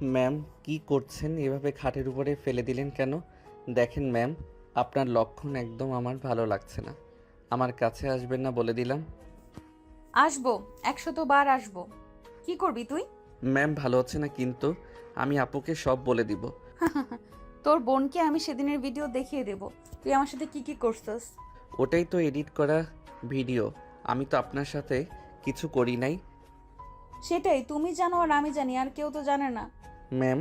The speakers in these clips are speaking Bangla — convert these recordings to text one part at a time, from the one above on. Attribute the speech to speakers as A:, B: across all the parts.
A: ম্যাম, কি করছেন? এভাবে খাটের উপরে ফেলে দিলেন কেন? দেখেন ম্যাম, আপনার লক্ষণ একদম আমার ভালো লাগছে না। আমার কাছে আসবেন না বলে দিলাম।
B: আসবো, 100 বার আসবো। কি করবি তুই?
A: ম্যাম, ভালো হচ্ছে না কিন্তু। আমি আপুকে সব বলে দিব।
B: তোর বোনকে আমি সেদিনের ভিডিও দেখিয়ে দেব তুই আমার সাথে কি কি করছস।
A: ওটাই তো এডিট করা ভিডিও। আমি তো আপনার সাথে কিছু করি নাই।
B: সেটাই তুমি জানো আর আমি জানি, আর কেউ তো জানে না।
A: ম্যাম,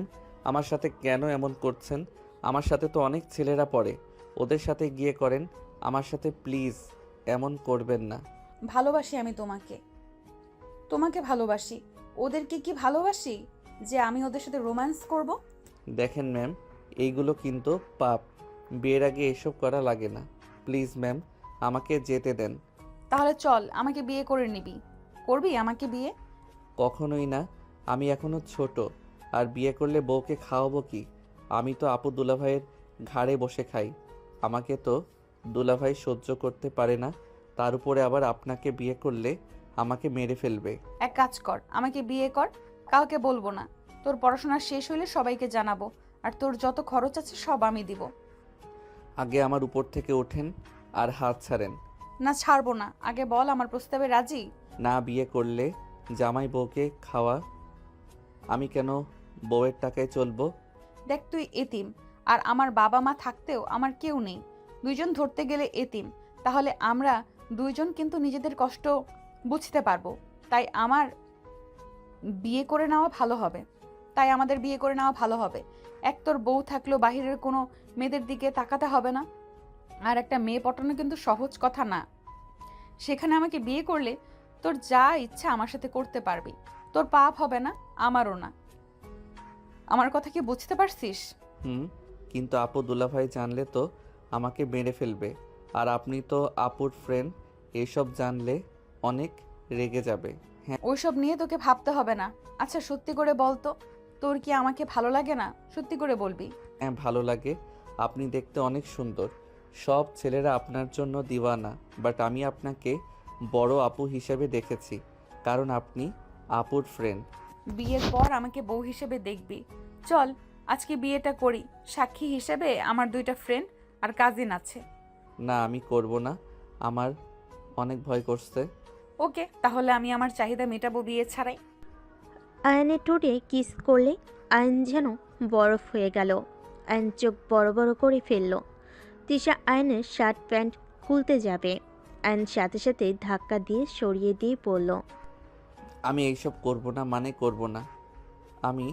A: আমার সাথে কেন এমন করছেন? আমার সাথে তো অনেক ছেলেরা পড়ে। ওদের সাথে গিয়ে করেন। আমার সাথে প্লিজ এমন করবেন না।
B: ভালোবাসি আমি তোমাকে, তোমাকে ভালোবাসি। ওদেরকে কি ভালোবাসি যে আমি ওদের সাথে রোম্যান্স করব?
A: দেখেন ম্যাম, এইগুলো কিন্তু পাপ। বিয়ের আগে এসব করা লাগে না। প্লিজ ম্যাম, আমাকে যেতে দেন।
B: তাহলে চল, আমাকে বিয়ে করে নিবি। করবি আমাকে বিয়ে?
A: কখনোই না। আমি এখনো ছোট। আর বিয়ে করলে বউকে খাওয়াবো কি? আমি তো আপু দুলাভাইয়ের ঘাড়ে বসে খাই। আমাকে তো দুলাভাই সহ্য করতে পারে না। তার উপরে আবার আপনাকে বিয়ে করলে আমাকে মেরে ফেলবে।
B: এক কাজ কর, আমাকে বিয়ে কর। কাউকে বলবো না। তোর পড়াশোনা শেষ হইলে সবাইকে জানাবো। আর তোর যত খরচ আছে সব আমি দিব।
A: আগে আমার উপর থেকে ওঠেন আর হাত ছাড়েন।
B: না, ছাড়বো না। আগে বল, আমার প্রস্তাবে রাজি?
A: না বিয়ে করলে জামাই বউকে খাওয়া। আমি কেন বউয়ের টাকায় চলবো?
B: দেখ, তুই এতিম। আর আমার বাবা মা থাকতেও আমার কেউ নেই। দুইজন ধরতে গেলে এতিম। তাহলে আমরা দুইজন কিন্তু নিজেদের কষ্ট বুঝতে পারবো। তাই আমার বিয়ে করে নেওয়া ভালো হবে। তাই আমাদের বিয়ে করে নেওয়া ভালো হবে। এক, তোর বউ থাকলেও বাহিরের কোনো মেয়েদের দিকে তাকাতে হবে না। আর একটা মেয়ে পটানো কিন্তু সহজ কথা না। সেখানে আমাকে বিয়ে করলে তোর যা ইচ্ছা আমার সাথে করতে পারবি। তোর পাপ হবে না, আমারও না। আমার কথা কি বুঝতে পারছিস?
A: হুম, কিন্তু আপু দুলাভাই জানলে তো আমাকে মেরে ফেলবে। আর আপনি তো আপুর ফ্রেন্ড, এসব জানলে অনেক রেগে যাবে। হ্যাঁ।
B: ওইসব নিয়ে তোকে ভাবতে হবে না। আচ্ছা, সত্যি করে বল তো, তোর কি আমাকে ভালো লাগে না? সত্যি করে বলবি।
A: হ্যাঁ, ভালো লাগে। আপনি দেখতে অনেক সুন্দর। সব ছেলেরা আপনার জন্য দিওয়ানা। বাট আমি আপনাকে বড় আপু হিসেবে দেখেছি, কারণ আপনি আপুর ফ্রেন্ড।
B: বিয়ের পর আমাকে বউ হিসেবে দেখবি। চল, আজকে বিয়েটা করি। সাক্ষী হিসেবে আমার দুইটা ফ্রেন্ড আর কাজিন আছে।
A: না, আমি করব না। আমার অনেক ভয় করছে।
B: ওকে, তাহলে আমি আমার চাহিদা মেটাবো বিয়ে ছাড়াই।
C: আয়নের ঠোঁটে কিস করলে আয়ন যেন বরফ হয়ে গেল। আয়ন চোখ বড় বড় করে ফেলল। তিশা আয়নের শার্ট প্যান্ট খুলতে যাবে। আয়ন সাথে সাথে ধাক্কা দিয়ে সরিয়ে দিয়ে বলল,
A: আমি এইসব করব না, মানে করব না। আমি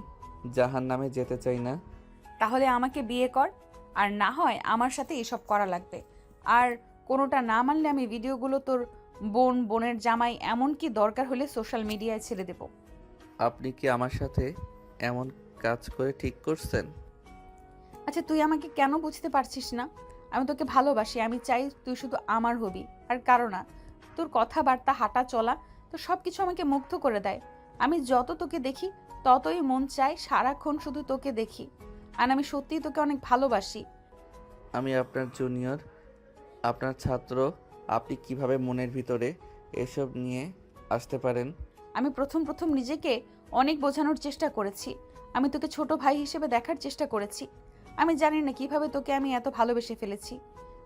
A: জাহান্নামে যেতে চাই না।
B: তাহলে আমাকে বিয়ে কর। আর না হয় আমার সাথে এসব করা লাগবে। আর কোনোটা না মানলে আমি ভিডিওগুলো তোর বোন, বোনের জামাই, এমনকি দরকার হলে সোশ্যাল মিডিয়ায় ছেড়ে দেব।
A: আপনি কি আমার সাথে এমন কাজ করে ঠিক করছেন?
B: আচ্ছা, তুই আমাকে কেন বুঝতে পারছিস না? আমি তোকে ভালোবাসি। আমি চাই তুই শুধু আমার হবি, আর কারো না। তোর কথাবার্তা, হাঁটা চলা, তো সব কিছু আমাকে মুগ্ধ করে দেয়। আমি যত তোকে দেখি ততই মন চায় সারাক্ষণ শুধু তোকে দেখি। আর আমি সত্যিই তোকে অনেক ভালোবাসি।
A: আমি আপনার জুনিয়র, আপনার ছাত্র। আপনি কিভাবে মনের ভিতরে এসব নিয়ে আসতে পারেন?
B: আমি প্রথম প্রথম নিজেকে অনেক বোঝানোর চেষ্টা করেছি। আমি তোকে ছোট ভাই হিসেবে দেখার চেষ্টা করেছি। আমি জানি না কিভাবে তোকে আমি এত ভালোবেসে ফেলেছি।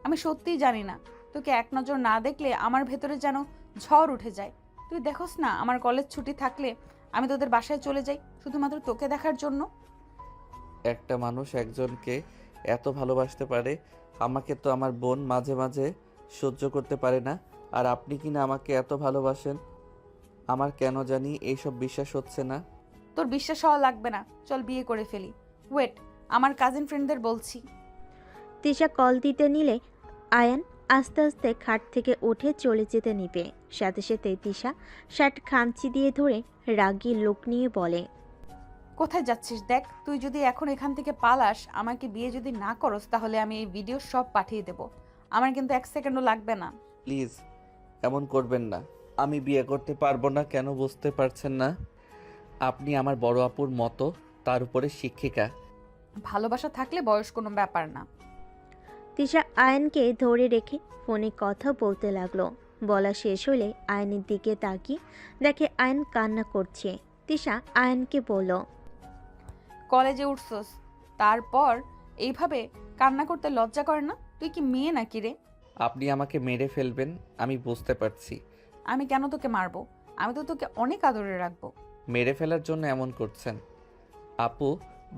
B: আমি সত্যিই জানি না। তোকে এক নজর না দেখলে আমার ভেতরে যেন ঝড় উঠে যায়। তুই দেখোস না, আমার কলেজ ছুটি থাকলে আমি তোদের বাসায় চলে যাই শুধুমাত্র তোকে দেখার জন্য।
A: একটা মানুষ একজনকে এত ভালোবাসতে পারে? আমাকে তো আমার বোন মাঝে মাঝে সহ্য করতে পারে না। আর আপনি কিনা আমাকে এত ভালোবাসেন। আমার কেন জানি এইসব বিশ্বাস হচ্ছে না।
B: তোর বিশ্বাস হওয়া লাগবে না। চল বিয়ে করে ফেলি। ওয়েট, আমার কাজিন ফ্রেন্ডদের বলছি।
C: তিশা কল দিতে নিলে আয়ান আস্তে আস্তে খাট থেকে উঠে চলে যেতে নিবে। সাথে সাথে তিশা শার্ট খামচি দিয়ে ধরে রাগী লোক নিয়ে বলে,
B: কোথায় যাচ্ছিস? দেখ, তুই যদি এখন এখান থেকে পালাস, আমাকে বিয়ে যদি না করস, তাহলে আমি এই ভিডিও সব পাঠিয়ে দেব। আমার কিন্তু 1 সেকেন্ডও লাগবে না।
A: প্লিজ এমন করবেন না। আমি বিয়ে করতে পারবো না, কেন বুঝতে পারছেন না? আপনি আমার বড় আপুর মতো, তার উপরে শিক্ষিকা।
B: ভালোবাসা থাকলে বয়স কোনো ব্যাপার না।
C: তিশা আয়নকে ধরে রেখে ফোনে কথা বলতে লাগলো। বলা শেষ হলে আয়নের দিকে তাকিয়ে দেখে আয়ন কান্না করছে। তিশা আয়নকে বলল,
B: কলেজে উঠছস, তারপর এইভাবে কান্না করতে লজ্জা করে না? তুই কি মেয়ে নাকি রে?
A: আপনি আমাকে মেরে ফেলবেন আমি বুঝতে পারছি।
B: আমি কেন তোকে মারবো? আমি তো তোকে অনেক আদরে রাখবো।
A: মেরে ফেলার জন্য এমন করছেন? আপু,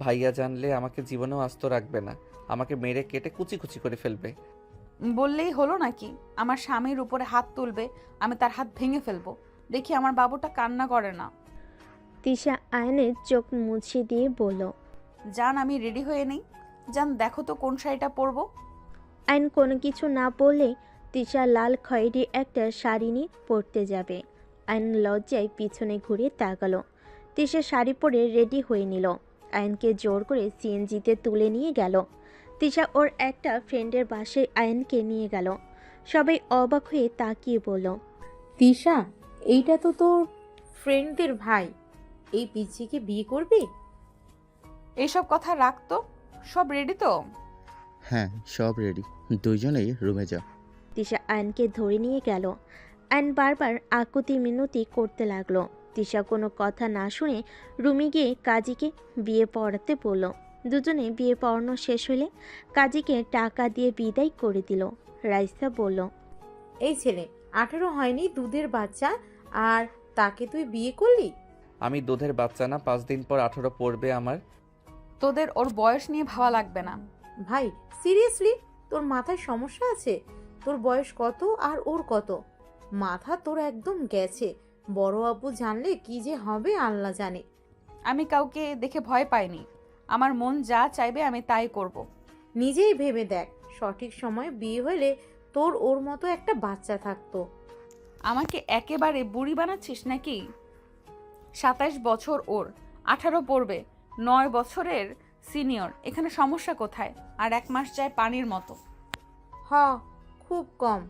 A: ভাইয়া জানলে আমাকে জীবনেও আস্ত রাখবে না, আমাকে মেরে কেটে কুচি কুচি করে ফেলবে।
B: বললেই হলো নাকি? আমার স্বামীর উপরে হাত তুলবে, আমি তার হাত ভেঙে ফেলবো। দেখি আমার বাবুটা কান্না করে না।
C: তিশা আয়নের চোখ মুছে দিয়ে বলল।
B: জান, আমি রেডি হয়ে নেই। জান, দেখো তো কোন শাড়িটা পরবো।
C: আয়ন কোনো কিছু না বললে তিশা লাল খয়েরি একটা শাড়ি নিয়ে পরতে যাবে। আয়ন লজ্জায় পিছনে ঘুরে তাকালো। তিশা শাড়ি পরে রেডি হয়ে নিল। আয়নকে জোর করে সিএনজিতে তুলে নিয়ে গেল। তিশা ওর একটা ফ্রেন্ডের বাসায় আয়নকে নিয়ে গেল। সবাই অবাক হয়ে তাকিয়ে বলল।
D: তিশা, এইটা তো তোর ফ্রেন্ডদের ভাই। এই পিচ্চিকে বিয়ে করবি?
B: এইসব কথা রাখতো। সব রেডি তো?
E: হ্যাঁ, সব রেডি। দুইজনেই রুমে যাও।
C: তিশা আয়নকে ধরে নিয়ে গেল। আয়ন বারবার আকুতি মিনতি করতে লাগলো। তিশা কোনো কথা না শুনে রুমে গিয়ে কাজীকে বিয়ে পড়াতে বলল। দুজনে বিয়ে পড়ানো শেষ হলে কাজীকে টাকা দিয়ে বিদায় করে দিল। রাইসা বলল।
D: এই ছেলে 18 হয়নি, দুধের বাচ্চা, আর তাকে তুই বিয়ে করলি?
A: আমি দুধের বাচ্চা না, 5 দিন পর 18 পড়বে আমার।
B: তোদের ওর বয়স নিয়ে ভাবা লাগবে না।
D: ভাই সিরিয়াসলি, তোর মাথায় সমস্যা আছে? তোর বয়স কত আর ওর কত? মাথা তোর একদম গেছে। বড় আপু জানলে কি যে হবে আল্লাহ জানে।
B: আমি কাউকে দেখে ভয় পাইনি। আমার মন যা চাইবে আমি তাই করব।
D: নিজেই ভেবে দেখ, সঠিক সময়ে বিয়ে হলে তোর ওর মতো একটা বাচ্চা থাকতো।
B: আমাকে একেবারে বুড়ি বানাচ্ছিস নাকি? 27 বছর ওর, 18 পড়বে, 9 বছরের সিনিয়র। এখানে সমস্যা কোথায়? আর 1 মাস যায় পানির মতো।
D: হ, খুব কম।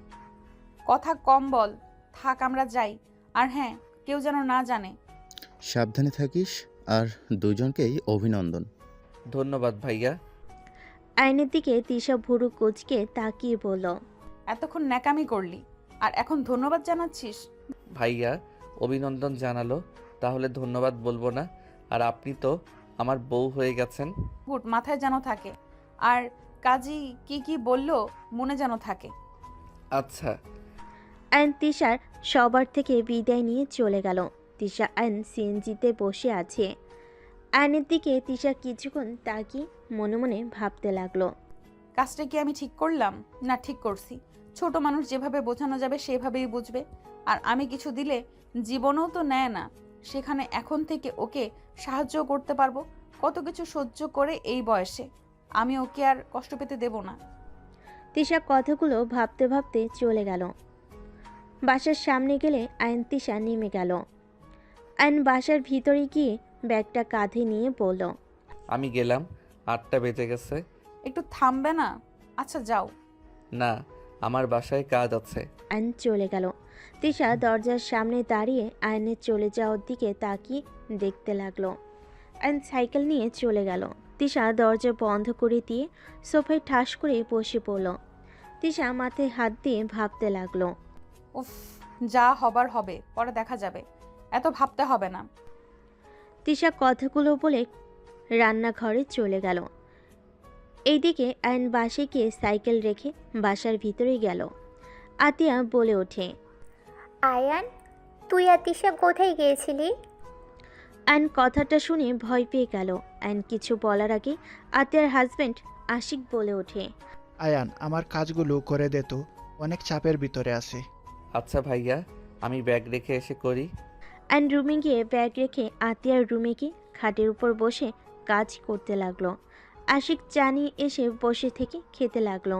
B: কথা কম বল। থাক, আমরা যাই। আর হ্যাঁ, কেউ যেন না জানে।
E: সাবধানে থাকিস, আর দুজনকেই অভিনন্দন।
A: ধন্যবাদ ভাইয়া।
C: আয়নের দিকে তিশা ভুরু কুচকে তাকিয়ে বলল।
B: এতক্ষণ ন্যাকামি করলি, আর এখন ধন্যবাদ জানাচ্ছিস?
A: ভাইয়া অভিনন্দন জানালো, তাহলে ধন্যবাদ বলবো না? আর আপনি তো আমার বউ হয়ে গেছেন।
B: গুড, মাথায় যেন থাকে। আর কাজী কি কি বললো মনে যেন থাকে।
A: আচ্ছা।
C: আয়ন তিশার সবার থেকে বিদায় নিয়ে চলে গেল। তিশা আয়ন সিএনজিতে বসে আছে। আয়নের দিকে তিশা কিছুক্ষণ তাকিয়ে মনে মনে ভাবতে লাগলো।
B: কাজটা কি আমি ঠিক করলাম? না ঠিক করছি। ছোট মানুষ যেভাবে বোঝানো যাবে সেভাবেই বুঝবে। আর আমি কিছু দিলে জীবনেও তো নেয় না, সেখানে এখন থেকে ওকে সাহায্য করতে পারবো। কত কিছু সহ্য করে এই বয়সে আমি ওকে আর কষ্ট পেতে দেব না।
C: তিশা কথাগুলো ভাবতে ভাবতে চলে গেল। বাসার সামনে গেলে আয়ন তিশা নেমে গেল। আয়ন বাসার ভিতরে গিয়ে ব্যাগটা কাঁধে নিয়ে বলল।
A: আমি গেলাম, 8টা বেজে গেছে।
B: একটু থামবে না? আচ্ছা যাও।
A: না, আমার বাসায় কাজ আছে।
C: আয়ন চলে গেল। তিশা দরজার সামনে দাঁড়িয়ে আয়নের চলে যাওয়ার দিকে তাকিয়ে দেখতে লাগলো। আয়ন সাইকেল নিয়ে চলে গেল। তিশা দরজা বন্ধ করে দিয়ে সোফায় ঠাস করে বসে পড়ল। তিশা মাথায় হাত দিয়ে ভাবতে লাগলো।
B: উফ, যা হবার হবে, পরে দেখা যাবে। এত ভাবতে হবে না।
C: তিশা কথাগুলো বলে রান্নাঘরে চলে গেল। এইদিকে আয়ন বাসে গিয়ে সাইকেল রেখে বাসার ভিতরে গেল। আতিয়া বলে ওঠে।
F: আয়ান, তুই আর তিশা কোথায় গিয়েছিলি?
C: আয়ন কথাটা শুনে ভয় পেয়ে গেল। আয়ন কিছু বলার আগে আতিয়ার হাজবেন্ড আশিক বলে ওঠে।
G: আয়ান, আমার কাজগুলো করে দে তো, অনেক চাপের ভিতরে আছি।
A: আচ্ছা ভাইয়া, আমি ব্যাগ রেখে এসে করি।
C: আয়ন রুমে গিয়ে ব্যাগ রেখে আতিয়ার রুমে গিয়ে খাটের উপর বসে কাজ করতে লাগলো। আশিক চা নিয়ে এসে বসে থেকে খেতে লাগলো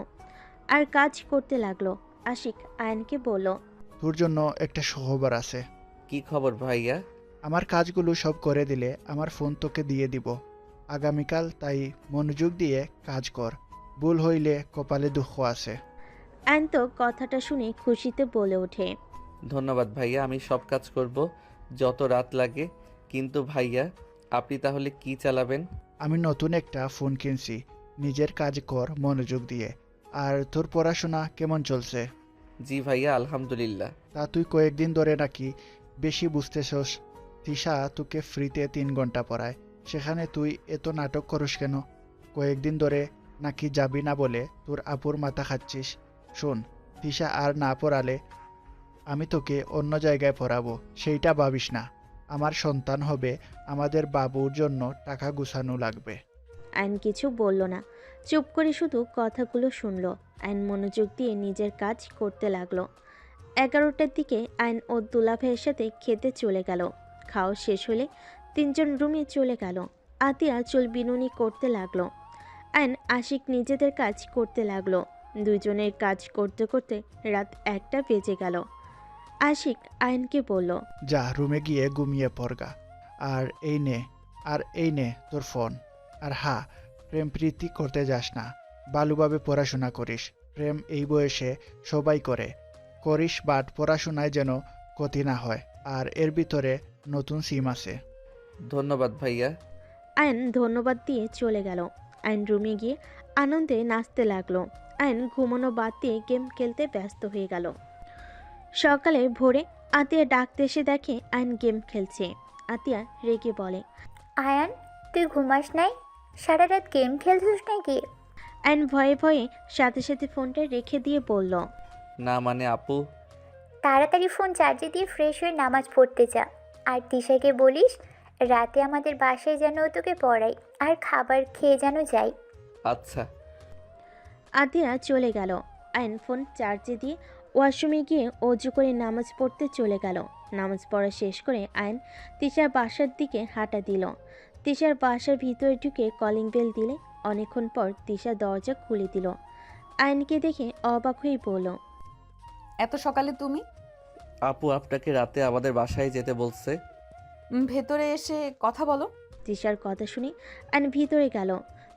C: আর কাজ করতে লাগলো। আশিক আয়নকে বলল।
G: তোর জন্য একটা সুখবর আছে।
A: কি খবর ভাইয়া?
G: আমার কাজগুলো সব করে দিলে আমার ফোন তোকে দিয়ে দিব আগামীকাল, তাই মনোযোগ দিয়ে কাজ কর। ভুল হইলে কপালে দুঃখ আছে।
C: আয়ন তো কথাটা শুনে খুশিতে বলে ওঠে।
A: ধন্যবাদ ভাইয়া, আমি সব কাজ করব, যত রাত লাগে। কিন্তু ভাইয়া, আপনি তাহলে কি চালাবেন?
G: আমি নতুন একটা ফোন কিনছি, নিজের কাজ কর মনোযোগ দিয়ে। আর তোর পড়াশোনা কেমন চলছে?
A: জি ভাইয়া, আলহামদুলিল্লাহ।
G: তা তুই কয়েকদিন ধরে নাকি বেশি বুঝতেছস। তিশা তোকে ফ্রিতে 3 ঘন্টা পড়ায়, সেখানে তুই এত নাটক করস কেন? কয়েকদিন ধরে নাকি যাবি না বলে তোর আপুর মাথা খাচ্ছিস। শোন, তিশা আর না পড়ালে আমি তোকে অন্য জায়গায় পড়াবো, সেইটা ভাবিস না। আমার সন্তান হবে, আমাদের বাবুর জন্য টাকা গুছানো লাগবে।
C: আইন কিছু বলল না, চুপ করে শুধু কথাগুলো শুনল। আইন মনোযোগ দিয়ে নিজের কাজ করতে লাগলো। 11টার দিকে আইন ও দুলাভাইয়ের সাথে খেতে চলে গেল। খাওয়া শেষ হলে তিনজন রুমে চলে গেল। আতিয়া চুল বিনুনি করতে লাগলো। আইন আশিক নিজেদের কাজ করতে লাগলো। দুজনের কাজ করতে করতে রাত 1টা বেজে গেল। আশিক আইনকে বলল,
G: যা রুমে গিয়ে ঘুমিয়ে পড়গা। আর এই নে তোর ফোন। আর হ্যাঁ, প্রেম প্রীতি করতে যাস না, ভালোভাবে পড়াশোনা করিস। প্রেম এই বয়সে সবাই করিস, বাট পড়াশোনায় যেন ক্ষতি না হয়। আর এর ভিতরে নতুন সিম আছে।
A: ধন্যবাদ ভাইয়া।
C: আইন ধন্যবাদ দিয়ে চলে গেল। আইন রুমে গিয়ে আনন্দে নাচতে লাগলো। আইন ঘুমানো বাদ দিয়ে গেম খেলতে ব্যস্ত হয়ে গেল। সকালে ভোরে আতিয়া ডাকতে এসে দেখে আইন গেম খেলছে। আতিয়া রেগে বলে,
F: আয়ান, তুই ঘুমাস নাই? সারা রাত গেম খেলছিস নাকি?
C: আইন ভয়ে ভয়ে সাথে সাথে ফোনটা রেখে দিয়ে বলল,
A: না মানে আপু,
F: তাড়াতাড়ি ফোন চার্জে দিয়ে ফ্রেশ হয়ে নামাজ পড়তে যা। আর তিশাকে বলিস রাতে আমাদের বাসায় যেন ও তোকে পড়াই, আর খাবার খেয়ে যেন যাই।
A: আচ্ছা।
C: আতিয়া চলে গেল। আইন ফোন চার্জে দিয়ে ওয়াশরুমে গিয়ে অজু করে নামাজ পড়তে চলে গেল। নামাজ পড়া শেষ করে আইন তিশার বাসার দিকে হাঁটা দিল। তিশার বাসার ভিতরে ঢুকে কলিং বেল দিলে অনেকক্ষণ পর তিশা দরজা খুলে দিল। আইনকে দেখে অবাক হয়ে বলল,
B: এত সকালে তুমি?
A: আপু আপনাকে রাতে আমাদের বাসায় যেতে বলছে।
B: ভেতরে এসে কথা বলো।
C: তিশার কথা শুনে আইন ভিতরে গেল।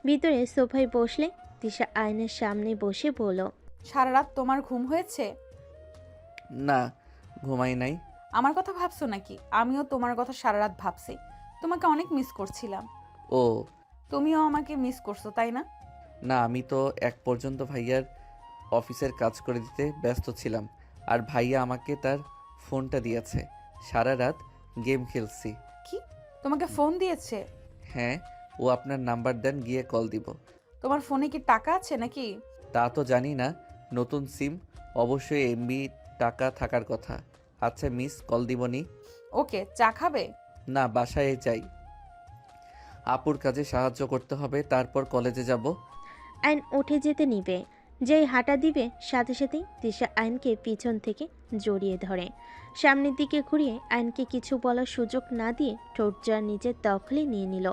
C: ভিতরে সোফায় বসলে তিশা আইনের সামনে বসে বলল,
B: সারা রাত তোমার ঘুম হয়েছে?
A: না, ঘুমাই নাই।
B: আমার কথা ভাবছো নাকি? আমিও তোমার কথা সারা রাত ভাবছি। তোমাকে অনেক মিস করছিলাম।
A: ও
B: তুমিও আমাকে মিস করছো, তাই না?
A: না, আমি তো এক পর্যন্ত ভাইয়ার অফিসের কাজ করে দিতে ব্যস্ত ছিলাম। আর ভাইয়া আমাকে তার ফোনটা দিয়েছে। সারা রাত গেম খেলছি।
B: কি, তোমাকে ফোন দিয়েছে?
A: হ্যাঁ, ও আপনার নাম্বার দেন, গিয়ে কল দিব।
B: তোমার ফোনে কি টাকা আছে নাকি?
A: তা তো জানি না, নতুন সিম, অবশ্যই এমবি টাকা থাকার কথা। আচ্ছা মিস, কল দিবনি?
B: ওকে, চা খাবে?
A: না, বাসায় যাই, আপুর কাজে সাহায্য করতে হবে, তারপর কলেজে যাব।
C: আইন উঠে যেতে নিবে। যেই হাঁটা দিবে সাথে সাথেই তিশা আইনকে পিছন থেকে জড়িয়ে ধরে। সামনের দিকে ঘুরিয়ে আইনকে কিছু বলার সুযোগ না দিয়ে ঠোঁট যা নিজের দখলে নিয়ে নিল।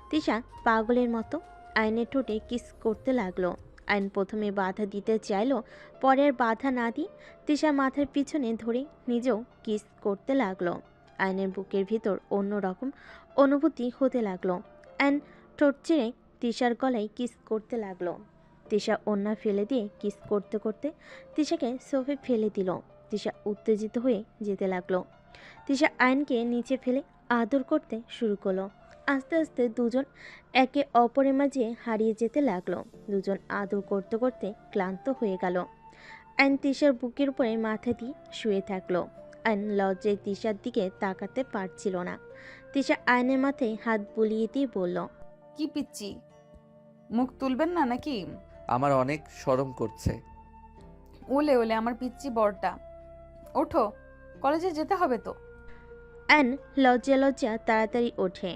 C: তিশা পাগলের মতো আইনের ঠোঁটে কিস করতে লাগলো। আইন প্রথমে বাধা দিতে চাইলো, পরে আর বাধা না দিয়ে তিশা মাথার পিছনে ধরে নিজেও কিস করতে লাগলো। আইনের বুকের ভিতর অন্যরকম অনুভূতি হতে লাগলো। আইন ঠোঁট চেড়ে তিশার গলায় কিস করতে লাগলো। তিশা ওন্না ফেলে দিয়ে কিস করতে করতে তিশাকে সোফে ফেলে দিল। তিশা উত্তেজিত হয়ে যেতে লাগলো। তিশা আইনকে নিচে ফেলে আদর করতে শুরু করলো। আস্তে আস্তে দুজন একে অপরের মাঝে হারিয়ে যেতে লাগলো। দুজন আদর করতে করতে ক্লান্ত হয়ে গেল। আইন তিশার বুকের উপরে মাথা দিয়ে শুয়ে থাকলো। আইন লজ্জায় তিশার দিকে তাকাতে পারছিল না। তিশা আইনের মাথায় হাত বুলিয়ে দিয়ে বলল,
B: কি পিচ্ছি, মুখ তুলবেন না নাকি?
A: আমার অনেক শরম করছে।
B: ওলে ওলে আমার পিচ্ছি বরটা, ওঠো, কলেজে যেতে হবে তো।
C: অ্যান লজ্জা লজ্জা তাড়াতাড়ি ওঠে।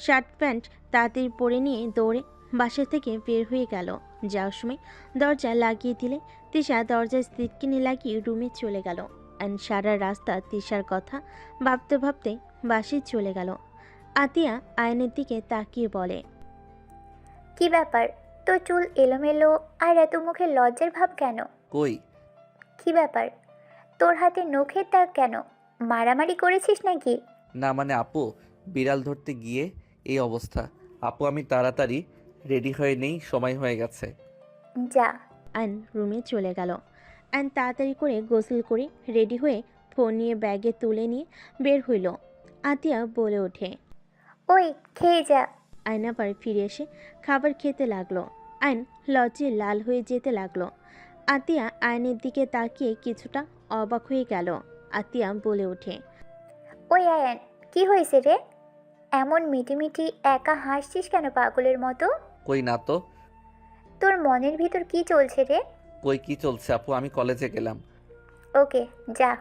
C: শার্ট প্যান্ট তাড়াতাড়ি পরে নিয়ে দৌড়ে বাসা থেকে বের হয়ে গেল। যাওয়ার সময় দরজা লাগিয়ে দিলে তিশা দরজায় সিটকিনি লাগিয়ে রুমে চলে গেল। অ্যান সারা রাস্তা তিশার কথা ভাবতে ভাবতে বাসে চলে গেল। আতিয়া আয়নের দিকে তাকিয়ে বলে,
F: কি ব্যাপার, তোর চুল এলোমেলো আর এত মুখে লজ্জার ভাব কেন?
A: কই?
F: কি ব্যাপার, তোর হাতে নখের দাগ কেন? মারামারি করেছিস নাকি?
A: না মানে আপু, বিড়াল ধরতে গিয়ে এই অবস্থা। আপু আমি তাড়াতাড়ি রেডি হয়ে নেই, সময় হয়ে গেছে।
F: যা।
C: আয়ন রুমে চলে গেল। আয়ন তাড়াতাড়ি করে গোসল করে রেডি হয়ে ফোন নিয়ে ব্যাগে তুলে নিয়ে বের হইল। আতিয়া বলে ওঠে,
F: ওই খেয়ে যা।
C: আয়ন আবার ফিরে এসে খাবার খেতে লাগলো। আয়ন লজ্জে লাল হয়ে যেতে লাগলো। আতিয়া আয়নের দিকে তাকিয়ে কিছুটা অবাক হয়ে গেল। আতিয়া বলে ওঠে,
F: ওই আয়ান, কি হয়েছে রে? এমন মিটিমিটি একা হাসছিস কেন পাগলের মতো?
A: কই না তো।
F: তোর মনের ভিতর কি চলছে রে?
A: কই কি চলছে আপু, আমি কলেজে গেলাম।
F: ওকে, যা।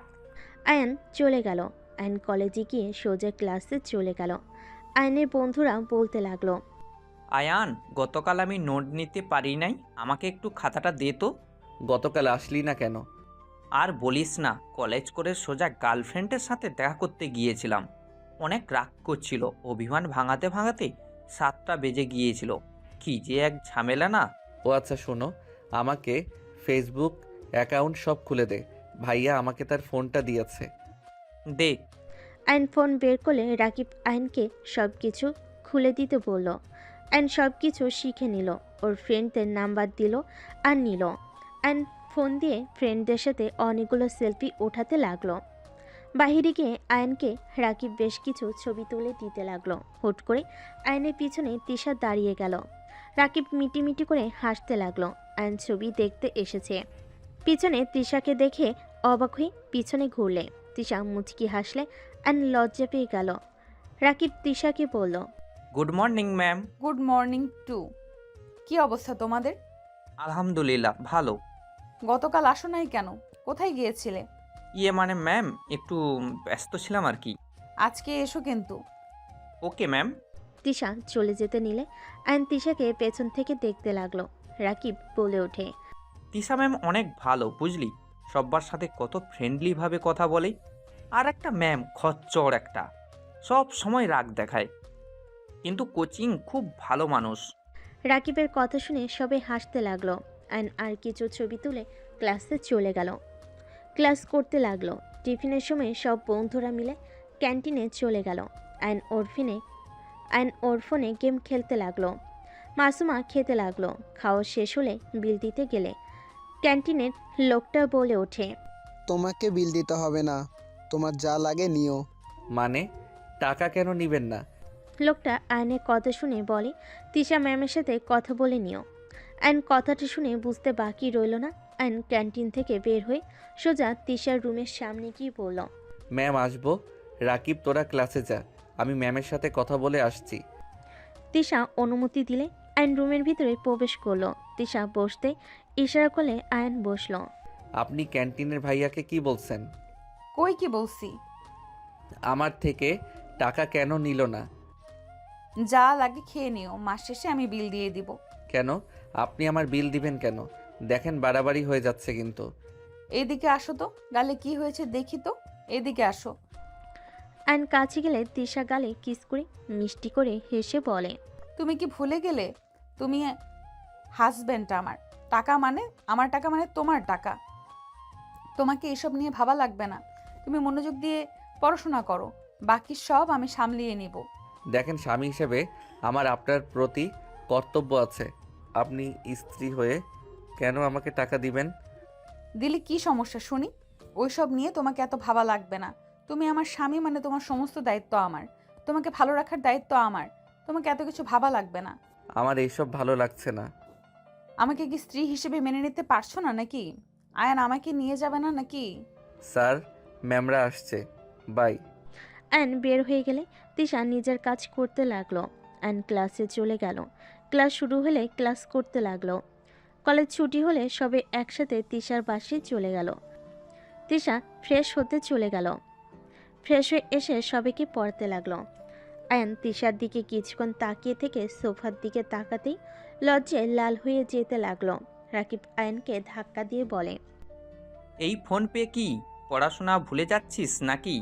C: আয়ান চলে গেল। আয়ান কলেজে গিয়ে সোজা ক্লাসে চলে গেল। আয়ানের বন্ধুরা বলতে লাগলো,
H: আয়ান, গতকাল আমি নোট নিতে পারি নাই, আমাকে একটু খাতাটা দে তো।
A: গতকাল আসলি না কেন?
H: আর বলিস না, কলেজ করে সোজা গার্লফ্রেন্ডের সাথে দেখা করতে গিয়েছিলাম। অনেক রাগ করছিল, অভিমান ভাঙাতে ভাঙাতে 7টা বেজে গিয়েছিল। কি যে এক ঝামেলা না।
A: ও আচ্ছা শোনো, আমাকে ফেসবুক অ্যাকাউন্ট সব খুলে দে। ভাইয়া আমাকে তার ফোনটা দিয়েছে।
H: দে।
C: আয়ন ফোন বের করলে রাকিব আয়নকে সব কিছু খুলে দিতে বলল। আয়ন সব কিছু শিখে নিল, ওর ফ্রেন্ডদের নাম্বার দিল আর নিল। আয়ন ফোন দিয়ে ফ্রেন্ডদের সাথে অনেকগুলো সেলফি ওঠাতে লাগলো। বাহিরে গিয়ে আয়নকে রাকিব বেশ কিছু ছবি তুলে দিতে লাগলো। হুট করে আয়নের পিছনে তিশা দাঁড়িয়ে গেল। রাকিব মিটিমিটি করে হাসতে লাগলো। আয়ন ছবি দেখতে এসেছে। পিছনে তৃষাকে দেখে অবাক হয়ে পিছনে ঘুরলে তৃষা মুচকি হাসলে আয়ন লজ্জা পেয়ে গেল। রাকিব তৃষাকে বলল,
H: good morning ma'am.
B: Good morning to. কি অবস্থা তোমাদের?
H: আলহামদুলিল্লাহ ভালো।
B: গতকাল আসো নাই কেন? কোথায় গিয়েছিলে?
H: মানে ম্যাম, একটু ব্যস্ত ছিলাম আর কি।
B: আজকে এসো কিন্তু।
H: Okay ma'am.
C: তৃষা চলে যেতে নিলে আয়ন তৃষাকে পেছন থেকে দেখতে লাগলো। রাকিব বলে ওঠে,
H: তিশা ম্যাম অনেক ভালো বুঝলি, সব্বার সাথে কত ফ্রেন্ডলিভাবে কথা বলে। আর একটা ম্যাম খচ্চর একটা, সব সময় রাগ দেখায়, কিন্তু কোচিং খুব ভালো মানুষ।
C: রাকিবের কথা শুনে সবাই হাসতে লাগলো। আয়ন আর কিছু ছবি তুলে ক্লাসে চলে গেল। ক্লাস করতে লাগলো। টিফিনের সময় সব বন্ধুরা মিলে ক্যান্টিনে চলে গেল। আয়ন ওর ফোনে গেম খেলতে লাগলো। মাসুমা খেতে লাগলো। খাওয়া শেষ হলে বিল দিতে গেলে ক্যান্টিনের লোকটা বলে ওঠে,
I: তোমাকে বিল দিতে হবে না, তোমার যা লাগে নিও।
A: মানে টাকা কেন নিবেন না?
C: লোকটা আয়নের কথা শুনে বলে, তৃষা ম্যামের সাথে কথা বলে নিও। আয়ন কথাটা শুনে বুঝতে বাকি রইল না। আয়ন ক্যান্টিন থেকে বের হয়ে সোজা তৃষার রুমের সামনে গিয়ে বলল,
A: ম্যাম আসবো? রাকিব তোরা ক্লাসে যা, আমি ম্যামের সাথে কথা বলে আসছি।
C: তৃষা অনুমতি দিলে আয়ন রুমের ভিতরে প্রবেশ করলো। তৃষা বসতে ইশারা করলে আয়ন বসলো।
A: আপনি ক্যান্টিনের ভাইয়াকে কি বলছেন?
B: কই কি বলছি?
A: আমার থেকে টাকা কেন নিল না?
B: যা লাগে খেয়ে নিও, মাস শেষে আমি বিল দিয়ে দিব।
A: কেন আপনি আমার বিল দিবেন কেন? দেখেন বাড়াবাড়ি হয়ে যাচ্ছে কিন্তু।
B: এইদিকে আসো তো, গালে কি হয়েছে দেখি তো। এদিকে আসো।
C: আয়ন কাছে গেলে তৃষা গালে কিস করে মিষ্টি করে হেসে বলে,
B: তুমি কি ভুলে গেলে তুমি হাজবেন্ড আমার? টাকা মানে আমার টাকা, মানে তোমার টাকা। তোমাকে এসব নিয়ে ভাবা লাগবে না। তুমি মনোযোগ দিয়ে পড়াশোনা করো, বাকি সব আমি সামলিয়ে নিব।
A: দেখেন স্বামী হিসেবে আমার আপনার প্রতি কর্তব্য আছে। আপনি স্ত্রী হয়ে কেন আমাকে টাকা দিবেন?
B: দিলে কি সমস্যা শুনি? ওইসব নিয়ে তোমাকে এত ভাবা লাগবে না। তুমি আমার স্বামী, মানে তোমার সমস্ত দায়িত্ব আমার। তোমাকে ভালো রাখার দায়িত্ব আমার। তোমাকে এত কিছু ভাবা লাগবে না।
A: আমার এইসব ভালো লাগছে না।
B: আমাকে কি স্ত্রী হিসেবে মেনে নিতে পারছো না নাকি? আয়ান আমাকে নিয়ে যাবে না নাকি?
A: স্যার, ম্যামরা আসছে, বাই।
C: আয়ন বের হয়ে গেলে তৃষা নিজের কাজ করতে লাগলো। আয়ন ক্লাসে চলে গেল। ক্লাস শুরু হলে ক্লাস করতে লাগলো। কলেজ ছুটি হলে সবে একসাথে তৃষার বাসায় চলে গেল। তৃষা ফ্রেশ হতে চলে গেল। ফ্রেশ হয়ে এসে সবাইকে পড়তে লাগলো। আয়ন তৃষার দিকে কিছুক্ষণ তাকিয়ে থেকে সোফার দিকে তাকাতেই লজ্জায় লাল হয়ে যেতে লাগলো। রাকিব আয়নকে ধাক্কা দিয়ে বলে,
H: এই ফোন পে কি পড়াশোনা ভুলে যাচ্ছিস নাকি?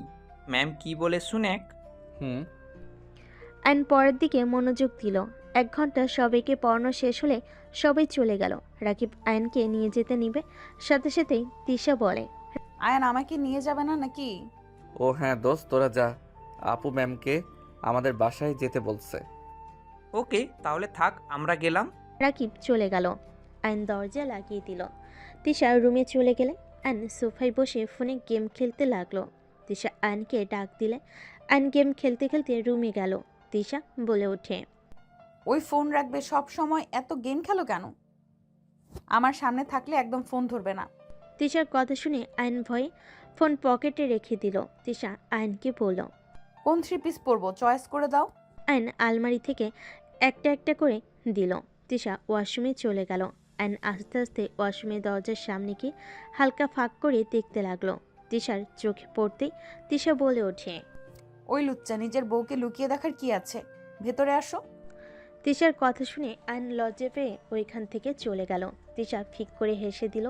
H: ম্যাম কি বলে শুনেক।
A: হুম।
C: আয়ন পরের দিকে মনোযোগ দিল। 1 ঘন্টা সবাইকে পড়ানো শেষ হলে সবাই চলে গেল। রাকিব আয়নকে নিয়ে যেতে নিবে, সাথে সাথেই তৃষা বলে,
B: আয়ান আমাকে নিয়ে যাবে না নাকি?
A: ও হ্যাঁ দোস্ত, তোরা যা, আপু ম্যামকে আমাদের বাসায় যেতে বলছে।
H: ওকে তাহলে থাক, আমরা গেলাম।
C: রাকিব চলে গেল। আয়ন দরজা লাগিয়ে দিল। তৃষা রুমে চলে গেলে আয়ন সোফায় বসে ফোনে গেম খেলতে লাগলো। তৃষা আয়নকে ডাক দিলে আয়ন গেম খেলতে খেলতে রুমে গেল। তৃষা বলে ওঠে,
B: ওই ফোন রাখবে, সব সময় এত গেম খেলো কেন? আমার সামনে থাকলে একদম ফোন ধরবে না।
C: তৃষার কথা শুনে আয়ন ভয়ে ফোন পকেটে রেখে দিল। তৃষা আয়নকে বলল,
B: কোন 3 পিস পরবো চয়েস করে দাও।
C: আয়ন আলমারি থেকে একটা একটা করে দিল। তিশা ওয়াশরুমে চলে গেল। আয়ন আস্তে আস্তে ওয়াশরুমের দরজার সামনে গিয়ে হালকা ফাঁক করে দেখতে লাগলো। তিশার চোখে পড়তেই তিশা বলে ওঠে,
B: ওই লুচ্চা, নিজের বউকে লুকিয়ে দেখার কি আছে, ভেতরে আসো।
C: তিশার কথা শুনে আয়ন লজ্জা পেয়ে ওইখান থেকে চলে গেল। তিশা ফিক করে হেসে দিল।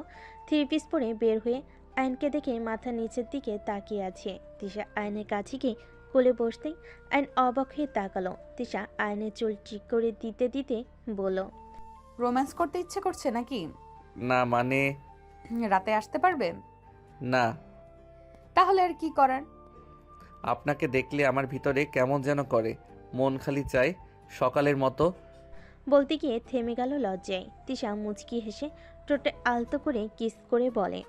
C: 3 পিস পরে বের হয়ে আয়নকে দেখে মাথা নিচের দিকে তাকিয়ে আছে। তিশা আয়নের কাছে গিয়ে কোলে বসতেই আয়ন অবাক হয়ে তাকালো। তিশা আয়নের চুল ঠিক করে দিতে দিতে বলল,
B: রোম্যান্স করতে ইচ্ছে করছে নাকি?
A: না মানে
B: রাতে আসতে পারবে?
A: না,
B: তাহলে আর কি করার।
A: আপনাকে দেখলে আমার ভিতরে কেমন যেন করে, মন খালি চায় সকালের মতো।
C: বলতে গিয়ে থেমে গেল লজ্জায়। তিশা মুচকি হেসে ঠোঁটে আলতো করে কিস করে বলে,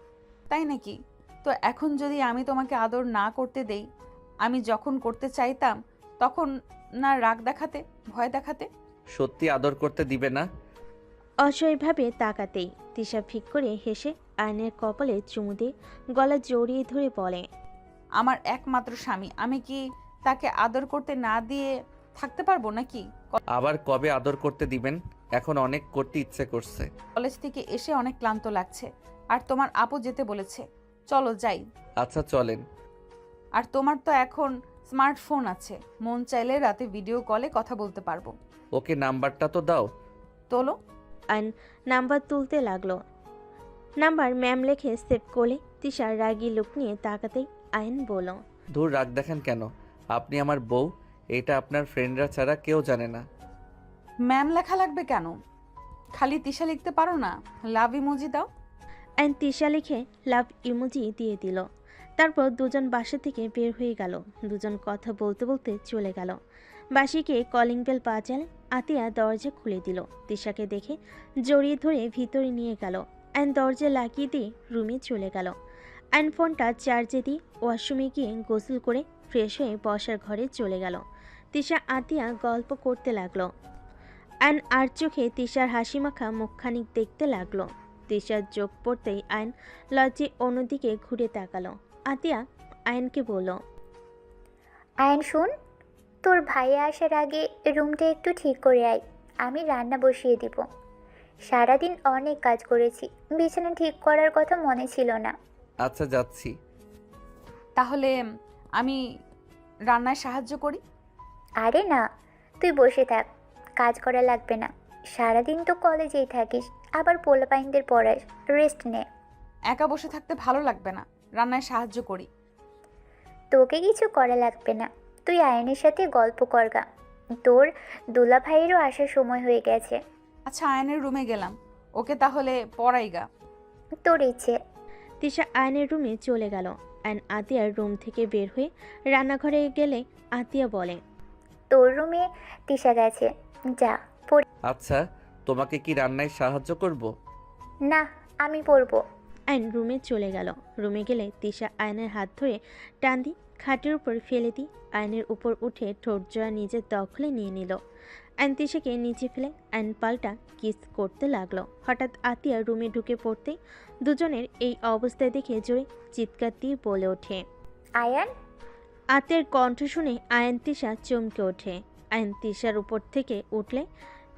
B: তাই নাকি? তো এখন যদি আমি তোমাকে আদর না করতে দেই, আমি যখন করতে চাইতাম তখন না রাগ দেখাতে, ভয় দেখাতে?
A: সত্যি আদর করতে দিবে না?
C: অসহায়ভাবে তাকাতেই তিশা ফিক করে হেসে আয়নের কপালে চুমু দিয়ে গলা জড়িয়ে ধরে বলে,
B: আমার একমাত্র স্বামী, আমি কি তাকে আদর করতে না দিয়ে থাকতে পারবো নাকি?
A: আবার কবে আদর করতে দিবেন? এখন অনেক করতে ইচ্ছে করছে।
B: কলেজ থেকে এসে অনেক ক্লান্ত লাগছে, আর তোমার আপু যেতে বলেছে, চলো যাই।
A: আচ্ছা চলেন।
B: আর তোমার তো এখন স্মার্টফোন আছে, মন চাইলে রাতে ভিডিও কলে কথা বলতে পারবো।
A: ওকে নাম্বারটা তো দাও।
B: তোলো।
C: আয়ন নাম্বার তুলতে লাগলো। নাম্বার ম্যাম লেখে সেভ করলে তিশার রাগী লুক নিয়ে তাকাতেই আয়ন বলল,
A: দূর রাগ দেখেন কেন? আপনি আমার বউ, এটা আপনার ফ্রেন্ডরা ছাড়া কেউ জানে না।
B: ম্যাম লেখা লাগবে কেন? খালি তিশা লিখতে পারো না? লাভ ইমোজি দাও।
C: আয়ন তিশা লিখে লাভ ইমোজি দিয়ে দিল। তারপর দুজন বাসা থেকে বের হয়ে গেল। দুজন কথা বলতে বলতে চলে গেল। বাসিকে কলিং বেল বাজালে আতিয়া দরজা খুলে দিল। তিশাকে দেখে জড়িয়ে ধরে ভিতরে নিয়ে গেল। আয়ন দরজা লাগিয়ে দিয়ে রুমে চলে গেল। আয়ন ফোনটা চার্জে দিয়ে ওয়াশরুমে গিয়ে গোসল করে ফ্রেশ হয়ে বসার ঘরে চলে গেল। তিশা আতিয়া গল্প করতে লাগলো। আয়ন আর চোখে তিশার হাসিমাখা মুখখানিক দেখতে লাগলো। তিশার চোখ পড়তেই আয়ন লজ্জে অন্যদিকে ঘুরে তাকালো। আতিয়া আয়নকে বলল,
F: আয়ন শোন, তোর ভাইয়া আসার আগে রুমটা একটু ঠিক করে আয়, আমি রান্না বসিয়ে দিব। সারাদিন অনেক কাজ করেছি, বিছানা ঠিক করার কথা মনে ছিল না।
A: আচ্ছা যাচ্ছি।
B: তাহলে আমি রান্নায় সাহায্য করি।
F: আরে না, তুই বসে থাক, কাজ করা লাগবে না। সারাদিন তো কলেজেই থাকিস, আবার পোলাপাইনদের পড়াস, রেস্ট নে।
B: একা বসে থাকতে ভালো লাগবে না, রান্নায় সাহায্য করি।
F: তোকে কিছু করা লাগবে না, তুই আয়নের সাথে গল্প করগা। তোর দুলা ভাইয়েরও আসার সময় হয়ে গেছে।
B: আচ্ছা আয়নের রুমে গেলাম, ওকে তাহলে পড়াইগা।
F: তোর ইচ্ছে।
C: তিশা আয়নের রুমে চলে গেল। আয়ন আতিয়ার রুম থেকে বের হয়ে রান্নাঘরে গেলে আতিয়া বলে,
F: তোর রুমে তিশা গেছে, যা পড়।
A: আচ্ছা, তোমাকে কি রান্নায় সাহায্য করব?
F: না, আমি পড়বো।
C: আয়ন রুমে চলে গেল। রুমে গেলে তিশা আয়নের হাত ধরে টান দিয়ে খাটের উপর ফেলে দিয়ে আয়নের উপর উঠে ঠোঁট জোড়া নিজের দখলে নিয়ে নিল। আয়ন তিশাকে নিচে ফেলে আয়ন পাল্টা কিস করতে লাগলো। হঠাৎ আতিয়া রুমে ঢুকে পড়তেই দুজনের এই অবস্থায় দেখে জোরে চিৎকার দিয়ে বলে ওঠে,
F: আয়ান।
C: আতিয়ার কণ্ঠ শুনে আয়ন তিশা চমকে ওঠে। আয়ন তিশার উপর থেকে উঠলে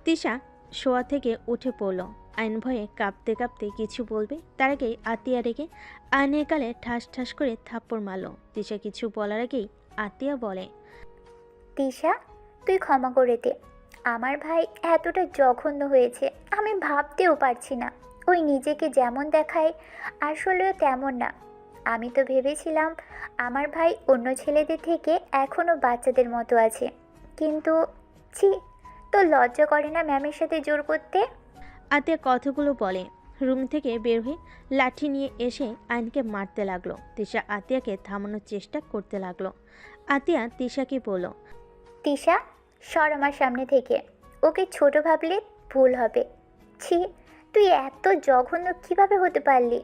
C: তিশা শোয়া থেকে উঠে পড়ল। আয়ন ভয়ে কাঁপতে কাঁপতে কিছু বলবে তার আগেই আতিয়া রেগে আয়নের গালে ঠাস ঠাস করে থাপ্পড় মারল। তিশা কিছু বলার আগেই আতিয়া বলে,
F: তিশা, তুই ক্ষমা করে দে। আমার ভাই এতটা জঘন্য হয়েছে আমি ভাবতেও পারছি না। ওই নিজেকে যেমন দেখায় আসলেও তেমন না। আমি তো ভেবেছিলাম আমার ভাই অন্য ছেলেদের থেকে এখনও বাচ্চাদের মতো আছে, কিন্তু ছি, তোর লজ্জা করে না ম্যামের সাথে জোর করতে?
C: আতিয়া কথাগুলো বলে রুম থেকে বের হয়ে লাঠি নিয়ে এসে আয়নকে মারতে লাগলো। তিশা আতিয়াকে থামানোর চেষ্টা করতে লাগলো। আতিয়া তিশাকে বলল,
F: তিশা, সর আমার সামনে থেকে। ওকে ছোট ভাবলে ভুল হবে। ছি, তুই এত জঘন্য কিভাবে হতে পারলি?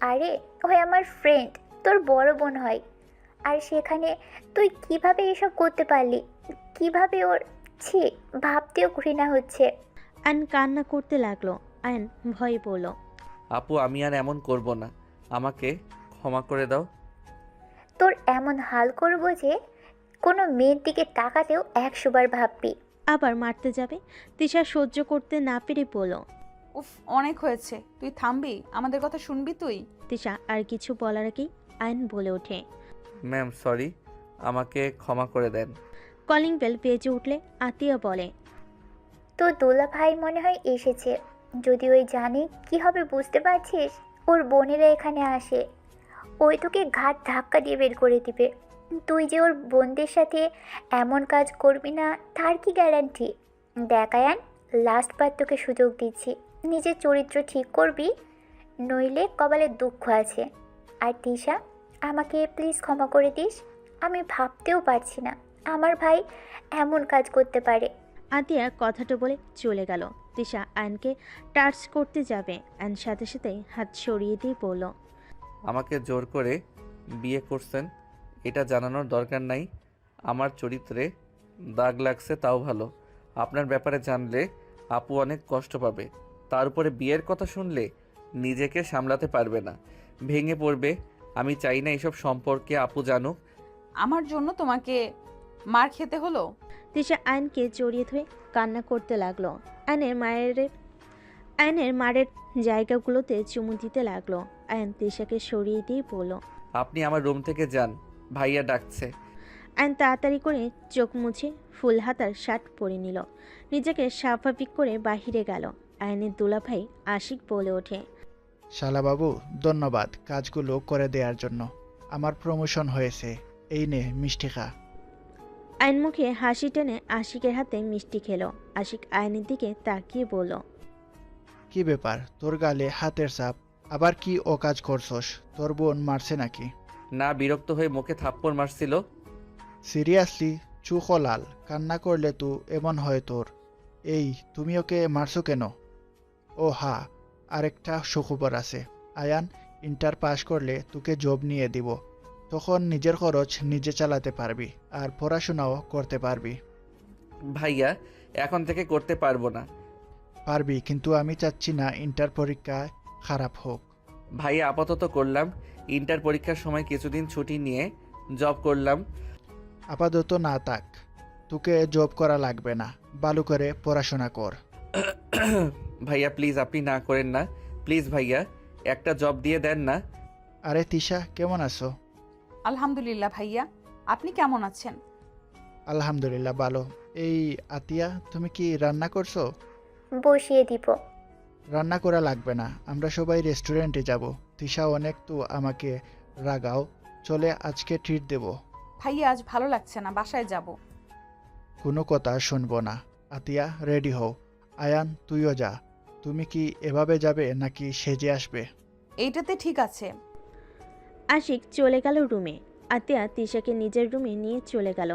F: আরে ওই আমার ফ্রেন্ড, তোর বড় বোন হয়, আর সেখানে তুই কিভাবে এসব করতে পারলি? কিভাবে ওর, ছি, ভাবতেও ঘৃণা হচ্ছে।
C: আয়ন কান্না করতে লাগলো। আয়ন ভয়ে বলল,
A: আপু আমি আর এমন করব না, আমাকে ক্ষমা করে দাও।
F: তোর এমন হাল করবো যে কোনো মেয়ের দিকে তাকাতেও 100 বার ভাববি।
C: আবার মারতে যাবে। তিশা সহ্য করতে না পেরে বলল।
B: উফ, অনেক হয়েছে, তুই থামবি? আমাদের কথা শুনবি তুই?
C: তিশা আর কিছু বলার আগেই আয়ন বলে ওঠে।
A: ম্যাম সরি, আমাকে ক্ষমা করে দেন।
C: কলিং বেল বেজে উঠলে আতিয়া বলে।
F: তো দোলা ভাই মনে হয় এসেছে। যদি ওই জানে কি হবে বুঝতে পারছিস? ওর বোনেরা এখানে আসে, ওই তোকে ঘাট ধাক্কা দিয়ে বের করে দিবে। তুই যে ওর বোনদের সাথে এমন কাজ করবি না তার কি গ্যারান্টি? দেখায়ান, লাস্ট বার তোকে সুযোগ দিচ্ছি, নিজের চরিত্র ঠিক করবি, নইলে কপালে দুঃখ আছে। আর তিশা, আমাকে প্লিজ ক্ষমা করে দিস। আমি ভাবতেও পারছি না আমার ভাই এমন কাজ করতে পারে।
C: আতিয়া কথাটা বলে চলে গেল। তিশা আয়নকে টাচ করতে যাবে, আয়ন সাথে সাথে হাত সরিয়ে দিয়ে বলল।
A: আমাকে জোর করে বিয়ে করছেন, এটা জানানোর দরকার নাই। আমার চরিত্রে দাগ লাগছে তাও ভালো। আপনার ব্যাপারে জানলে আপু অনেক কষ্ট পাবে। তার উপরে বিয়ের কথা শুনলে নিজেকে সামলাতে পারবে না, ভেঙে পড়বে। আমি চাই না এসব সম্পর্কে আপু জানুক।
B: আমার জন্য তোমাকে মার খেতে হলো?
C: তিশা আয়নকে জড়িয়ে ধরে কান্না করতে লাগলো। আয়নের মারের জায়গাগুলোতে চুমু দিতে লাগলো। আয়ন তিশাকে সরিয়ে দিয়ে বলল।
A: আপনি আমার রুম থেকে যান, ভাইয়া ডাকছে।
C: আয়ন তাড়াতাড়ি করে চোখ মুছে ফুল হাতার শার্ট পরে নিল, নিজেকে স্বাভাবিক করে বাহিরে গেল। আয়নের দুলাভাই আশিক বলে ওঠে।
G: শালাবাবু, ধন্যবাদ কাজগুলো করে দেওয়ার জন্য। আমার প্রমোশন হয়েছে, এই নে মিষ্টি খা।
C: আয়ন মুখে হাসি টেনে আশিকের হাতে মিষ্টি খেলো। আশিক আয়নের দিকে তাকিয়ে বলল।
G: কি ব্যাপার, তোর গালে হাতের ছাপ? আবার কি ও কাজ করছস? তোর বোন মারছে নাকি?
A: না, বিরক্ত হয়ে মুখে থাপ্পড় মারছিল।
G: সিরিয়াসলি? চুখ লাল, কান্না করলে তো এমন হয় তোর। এই, তুমি ওকে মারছো কেন? ও হা, আরেকটা সুখবর আছে। আয়ান ইন্টার পাস করলে তোকে জব নিয়ে দিব। তখন নিজের খরচ নিজে চালাতে পারবি, আর পড়াশোনাও করতে পারবি।
A: ভাইয়া এখন থেকে করতে পারবো না।
G: পারবি, কিন্তু আমি চাচ্ছি না ইন্টার পরীক্ষায় খারাপ হোক।
A: ভাইয়া আপাতত করলাম, ইন্টার পরীক্ষার সময় কিছুদিন ছুটি নিয়ে জব করলাম।
G: আপাতত না থাক, তোকে জব করা লাগবে না, ভালো করে পড়াশোনা কর।
A: ভাইয়া প্লিজ, আপনি না করেন না। প্লিজ ভাইয়া, একটা জব দিয়ে দেন না।
G: আরে তিশা, কেমন আছো?
B: আলহামদুলিল্লাহ ভাইয়া, আপনি কেমন আছেন?
G: আলহামদুলিল্লাহ ভালো। এই আতিয়া, তুমি কি রান্না করছো?
F: বসিয়ে দিব।
G: রান্না করা লাগবে না, আমরা সবাই রেস্টুরেন্টে যাব। তিশা অনেক তো আমাকে রাগাও, চলে আজকে ট্রিট দেব।
B: ভাইয়া আজ ভালো লাগছে না, বাসায় যাব।
G: কোনো কথা শুনবো না। আতিয়া, রেডি হও। আয়ান, তুইও যা। তুমি কি এভাবে যাবে নাকি সেজে আসবে?
B: এইটাতে ঠিক আছে।
C: আশিক চলে গেল রুমে। আতিয়া তিশাকে নিজের রুমে নিয়ে চলে গেল।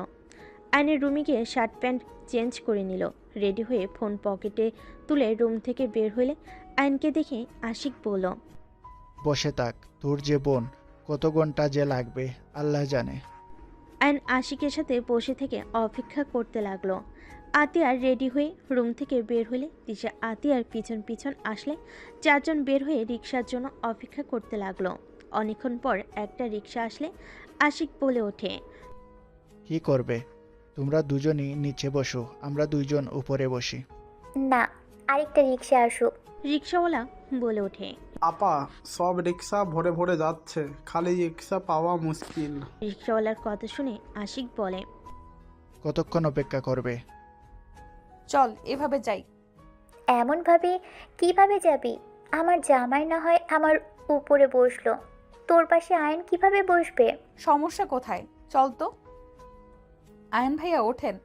C: আয়নের রুমে গিয়ে শার্ট প্যান্ট চেঞ্জ করে নিল। রেডি হয়ে ফোন পকেটে তুলে রুম থেকে বের হলে আয়নকে দেখে আশিক বলল।
G: বসে থাক, তোর যে বোন, কত ঘন্টা যে লাগবে আল্লাহ জানে।
C: আয়ন আশিকের সাথে বসে থেকে অপেক্ষা করতে লাগলো। আতিয়ার রেডি হয়ে রুম থেকে বের হলে তিশা আতিয়ার পিছন পিছন আসলে চারজন বের হয়ে রিক্সার জন্য অপেক্ষা করতে লাগলো। অনেকক্ষণ পর একটা রিক্সা আসলে আশিক বলে ওঠে।
G: কি করবে? তোমরা দুজনই নিচে বসো, আমরা দুইজন উপরে বসি।
F: না, আরেকটা রিক্সা আসুক।
C: রিক্সাওয়ালা বলে ওঠে।
J: আপা, সব রিক্সা ভরে ভরে যাচ্ছে, খালি রিক্সা পাওয়া মুশকিল।
C: রিক্সাওয়ালার কথা শুনে আশিক বলে।
G: কতক্ষণ অপেক্ষা করবে?
B: চল এভাবে যাই।
F: এমনভাবে কিভাবে যাবি? আমার জামাই না হয় আমার উপরে বসলো, তোর পাশে আয়ন কিভাবে বসবে?
B: সমস্যা কোথায়? চল তো। আয়ন ভাইয়া ওঠেন।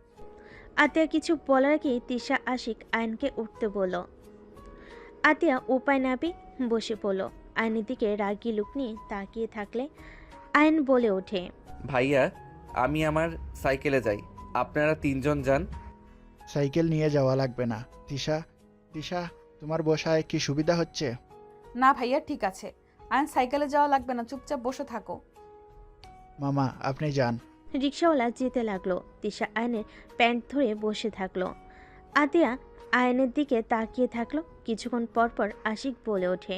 C: আতিয়া কিছু বলার আগে তিশা আশিক আয়নকে উঠতে বলল। আতিয়া উপায় না পেয়ে বসে পড়ল। আয়নের দিকে রাগি লুক নিয়ে তাকিয়ে থাকলে আয়ন বলে ওঠে।
A: ভাইয়া আমি আমার সাইকেলে যাই, আপনারা তিনজন যান।
G: সাইকেল নিয়ে যাওয়া লাগবে না। তিশা, তিশা, তোমার বসায় কি সুবিধা হচ্ছে?
B: না ভাইয়া ঠিক আছে, আয়ন সাইকেলে যাওয়া লাগবে না, চুপচাপ বসে থাকো।
G: মামা, আপনি যান।
C: রিক্সাওয়ালা যেতে লাগলো। তিশা আয়নের প্যান্ট ধরে বসে থাকলো। আতিয়া আয়নের দিকে তাকিয়ে থাকলো। কিছুক্ষণ পর পর আশিক বলে ওঠে।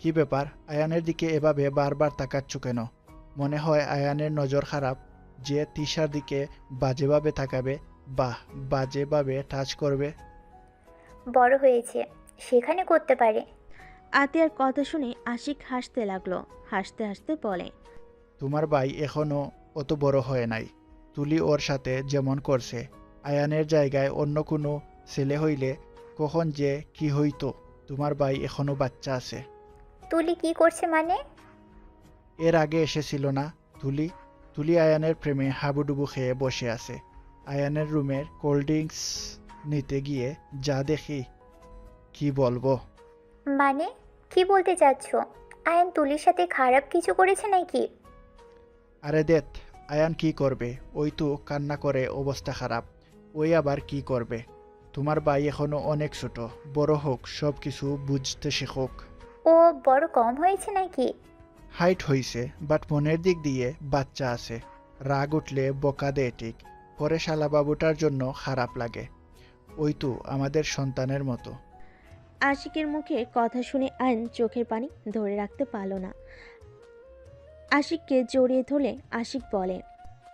G: কি ব্যাপার, আয়ানের দিকে এভাবে বারবার তাকাচ্ছ কেন? মনে হয় আয়ানের নজর খারাপ? যে তিশার দিকে বাজেভাবে তাকাবে, বাজেভাবে টাচ করবে?
F: বড় হয়েছে, সেখানে করতে পারে।
C: আতিয়ার কথা শুনে আশিক হাসতে লাগলো। হাসতে হাসতে বলে,
G: তোমার ভাই এখনো অত বড় হয় নাই। তুলি ওর সাথে যেমন করছে, আয়ানের জায়গায় অন্য কোনো ছেলে হইলে কখন যে কি হইতো। তোমার ভাই এখনো বাচ্চা আছে।
F: তুলি কি করছে মানে?
G: এর আগে এসেছিল না তুলি? তুলি আয়ানের প্রেমে হাবুডুবু খেয়ে বসে আছে। আয়ানের রুমের কোল্ড ড্রিঙ্কস নিতে গিয়ে যা দেখি, কি বলবো।
F: মানে কি বলতে চাচ্ছ? আয়ান তুলির সাথে খারাপ কিছু করেছে নাকি?
G: আরে দেখ, আয়ান কি করবে? ওই তো কান্না করে অবস্থা খারাপ। ওই আবার কি করবে? তোমার ভাই এখনো অনেক ছোট, বড় হোক, সব কিছু বুঝতে শেখোক।
F: ও বড় কম হয়েছে নাকি?
G: হাইট হইছে, বাট মনের দিক দিয়ে বাচ্চা আছে। রাগ উঠলে বকা দেয় ঠিক, পরে শালাবাবুটার জন্য খারাপ লাগে। ওই তো আমাদের সন্তানের মতো।
C: আশিকের মুখে কথা শুনে আইন চোখের পানি ধরে রাখতে পারল না। আশিককে জড়িয়ে ধরলে আশিক বলে,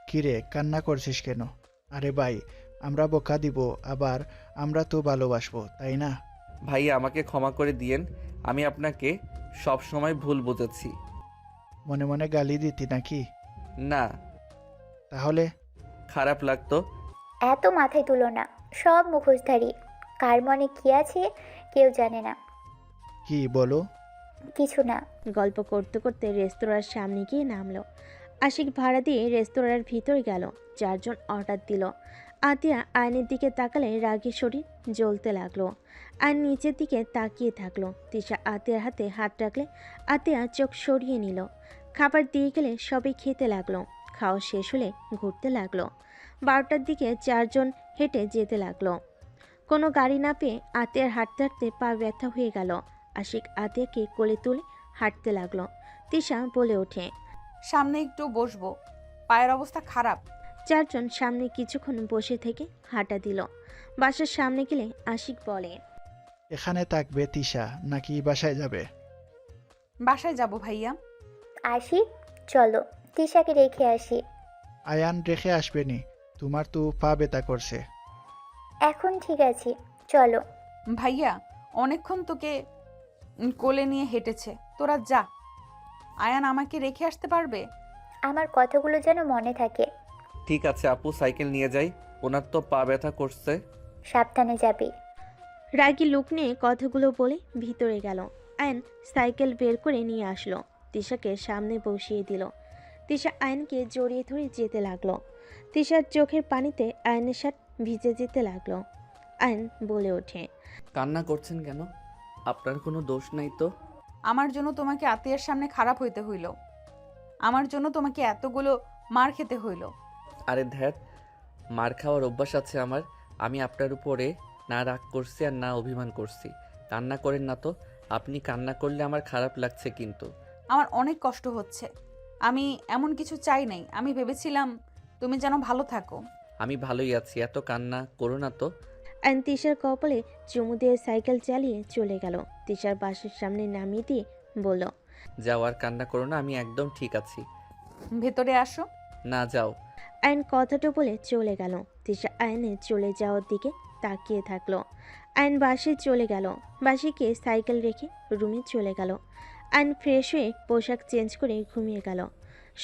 G: কিরে, কান্না করছিস কেন? আরে ভাই, আমরা বকা দিব, আবার আমরা তো ভালোবাসবো, তাই না?
A: ভাইয়া আমাকে ক্ষমা করে দিয়েন, আমি আপনাকে সব সময় ভুল বুঝেছি।
G: মনে মনে গালি দিতি নাকি?
A: না,
G: তাহলে?
A: খারাপ লাগতো।
F: এত মাথায় তুলো না, সব মুখোশধারী। কার মনে কি আছে কেউ জানে না।
G: কি বলো?
F: কিছু না।
C: গল্প করতে করতে রেস্তোরাঁর সামনে গিয়ে নামলো। আশিক ভাড়া দিয়ে রেস্তোরাঁর ভিতরে গেল। 4 জন অর্ডার দিল। আতিয়া আয়নের দিকে তাকালে রাগী শরীর জ্বলতে লাগলো। আয়ন নিচের দিকে তাকিয়ে থাকলো। তিশা আতিয়ার হাতে হাত রাখলে আতিয়া চোখ সরিয়ে নিল। খাবার দিয়ে গেলে সবাই খেতে লাগলো। খাওয়া শেষ হলে ঘুরতে লাগলো। 12টার দিকে 4 জন হেঁটে যেতে লাগলো। কোনো গাড়ি না পেয়ে আতিয়ার হাঁটতে হাঁটতে পা ব্যথা হয়ে গেল। আশিক আতিয়াকে কোলে তুলে হাঁটতে লাগলো। তিশা বলে ওঠে,
B: সামনে একটু বসবো, পায়ের অবস্থা খারাপ।
C: 4 জন সামনে কিছুক্ষণ বসে থেকে হাঁটা দিল। বাসার সামনে গেলে আশিক বলে,
G: এখানে থাকবে তিশা নাকি বাসায় যাবে?
B: বাসায় যাব ভাইয়া।
F: আসি, চলো তিশাকে রেখে আসি।
G: আয়ান রেখে আসবেনি, তোমার তো পা ব্যথা করছে।
F: এখন ঠিক আছে, চলো।
B: ভাইয়া অনেকক্ষণ তোকে কোলে নিয়ে হেঁটেছে, তোরা যা। আয়ান আমাকে রেখে আসতে পারবে?
F: আমার কথাগুলো যেন মনে থাকে।
A: ঠিক আছে আপু, সাইকেল নিয়ে যাই, ওনার তো পা ব্যথা করছে।
F: সাবধানে যাবি।
C: রাগী লোক নিয়ে কথাগুলো বলে ভিতরে গেল। আয়ন সাইকেল বের করে নিয়ে আসলো। তিশাকে সামনে বসিয়ে দিল। তিশা আয়নকে জড়িয়ে ধরে যেতে লাগলো। তিশার চোখের পানিতে আয়নের শার্ট ভিজে যেতে লাগলো। আয়ন বলে ওঠে,
A: কান্না করছেন কেন? আপনার কোনো দোষ নাই তো।
B: আমার জন্য তোমাকে আত্মীয়ের সামনে খারাপ হইতে হইল, আমার জন্য তোমাকে এতগুলো মার খেতে হইল।
A: আরে ধ্যাত, মার খাওয়ার অভ্যাস আছে আমার। আমি আপনার উপরে না রাগ করছি আর না অভিমান করছি। কান্না করেন না তো। আপনি কান্না করলে আমার খারাপ লাগছে কিন্তু।
B: আমার অনেক কষ্ট হচ্ছে। আমি এমন কিছু চাই নাই, আমি ভেবেছিলাম তুমি যেন ভালো থাকো।
A: আমি ভালোই আছি, এত কান্না করো না তো।
C: আয়ন তিশার কপালে চুমু দিয়ে সাইকেল চালিয়ে চলে গেল। তিশার বাসের সামনে নামিয়ে দিয়ে বলল,
A: যাও আর কান্না করো না, আমি একদম ঠিক আছি।
B: ভেতরে আসো।
A: না, যাও।
C: আয়ন কথাটা বলে চলে গেল। তিশা আয়নের চলে যাওয়ার দিকে তাকিয়ে থাকলো। আয়ন বাসে চলে গেল। বাসিকে সাইকেল রেখে রুমে চলে গেল। আয়ন ফ্রেশ হয়ে পোশাক চেঞ্জ করে ঘুমিয়ে গেল।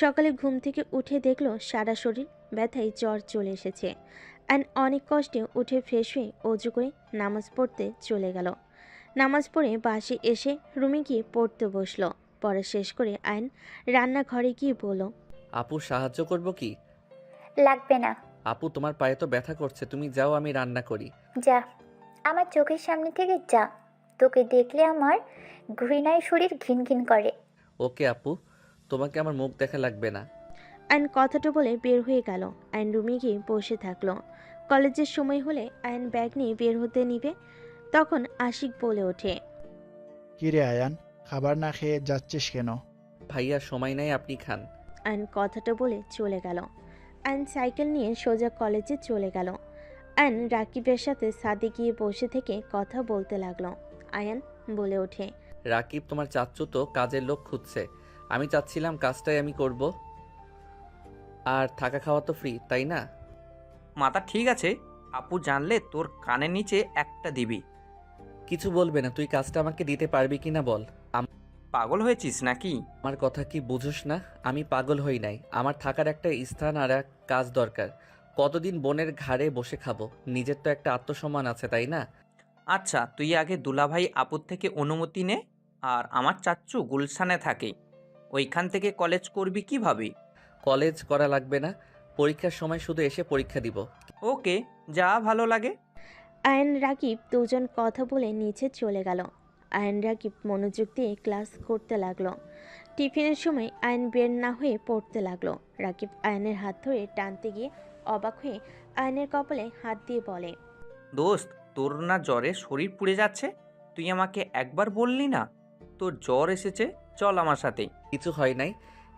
C: সকালে ঘুম থেকে উঠে দেখলো সারা শরীর ব্যথায় জ্বর চলে এসেছে। আয়ন অনেক কষ্টে উঠে ফ্রেশ হয়ে অজু করে নামাজ পড়তে চলে গেল। নামাজ পড়ে বাসে এসে রুমে গিয়ে পড়তে বসলো। পড়া শেষ করে আয়ন রান্নাঘরে গিয়ে বলল,
A: আপু সাহায্য করব কি?
F: লাগবে না।
A: আপু তোমার পায়ে তো ব্যথা করছে, তুমি যাও, আমি রান্না করি।
F: যা, আমার চোখের সামনে থেকে যা। তোকে দেখলে আমার ঘৃণায় শরীর ঘিন ঘিন করে।
A: ওকে আপু, তোমাকে আমার মুখ দেখা লাগবে না।
C: আয়ন কথাটা বলে বের হয়ে গেল। আয়ন রুমে গিয়ে বসে থাকলো। কলেজের সময় হলে আয়ন ব্যাগ নিয়ে বের হতে নিবে, তখন আশিক বলে ওঠে,
G: কিরে আয়ান, খাবার না খেয়ে যাচ্ছিস কেন?
A: ভাইয়া সময় নাই, আপনি খান।
C: আয়ন কথাটা বলে চলে গেল। আয়ন সাইকেল নিয়ে সোজা কলেজে চলে গেল। আয়ন রাকিবের সাথে ছাদে গিয়ে বসে থেকে কথা বলতে লাগলো। আয়ন বলে ওঠে,
A: রাকিব তোমার চাচ্চু তো কাজের লোক খুঁজছে, আমি চাচ্ছিলাম কাজটাই আমি করব। আর থাকা খাওয়া তো ফ্রি, তাই না?
H: মাথা ঠিক আছে, আপু জানলে তোর কানের নিচে একটা দিবি।
A: কিছু বলবে না, তুই কাজটা আমাকে দিতে পারবি কি না বল।
H: পাগল হয়েছিস নাকি?
A: আমার কথা কি বুঝোস না? আমি পাগল হই নাই, আমার থাকার একটা স্থান আর এক কাজ দরকার। কতদিন বোনের ঘাড়ে বসে খাবো? নিজের তো একটা আত্মসম্মান আছে, তাই না?
H: আচ্ছা, তুই আগে দুলাভাই আপুর থেকে অনুমতি নে। আর আমার চাচ্চু গুলশানে থাকে, ওইখান থেকে কলেজ করবি কিভাবে?
A: কলেজ করা লাগবে না, পরীক্ষার সময় শুধু এসে পরীক্ষা দিব।
H: ওকে, যা ভালো লাগে।
C: আয়ন রাকিব দুজন কথা বলে নিচে চলে গেল। আয়ন রাকিব মনোযোগ দিয়ে ক্লাস করতে লাগলো। টিফিনের সময় আয়ন বের না হয়ে পড়তে লাগলো। রাকিব আয়নের হাত ধরে টানতে গিয়ে অবাক হয়ে আয়নের কপালে হাত দিয়ে বলে,
H: দোস্ত, তোর না জ্বরে শরীর পুড়ে যাচ্ছে? তুই আমাকে একবার বললি না তোর জ্বর এসেছে? চল আমার সাথে।
A: কিছু হয় নাই,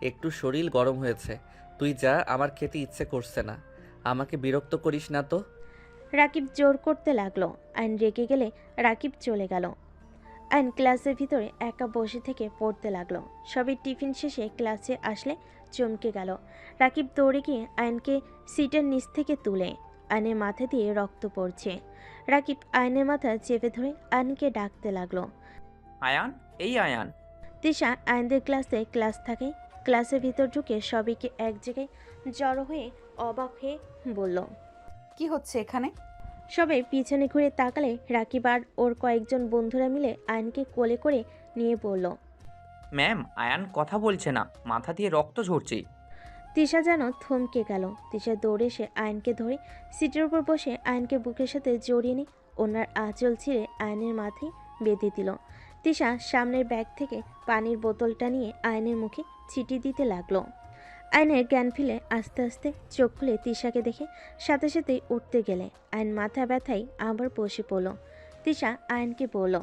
A: একটু শরীর গরম হয়েছে। তুই যা, আমার খেতে ইচ্ছে করছে না। আমাকে বিরক্ত করিস না তো।
C: রাকিব জোর করতে লাগলো। আয়ন রেগে গেলে রাকিব চলে গেল। আয়ন ক্লাসের ভিতরে একা বসে থেকে পড়তে লাগলো। সবাই টিফিন শেষে ক্লাসে আসলে চমকে গেল। রাকিব দৌড়ে গিয়ে আয়নকে সিটের নিচ থেকে তুলে। আয়নের মাথা দিয়ে রক্ত পড়ছে। রাকিব আয়নের মাথা চেপে ধরে আয়নকে ডাকতে লাগলো।
H: আয়ান, এই আয়ান।
C: তিশা আয়নদের ক্লাসে ক্লাস থাকে। ক্লাসের ভিতর ঢুকে সবাইকে এক জায়গায় জড়ো হয়ে অবাক হয়ে বলল,
B: কি হচ্ছে এখানে?
C: সবাই পিছনে ঘুরে তাকালে রাকিব আর ওর কয়েকজন বন্ধুরা মিলে আয়নকে কোলে করে নিয়ে পড়ল।
H: ম্যাম, আয়ান কথা বলছে না, মাথা দিয়ে রক্ত ঝরছে।
C: তিশা যেন থমকে গেল। তিশা দৌড়ে এসে আয়নকে ধরে সিটের উপর বসে আয়নকে বুকের সাথে জড়িয়ে নিয়ে ওনার আঁচল ছিঁড়ে আয়নের মাথায় বেঁধে দিল। তিশা সামনের ব্যাগ থেকে পানির বোতলটা নিয়ে আয়নের মুখে ছিটি দিতে লাগলো। আয়নের জ্ঞান ফিরে আস্তে আস্তে চোখ খুলে তিশাকে দেখে সাথে সাথেই উঠতে গেলে আয়ন মাথা ব্যথায় আবার বসে পড়ল। তিশা আয়নকে বলল,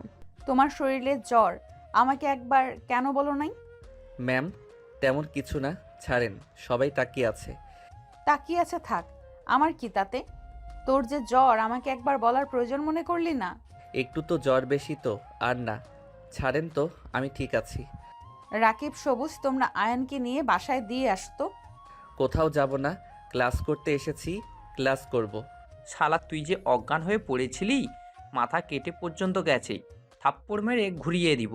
B: তোমার শরীরে জ্বর, আমাকে একবার কেন বলো নাই?
A: ম্যাম, তেমন কিছু না, ছাড়েন, সবাই তাকিয়ে আছে।
B: তাকিয়ে আছে থাক, আমার কি তাতে? তোর যে জ্বর, আমাকে একবার বলার প্রয়োজন মনে করলি না?
A: একটু তো জ্বর বেশি তো, আর না, ছাড়েন তো, আমি ঠিক আছি।
B: রাকিব, সবুজ, তোমরা আয়নকে নিয়ে বাসায় দিয়ে আসতো।
A: কোথাও যাব না, ক্লাস করতে এসেছি, ক্লাস করব।
H: শালা, তুই যে অজ্ঞান হয়ে পড়েছিলি, মাথা কেটে পর্যন্ত গেছে। থাপ্পড় মেরে ঘুরিয়ে দিব।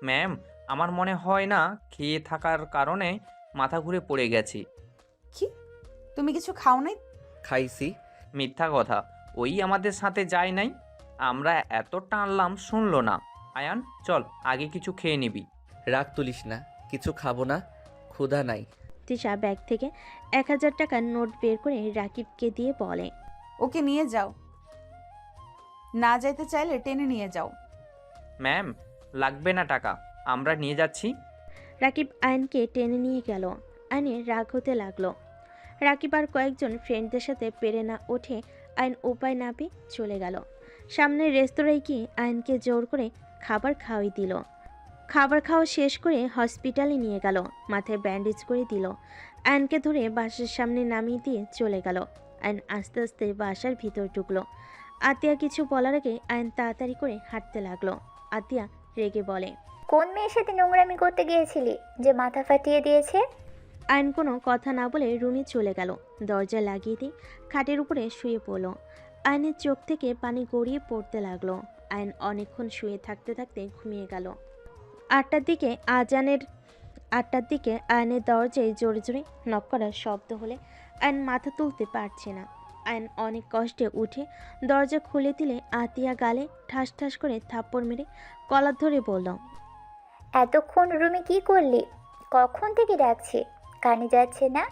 H: ম্যাম, আমার মনে হয় না খেয়ে থাকার কারণে মাথা ঘুরে পড়ে গেছে।
B: কি, তুমি কিছু খাও নাই?
A: খাইছি।
H: মিথ্যা কথা, ওই আমাদের সাথে যায় নাই। আমরা এত টানলাম, শুনলো না। আয়ান, চল, আগে কিছু খেয়ে নিবি।
A: রাগ তুলিস না, কিছু খাবো না, ক্ষুধা নাই।
C: তিশা ব্যাগ থেকে 1000 টাকার নোট বের করে রাকিবকে দিয়ে বলে,
B: ওকে নিয়ে যাও, না যাইতে চাইলে টেনে নিয়ে যাও।
H: ম্যাম, লাগবে না টাকা, আমরা নিয়ে যাচ্ছি।
C: রাকিব আয়নকে টেনে নিয়ে গেল। আয়নের রাগ হতে লাগলো। রাকিব আর কয়েকজন ফ্রেন্ডদের সাথে পেরে না ওঠে আয়ন উপায় না পেয়ে চলে গেল। সামনের রেস্তোরাঁয় গিয়ে আয়নকে জোর করে খাবার খাওয়াই দিল। খাবার খাওয়া শেষ করে হসপিটালে নিয়ে গেল, মাথায় ব্যান্ডেজ করে দিল। আয়নকে ধরে বাসার সামনে নামিয়ে দিয়ে চলে গেল। আয়ন আস্তে আস্তে বাসার ভিতর ঢুকলো। আতিয়া কিছু বলার আগে আয়ন তাড়াতাড়ি করে হাঁটতে লাগলো। আতিয়া রেগে বলে,
F: কোন মেয়ের সাথে নোংরামি করতে গিয়েছিলি যে মাথা ফাটিয়ে দিয়েছে?
C: আয়ন কোনো কথা না বলে রুমে চলে গেল। দরজা লাগিয়ে দিয়ে খাটের উপরে শুয়ে পড়ল। আয়নের চোখ থেকে পানি গড়িয়ে পড়তে লাগলো। আয়ন অনেকক্ষণ শুয়ে থাকতে থাকতে ঘুমিয়ে গেল। 8টার দিকে আয়নের দরজায় জোরে জোরে নক করার শব্দ হলে আয়ন মাথা তুলতে পারছে না। আয়ন অনেক কষ্টে উঠে দরজা খুলে দিলে আতিয়া গালে ঠাস ঠাস করে থাপ্পড় মেরে কলার ধরে বলল,
F: এতক্ষণ রুমে কি করলি? কখন থেকে ডাকছি, কানে যাচ্ছে না?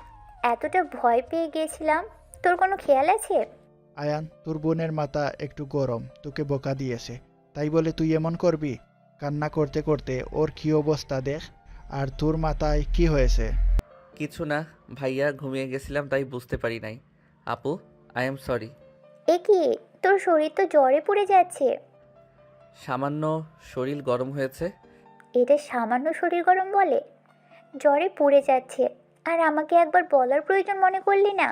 F: এতটা ভয় পেয়ে গিয়েছিলাম, তোর কোনো খেয়াল আছে?
G: আয়ান, তোর বোনের মাথা একটু গরম, তোকে বোকা দিয়েছে, তাই বলে তুই এমন করবি? কান্না করতে করতে ওর কী অবস্থা দেখ। আর তোর মাথায় কি হয়েছে?
A: কিছু না ভাইয়া, ঘুমিয়ে গেছিলাম তাই বুঝতে পারি নাই। আপু, আই এম সরি।
F: এ কি, তোর শরীর তো জ্বরে পুড়ে যাচ্ছে।
A: সামান্য শরীর গরম হয়েছে।
F: এটা সামান্য শরীর গরম বলে? জ্বরে পুড়ে যাচ্ছে আর আমাকে একবার বলার প্রয়োজন মনে করলি না?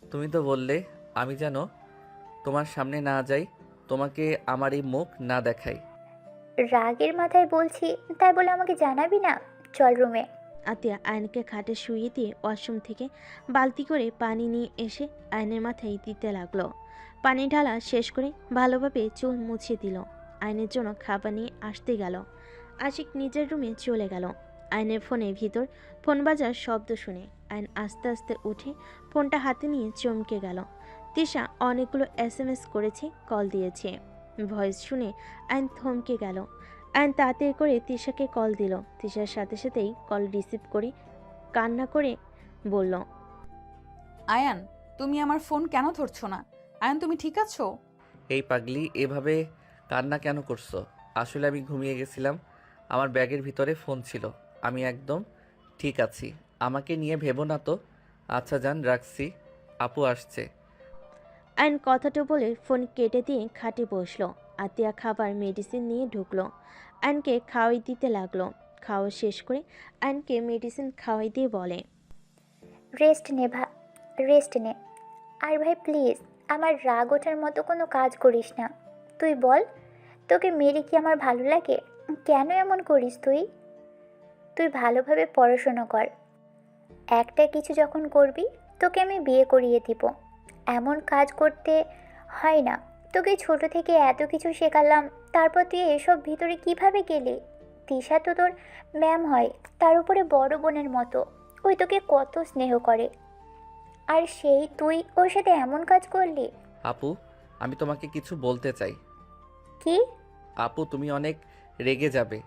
A: তুমি তো বললে আমি যেন তোমার সামনে না যাই, তোমাকে আমার এই মুখ না দেখাই।
F: রাগের মাথায় বলছি, তাই বলে আমাকে জানাবি না? চল রুমে।
C: আতিয়া আয়নকে খাটে শুইয়ে দিয়ে ওয়াশরুম থেকে বালতি করে পানি নিয়ে এসে আয়নের মাথায় দিতে লাগলো। পানি ঢালা শেষ করে ভালোভাবে চুল মুছিয়ে দিল। আয়নের জন্য খাবার নিয়ে আসতে গেল। আশিক নিজের রুমে চলে গেল। আয়নের ফোনের ভিতর ফোন বাজার শব্দ শুনে আয়ন আস্তে আস্তে উঠে ফোনটা হাতে নিয়ে চমকে গেল। তিশা অনেকগুলো SMS করেছে, কল দিয়েছে। ভয়েস শুনে আয়ন থমকে গেল। আয়ন তাড়াতাড়ি করে তিশাকে কল দিল। তিশার সাথে সাথেই কল রিসিভ করে কান্না করে বলল,
B: আয়ান, তুমি আমার ফোন কেন ধরছো না? আয়ান, তুমি ঠিক আছো?
A: এই পাগলি, এভাবে কান্না কেন করছো? আসলে আমি ঘুমিয়ে গেছিলাম। আমার ব্যাগের ভিতরে ফোন ছিল। আমি একদম ঠিক আছি। আমাকে নিয়ে ভেবো না তো। আচ্ছা জান, রাখছি। আপু আসছে।
C: আয়ন কথাটা বলে ফোন কেটে দিয়ে খাটে বসলো। আতিয়া খাবার মেডিসিন নিয়ে ঢুকলো। আয়নকে খাওয়াই দিতে লাগলো। খাওয়া শেষ করে আয়নকে মেডিসিন খাওয়াই দিয়ে বলে,
F: রেস্ট নে। আর ভাই প্লিজ আমার রাগ ওঠার মতো কোনো কাজ করিস না। তুই বল, তোকে মেরে কি আমার ভালো লাগে? কেন এমন করিস তুই? তুই ভালোভাবে পড়াশোনা কর। একটা কিছু যখন করবি তোকে আমি বিয়ে করিয়ে দিব। এমন কাজ করতে হয় না। তোকে ছোট থেকে এত কিছু শেখালাম, তারপর তুই এসব ভিতরে কিভাবে গেলি? তিশা তো তোর ম্যাম হয়, তার উপরে বড় বোনের মতো। ওই তোকে কত স্নেহ করে, আর সেই তুই ওর সাথে এমন কাজ করলি।
A: আপু, আমি তোমাকে কিছু বলতে চাই।
F: কি?
A: আপু, তুমি অনেক রেগে যাবে।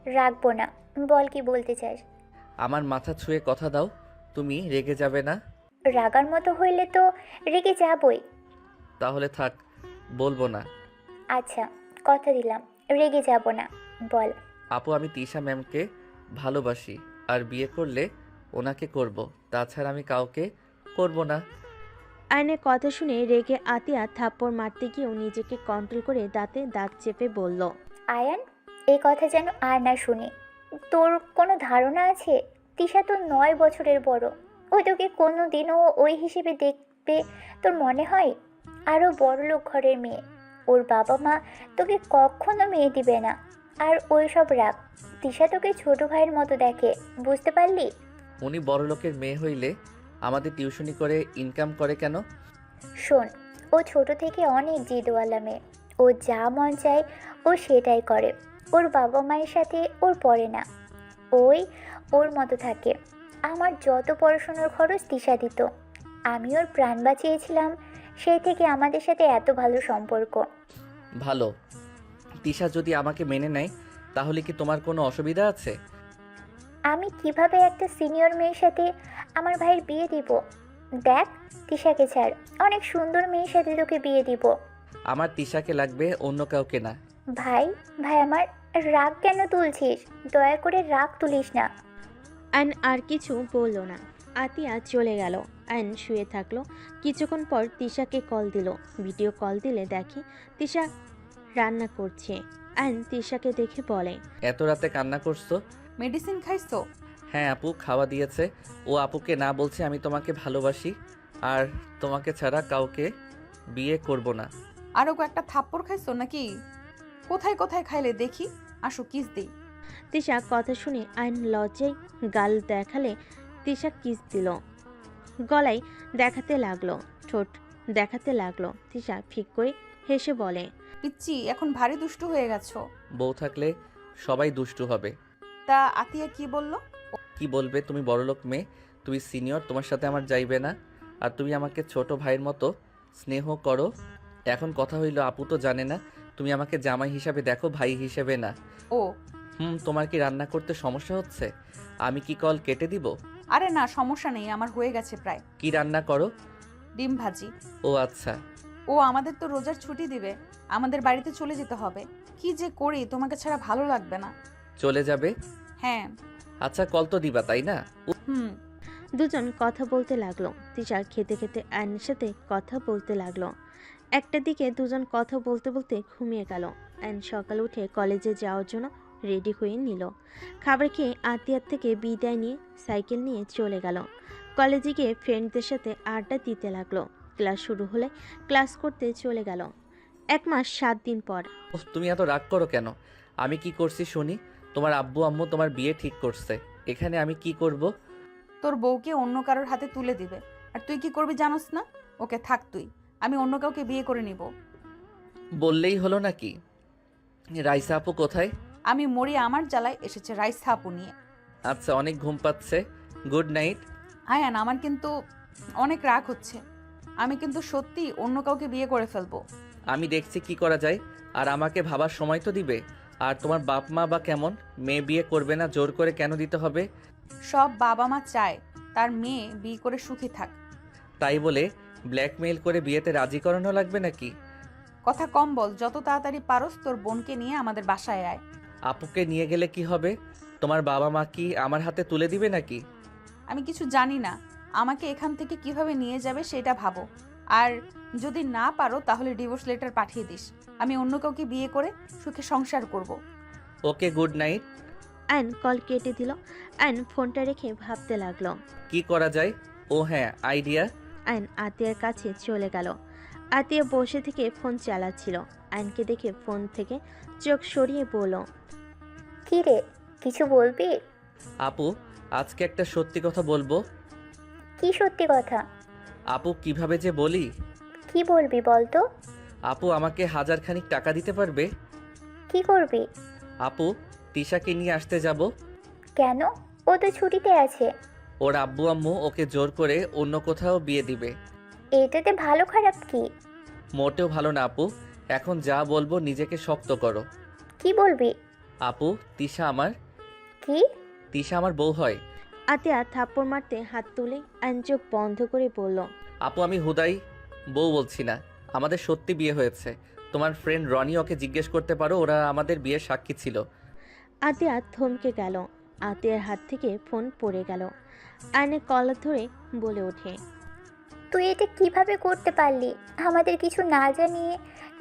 F: রাখবো না, বল কি বলতে চাস।
A: আমার মাথা ছুঁয়ে কথা দাও, তুমি রেগে যাবে না।
F: রাগার মতো হইলে তো রেগে যাবই।
A: তাহলে থাক, বলবো না।
F: আচ্ছা, কথা দিলাম রেগে যাব না, বল।
A: আপু, আমি তিশা ম্যামকে ভালোবাসি, আর বিয়ে করলে ওনাকে করব। তাছাড়া আমি কাউকে করব না।
C: আয়নের কথা শুনে রেগে আতিয়া থাপ্পড় মারতে গিয়েও নিজেকে কন্ট্রোল করে দাঁতে দাঁত চেপে বলল,
F: আয়ান, এই কথা যেন আর না শুনি। তোর কোনো ধারণা আছে? তিশা তো 9 বছরের বড়। ওই তোকে কোনো দিনও ওই হিসেবে দেখবে তোর মনে হয়? আরও বড়লোক ঘরের মেয়ে। ওর বাবা মা তোকে কখনো মেয়ে দিবে না। আর ওই সব রাখ, তিশা তোকে ছোট ভাইয়ের মতো দেখে, বুঝতে পারলি?
A: উনি বড় লোকের মেয়ে হইলে আমাদের টিউশনি করে ইনকাম করে কেন?
F: শোন, ও ছোট থেকে অনেক জিদওয়ালা মেয়ে। ও যা মন চায় ও সেটাই করে। ওর বাবা মায়ের সাথে ওর পড়ে না, ওর মতো থাকে। আমার যত পড়াশোনার খরচ তিশা দিত। আমি ওর প্রাণ বাঁচিয়েছিলাম, সেই থেকে আমাদের সাথে এত ভালো সম্পর্ক।
A: ভালো। তিশা যদি আমাকে মেনে নেয় তাহলে কি তোমার কোনো অসুবিধা আছে?
F: আমি কিভাবে একটা সিনিয়র মেয়ের সাথে আমার ভাইয়ের বিয়ে দিব? দেখ, তিশাকে ছাড়, অনেক সুন্দর মেয়ের সাথে তোকে বিয়ে দিব।
A: আমার তিশাকে লাগবে, অন্য কাউকে না।
F: ভাই আমার রাগ কেন তুলছিস? দয়া করে রাগ তুলিস না।
C: আয়ন আর কিছু বলল না। আতিয়া চলে গেল। আয়ন শুয়ে থাকলো। কিছুক্ষণ পর তিশাকে কল দিল। ভিডিও কল দিলে দেখে তিশা রান্না করছে। আয়ন তিশাকে দেখে বলে,
A: এত রাতে কান্না করছো?
B: মেডিসিন খাইছো?
A: হ্যাঁ আপু, খাওয়া দিয়েছে। ও আপুকে না বলছে আমি তোমাকে ভালোবাসি, আর তোমাকে ছাড়া কাউকে বিয়ে করব না।
B: আরও কয়েকটা থাপ্পড় খাইছো নাকি? কোথায় কোথায় খাইলে দেখি, আসো কিস দিই।
C: তিশা কথা শুনে আয়ন লজ্জায় গাল দেখালে তিশা কিস দিল। গলায় দেখাতে লাগলো, ঠোঁট দেখাতে লাগলো। তিশা ফিক করে হেসে বলে,
B: পিচ্চি, এখন ভারী দুষ্টু হয়ে গেছো।
A: বউ থাকলে সবাই দুষ্টু হবে।
B: তা আতিয়া কি বলল?
A: কি বলবে? তুমি বড়লোক মেয়ে, তুমি সিনিয়র, তোমার সাথে আমার যাইবে না। আর তুমি আমাকে ছোট ভাইয়ের মতো স্নেহ করো। এখন কথা হইল, আপু তো জানে না তুমি আমাকে জামাই হিসাবে দেখো, ভাই হিসেবে না।
B: ও,
A: তোমার কি রান্না করতে সমস্যা হচ্ছে? আমি কি কল কেটে দিব?
B: আরে না, সমস্যা নেই, আমার হয়ে গেছে প্রায়।
A: কি রান্না করো?
B: ডিম ভাজি।
A: ও আচ্ছা।
B: ও, আমাদের তো রোজার ছুটি দিবে, আমাদের বাড়িতে চলে যেতে হবে। কি যে করি, তোমাকে ছাড়া ভালো লাগবে না।
A: চলে যাবে?
B: হ্যাঁ।
A: আচ্ছা, কল তো দিবা তাই না?
B: হুম।
C: দুজন কথা বলতে লাগলো। তিশা খেতে খেতে আয়নের সাথে কথা বলতে লাগলো। একটা দিকে দুজন কথা বলতে বলতে ঘুমিয়ে গেল। আয়ন সকালে উঠে কলেজে যাওয়ার জন্য রেডি হয়ে নিল। খাবার খেয়ে আতিয়ার থেকে বিদায় নিয়ে সাইকেল নিয়ে চলে গেল। কলেজে গিয়ে ফ্রেন্ডদের সাথে আড্ডা দিতে লাগলো। ক্লাস শুরু হলে ক্লাস করতে চলে গেল। 1 মাস 7 দিন পর।
A: তুমি এত রাগ করো কেন? আমি কি করছি শুনি? তোমার আব্বু আম্মু তোমার বিয়ে ঠিক করছে, এখানে আমি কি করব?
B: তোর বউকে অন্য কারোর হাতে তুলে দিবে। আর তুই কি করবি জানোস না? ওকে থাক তুই, আমি অন্য কাউকে বিয়ে করে নিব।
A: বললেই হলো নাকি? রাইসা আপু কোথায়?
B: আমি মরি আমার জ্বালায় এসেছে রাইসা আপু নিয়ে।
A: আচ্ছা, অনেক ঘুম পাচ্ছে। Good night.
B: আয়ান, আমার কিন্তু অনেক রাগ হচ্ছে। আমি কিন্তু সত্যি অন্য কাউকে বিয়ে করে ফেলবো।
A: আমি দেখছি কি করা যায়। আর আমাকে ভাবার সময় তো দিবে। আর তোমার বাপ মা বা কেমন? মেয়ে বিয়ে করবে না, জোর করে কেন দিতে হবে?
B: সব বাবা মা চায় তার মেয়ে বিয়ে করে সুখী থাক।
A: তাই বলে ব্ল্যাকমেইল করে বিয়েতে রাজি করানো লাগবে নাকি?
B: কথা কম বল, যত তাড়াতাড়ি পারস তোর বোনকে নিয়ে আমাদের বাসায় আয়।
A: আপুকে নিয়ে গেলে কি হবে? তোমার বাবা মা কি আমার হাতে তুলে দিবে নাকি?
B: আমি কিছু জানি না, আমাকে এখান থেকে কিভাবে নিয়ে যাবে সেটা ভাবো। আর যদি না পারো তাহলে ডিভোর্স লেটার পাঠিয়ে দিস। আমি অন্য কাউকে বিয়ে করে সুখে সংসার করব।
A: ওকে, গুড নাইট।
C: আয়ন কল কেটে দিল। আয়ন ফোনটা রেখে ভাবতে লাগলো।
A: কি করা যায়? ও হ্যাঁ, আইডিয়া।
C: আয়ন আতিয়ার কাছে চলে গেল। আতিয়া বসে থেকে ফোন চালাচ্ছিল। আয়নকে দেখে ফোন থেকে চোখ সরিয়ে বলল,
F: কি রে, কিছু বলবি?
A: আপু, আজকে একটা সত্যি কথা বলবো।
F: কি সত্যি কথা?
A: আপু, কিভাবে যে বলি।
F: কি বলবি বল তো?
A: আপু, আমাকে 1000 খানিক টাকা দিতে পারবে?
F: কি করবি?
A: আপু, তিশাকে নিয়ে আসতে যাব।
F: কেন? ও তো ছুটিতে আছে।
A: ওর আব্বু আম্মু ওকে জোর করে অন্য কোথাও বিয়ে দিবে।
F: এটাতে ভালো খারাপ কি?
A: মোটেও ভালো না আপু। এখন যা বলবো নিজেকে শক্ত করো।
F: কি বলবি?
A: আপু, তিশা আমার
F: কি?
A: তিশা আমার বউ হয়।
C: আতিয়া থাপ্পড় মারতে হাত তুলে আয়ন চোখ বন্ধ করে বলল,
A: আপু, আমি হুদাই বউ বলছি না। আমাদের সত্যি বিয়ে হয়েছে। তোমার ফ্রেন্ড রনি, ওকে জিজ্ঞেস করতে পারো, ওরা আমাদের বিয়ের সাক্ষী ছিল।
C: আতিয়া থমকে গেল। আতিয়ার হাত থেকে ফোন পড়ে গেল। আয়নের কলার ধরে বলে ওঠে,
F: তুই এটা কিভাবে করতে পারলি? আমাদের কিছু না জানিয়ে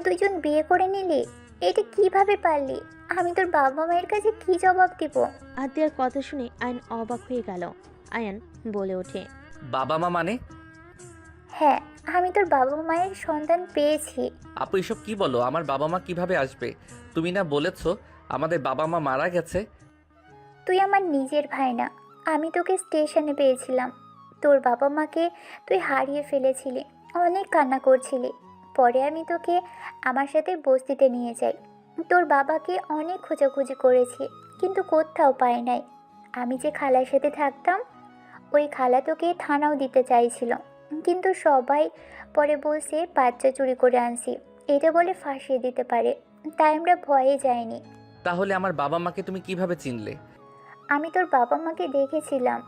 F: দুইজন বিয়ে করে নিলি? এটা কিভাবে পারলি? আমি তোর বাবা মায়ের কাছে কি জবাব দিব?
C: আতিয়ার কথা শুনে আয়ন অবাক হয়ে গেল। আয়ন বলে ওঠে,
A: বাবা মা মানে?
F: হ্যাঁ, আমি তোর বাবা মায়ের সন্তান পেয়েছি।
A: আপু, এসব কি বলো? আমার বাবা মা কিভাবে আসবে? তুমি না বলেছো আমাদের বাবা মা মারা গেছে?
F: তুই আমার নিজের ভাই না। আমি তোকে স্টেশনে পেয়েছিলাম। তোর বাবা মাকে তুই হারিয়ে ফেলেছিলি, অনেক কান্না করছিলি। পরে আমি তোকে আমার সাথে বস্তিতে নিয়ে যাই। তোর বাবাকে অনেক খোঁজাখুঁজি করেছি, কিন্তু কোথাও পাই নাই। আমি যে খালার সাথে থাকতাম, ওই খালা তোকে থানাও দিতে চাইছিল, কিন্তু সবাই পরে বলছে বাচ্চা চুরি করে আনছি, এটা বলে ফাঁসিয়ে দিতে পারে। তাই আমরা ভয়ে যাইনি।
A: তাহলে আমার বাবা মাকে তুমি কিভাবে চিনলে?
F: আমি তোর বাবা মাকে দেখেছিলাম।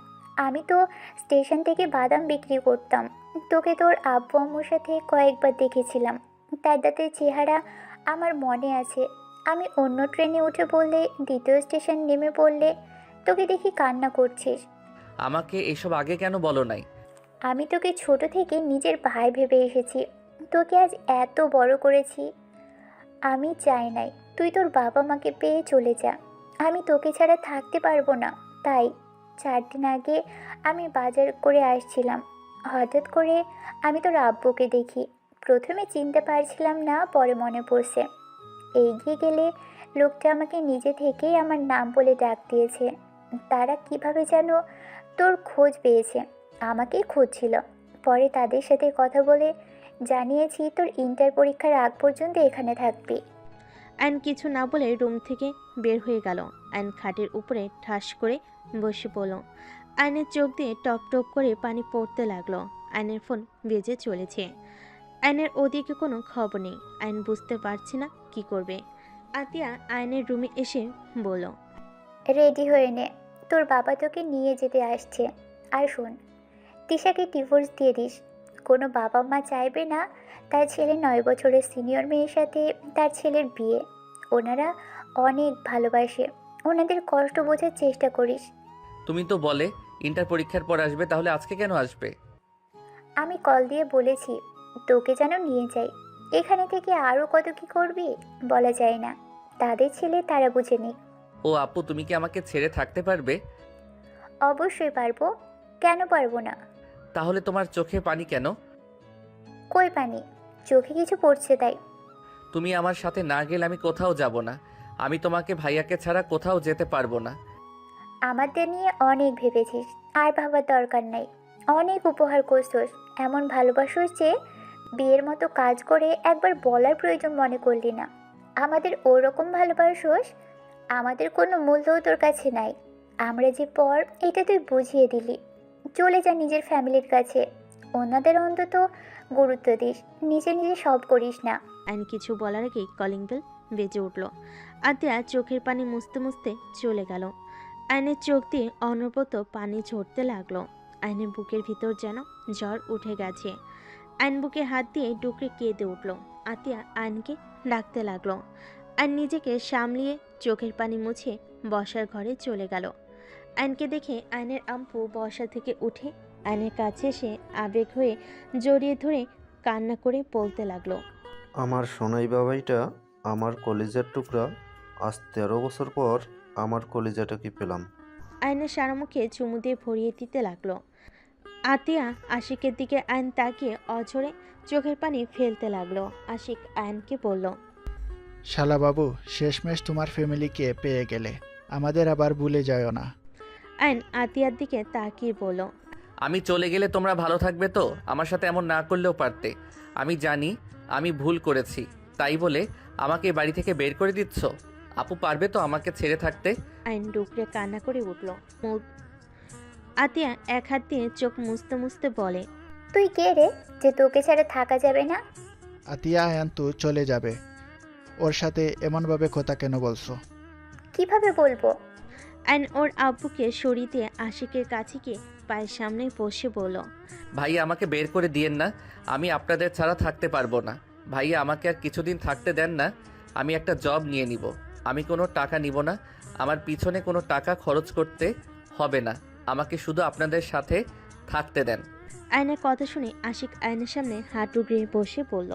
F: আমি তো স্টেশন থেকে বাদাম বিক্রি করতাম। তোকে তোর আব্বু আম্মুর সাথে কয়েকবার দেখেছিলাম। তার দাঁতের চেহারা আমার মনে আছে। আমি অন্য ট্রেনে উঠে পড়লে, দ্বিতীয় স্টেশন নেমে পড়লে তোকে দেখি কান্না করছিস।
A: আমাকে এসব আগে কেন বলো নাই?
F: আমি তোকে ছোট থেকে নিজের ভাই ভেবে এসেছি। তোকে আজ এত বড় করেছি। আমি চাই নাই তুই তোর বাবা মাকে পেয়ে চলে যা। আমি তোকে ছাড়া থাকতে পারবো না। তাই 4 দিন আগে আমি বাজার করে আসছিলাম। হঠাৎ করে আমি তোর আব্বুকে দেখি। প্রথমে চিনতে পারছিলাম না, পরে মনে পড়ছে। এগিয়ে গেলে লোকটা আমাকে নিজে থেকেই আমার নাম বলে ডাক দিয়েছে। তারা কিভাবে যেন তোর খোঁজ পেয়েছে, আমাকেই খুঁজছিল। পরে তাদের সাথে কথা বলে জানিয়েছি তোর ইন্টার পরীক্ষার আগ পর্যন্ত এখানে থাকবি।
C: আয়ন কিছু না বলে রুম থেকে বের হয়ে গেল। আয়ন খাটের উপরে ঠাস করে বসে পড়ল। আয়নের চোখ দিয়ে টপ টপ করে পানি পড়তে লাগলো। আয়নের ফোন বেজে চলেছে। আয়নের ওদিকে কোনো খবর নেই। আয়ন বুঝতে পারছে না কি করবে। আতিয়া আয়নের রুমে এসে বলল,
F: রেডি হয়ে নে, তোর বাবা তোকে নিয়ে যেতে আসছে। আর শোন, তিশাকে ডিভোর্স দিয়ে দিস। কোনো বাবা মা চাইবে না তার ছেলে 9 বছরের সিনিয়র মেয়ের সাথে তার ছেলের বিয়ে। ওনারা অনেক ভালোবাসে, ওনাদের কষ্ট বোঝার চেষ্টা করিস।
A: তুমি তো বলে ইন্টার পরীক্ষার পর আসবে, তাহলে আজকে কেন আসবে?
F: আমি কল দিয়ে বলেছি তোকে যেন নিয়ে যাই। এখানে থেকে আরও কত কি করবি বলা যায় না। তাদের ছেলে তারা বুঝে নি।
A: ও আপু, তুমি কি আমাকে ছেড়ে থাকতে পারবে?
F: অবশ্যই পারবো, কেন পারবো না?
A: তাহলে তোমার চোখে পানি কেন?
F: কই পানি? চোখে কিছু পড়ছে তাই।
A: তুমি আমার সাথে না গেলে আমি কোথাও যাব না। আমি তোমাকে ভাইয়াকে ছাড়া কোথাও যেতে পারবো না।
F: আমাদের নিয়ে অনেক ভেবেছিস, আর ভাবার দরকার নাই। অনেক উপহার করছোস, এমন ভালোবাসোস যে বিয়ের মতো কাজ করে একবার বলার প্রয়োজন মনে করলি না। আমাদের ওরকম ভালোবাসোস, আমাদের কোনো মূল্যও তোর কাছে নাই। আমরা যে পর এটা তুই বুঝিয়ে দিলি। চলে যা নিজের ফ্যামিলির কাছে, অন্যদের অন্তত গুরুত্ব দিস, নিজে নিজে সব করিস না।
C: আইন কিছু বলার আগেই কলিং বেল বেজে উঠল। আতিয়া চোখের পানি মুছতে মুছতে চলে গেল। আইনের চোখ দিয়ে অনবরত পানি ঝরতে লাগলো। আইনের বুকের ভিতর যেন জ্বর উঠে গেছে। আইন বুকে হাত দিয়ে ডুকরে কেঁদে উঠল। আতিয়া আইনকে ডাকতে লাগলো। আইন নিজেকে সামলিয়ে চোখের পানি মুছে বসার ঘরে চলে গেল। আইনকে দেখে আইনের আম্পু বসা থেকে উঠে আইনের কাছে এসে আবেগ হয়ে জড়িয়ে ধরে কান্না করে বলতে লাগলো,
K: আমার সোনাই বাবাইটা, আমার কলিজার টুকরা, আজ 13 বছর পর আমার কলিজাটাকে পেলাম।
C: আয়নের সারা মুখে চুমু দিয়ে ভরিয়ে দিতে লাগলো। আতিয়া আশিকের দিকে আয়ন তাকিয়ে অঝরে চোখের পানি ফেলতে লাগলো। আশিক আয়নকে বলল,
G: শালাবাবু, শেষমেশ তোমার ফ্যামিলিকে পেয়ে গেলে, আমাদের আবার ভুলে যাও না।
C: আয়ন আতিয়ার দিকে তাকিয়ে বলল,
A: আমি চলে গেলে তোমরা ভালো থাকবে তো? আমার সাথে এমন না করলেও পারতে। আমি জানি আমি ভুল করেছি, তাই বলে আমাকে বাড়ি থেকে বের করে দিচ্ছ? আপু পারবে তো আমাকে ছেড়ে থাকতে?
C: আয়ন ডুকরে কান্না করে উঠল। আতিয়া এক হাত দিয়ে চোখ মুছতে মুছতে বলে,
F: তুই কে রে যে তোকে ছেড়ে থাকা যাবে না?
G: আতিয়া আয়ান তো চলে যাবে, ওর সাথে এমনভাবে কথা কেন বলছো?
F: কিভাবে বলবো?
C: আয়ন ওর আব্বুকে সরিয়ে দিয়ে আশিকের কাছে গিয়ে পায়ের সামনে বসে বলল,
A: ভাই আমাকে বের করে দিয়েন না, আমি আপনাদের ছাড়া থাকতে পারবো না। ভাইয়া আমাকে আর কিছুদিন থাকতে দেন না, আমি একটা জব নিয়ে নিব। আমি কোনো টাকা নিব না, আমার পিছনে কোনো টাকা খরচ করতে হবে না, আমাকে শুধু আপনাদের সাথে থাকতে দেন।
C: আয়নের কথা শুনে আশিক আয়নের সামনে হাঁটু গিয়ে বসে বলল,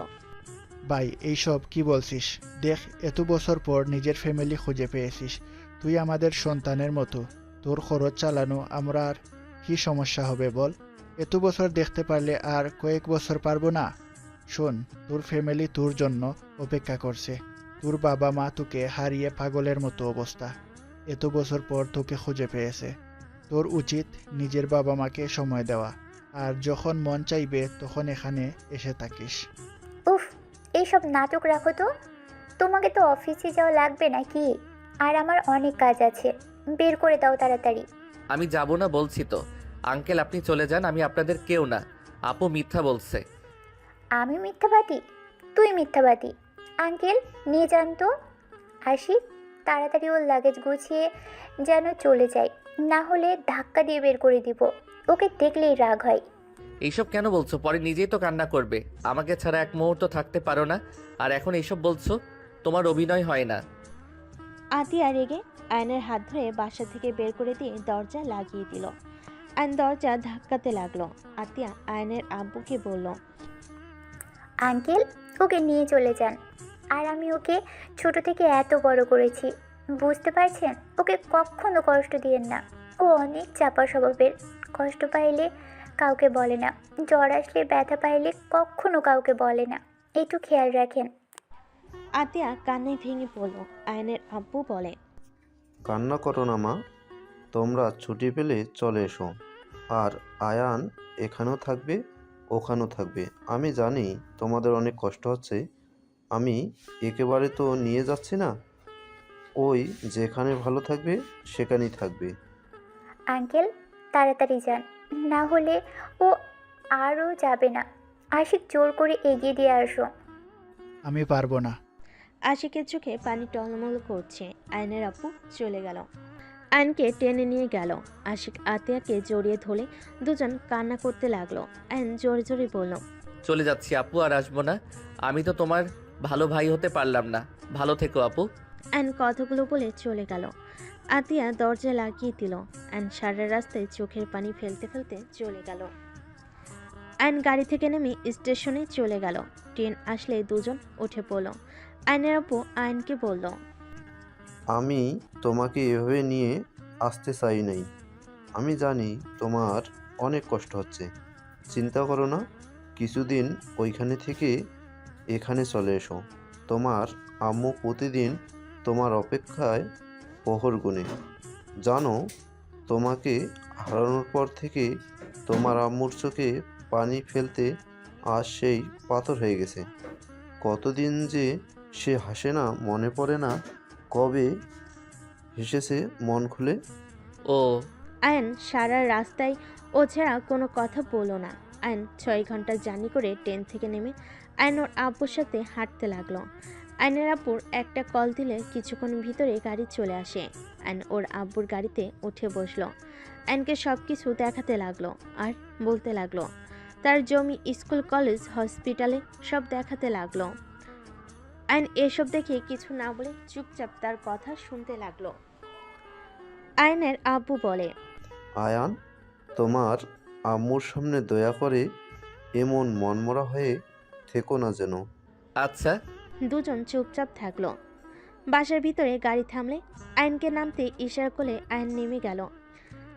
G: ভাই, এইসব কি বলছিস? দেখ, এত বছর পর নিজের ফ্যামিলি খুঁজে পেয়েছিস, তুই আমাদের সন্তানের মতো, তোর খরচ চালানো আমরা আর কি সমস্যা হবে বল? এত বছর দেখতে পারলে আর কয়েক বছর পারবো না? শোন, তোর ফ্যামিলি তোর জন্য অপেক্ষা করছে। তোর বাবা মা তোকে হারিয়ে পাগলের মতো অবস্থা, এত বছর পর তোকে খুঁজে পেয়েছে। তোর উচিত নিজের বাবা মাকে সময় দেওয়া, আর যখন মন চাইবে তখন এখানে এসে থাকিস।
F: উফ, এইসব নাটক রাখো তো। তোমাকে তো অফিসে যাওয়া লাগবে নাকি? আর আমার অনেক কাজ আছে, বের করে দাও তাড়াতাড়ি।
A: আমি যাব না বলছি তো। আঙ্কেল আপনি চলে যান, আমি আপনাদের কেউ না। আপু মিথ্যা বলছে।
F: আমি মিথ্যাবাদী? তুই মিথ্যাবাদী। আঙ্কেল নিয়ে যান তো। আশিক, তাড়াতাড়ি ওর লাগেজ গুছিয়ে যেন চলে যায়, না হলে ধাক্কা দিয়ে বের করে দিব। ওকে দেখলেই রাগ হয়।
A: এইসব কেন বলছো? পরে নিজেই তো কান্না করবে। আমাকে ছাড়া এক মুহূর্ত থাকতে পারো না, আর এখন এইসব বলছো? তোমার অভিনয় হয় না।
C: আতিয়া রেগে আয়নের হাত ধরে বাসা থেকে বের করে দিয়ে দরজা লাগিয়ে দিল। আয়ন দরজা ধাক্কাতে লাগলো। আতিয়া আয়নের আব্বুকে বলল,
F: আঙ্কেল, ওকে নিয়ে চলে যান। আর আমি ওকে ছোট থেকে এত বড় করেছি, বুঝতে পারছেন? ওকে কখনো কষ্ট দিয়েন না। ও অনেক চাপা স্বভাবের, কষ্ট পাইলে কাউকে বলে না, জ্বর আসলে ব্যথা পাইলে কখনো কাউকে বলে না, একটু খেয়াল রাখেন।
C: আতিয়া কান্নায় ভেঙে পড়ল। আয়নের আব্বু বলে,
K: কান্না করো না মা, তোমরা ছুটি পেলে চলে এসো। আর আয়ান এখানেও থাকবে, ওখানেও থাকবে। আমি জানি তোমাদের অনেক কষ্ট হচ্ছে, আমি একেবারে তো নিয়ে যাচ্ছি না। ওই যেখানে ভালো থাকবে সেখানেই থাকবে।
F: আঙ্কেল, তাড়াতাড়ি যান, না হলে ও আরও যাবে না। আশিক, জোর করে এগিয়ে দিয়ে আসো।
G: আমি পারবো না।
C: আশিকের চোখে পানি টলমল করছে। আয়নের আব্বু চলে গেল। আয়নকে টেনে নিয়ে গেল। আশিক আতিয়াকে জড়িয়ে ধরে দুজন কান্না করতে লাগলো। আয়ন জোরে জোরে বলল,
A: চলে যাচ্ছি আপু, আর আসবো না। আমি তো তোমার ভালো ভাই হতে পারলাম না। ভালো থেকো আপু।
C: আয়ন কথাগুলো বলে চলে গেল। আতিয়া দরজা লাগিয়ে দিল। আয়ন সারা রাস্তায় চোখের পানি ফেলতে ফেলতে চলে গেল। আয়ন গাড়ি থেকে নেমে স্টেশনে চলে গেল। ট্রেন আসলে দুজন উঠে পড়ল। আয়নের আব্বু আয়নকে বলল,
K: আমি তোমাকে এভাবে নিয়ে আসতে চাই নাই। আমি জানি তোমার অনেক কষ্ট হচ্ছে। চিন্তা করো না, কিছুদিন ওইখানে থেকে এখানে চলে এসো। তোমার আম্মু প্রতিদিন তোমার অপেক্ষায় প্রহর গুনে। জানো তোমাকে হারানোর পর থেকে তোমার আম্মুর চোখে পানি ফেলতে আজ সেই পাথর হয়ে গেছে। কতদিন যে সে হাসে না, মনে পড়ে না কবে হেসেছে মন খুলে।
A: ও
C: আয়ন সারা রাস্তায় ও ছাড়া কোনো কথা বলল না। আয়ন 6 ঘন্টা জার্নি করে ট্রেন থেকে নেমে আয়ন ওর আব্বুর সাথে হাঁটতে লাগলো। আয়নের আব্বুর একটা কল দিলে কিছুক্ষণ ভিতরে গাড়ি চলে আসে। আয়ন ওর আব্বুর গাড়িতে উঠে বসলো। আয়নকে সব কিছু দেখাতে লাগলো আর বলতে লাগলো তার জমি, স্কুল, কলেজ, হসপিটালে সব দেখাতে লাগলো। আয়ন এসব দেখে কিছু না বলে চুপচাপ তার কথা শুনতে লাগলো। আয়নের আব্বু বলে,
K: আয়ান, তোমার আম্মুর সামনে দয়া করে এমন মনমরা হয়ে থেকো না যেন।
A: আচ্ছা।
C: দুজন চুপচাপ থাকলো। বাসার ভিতরে গাড়ি থামলে আয়নকে নামতে ইশারা করলে আয়ন নেমে গেল।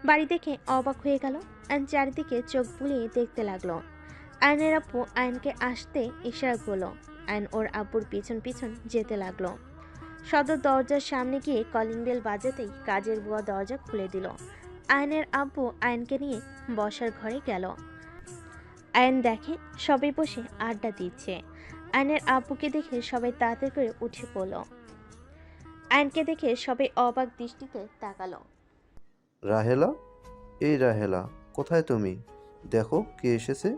C: বাড়ি দেখে অবাক হয়ে গেল। আয়ন চারিদিকে চোখ বুলিয়ে দেখতে লাগলো। আয়নের আব্বু আয়নকে আসতে ইশারা করলো। আয়ন ওর আব্বুর পিছন পিছন যেতে লাগলো। সদর দরজার সামনে গিয়ে কলিং বেল বাজাতেই কাজের বুয়া দরজা খুলে দিল। আয়নের আব্বু আয়নকে নিয়ে বসার ঘরে গেল। আয়ন দেখে সবাই বসে আড্ডা দিচ্ছে। আয়নের আব্বুকে দেখে সবাই তাড়াতাড়ি করে উঠে পড়ল। আয়নকে দেখে সবাই অবাক দৃষ্টিতে তাকালো।
K: রাহেলা, এই রাহেলা, কোথায় তুমি? দেখো কে এসেছে।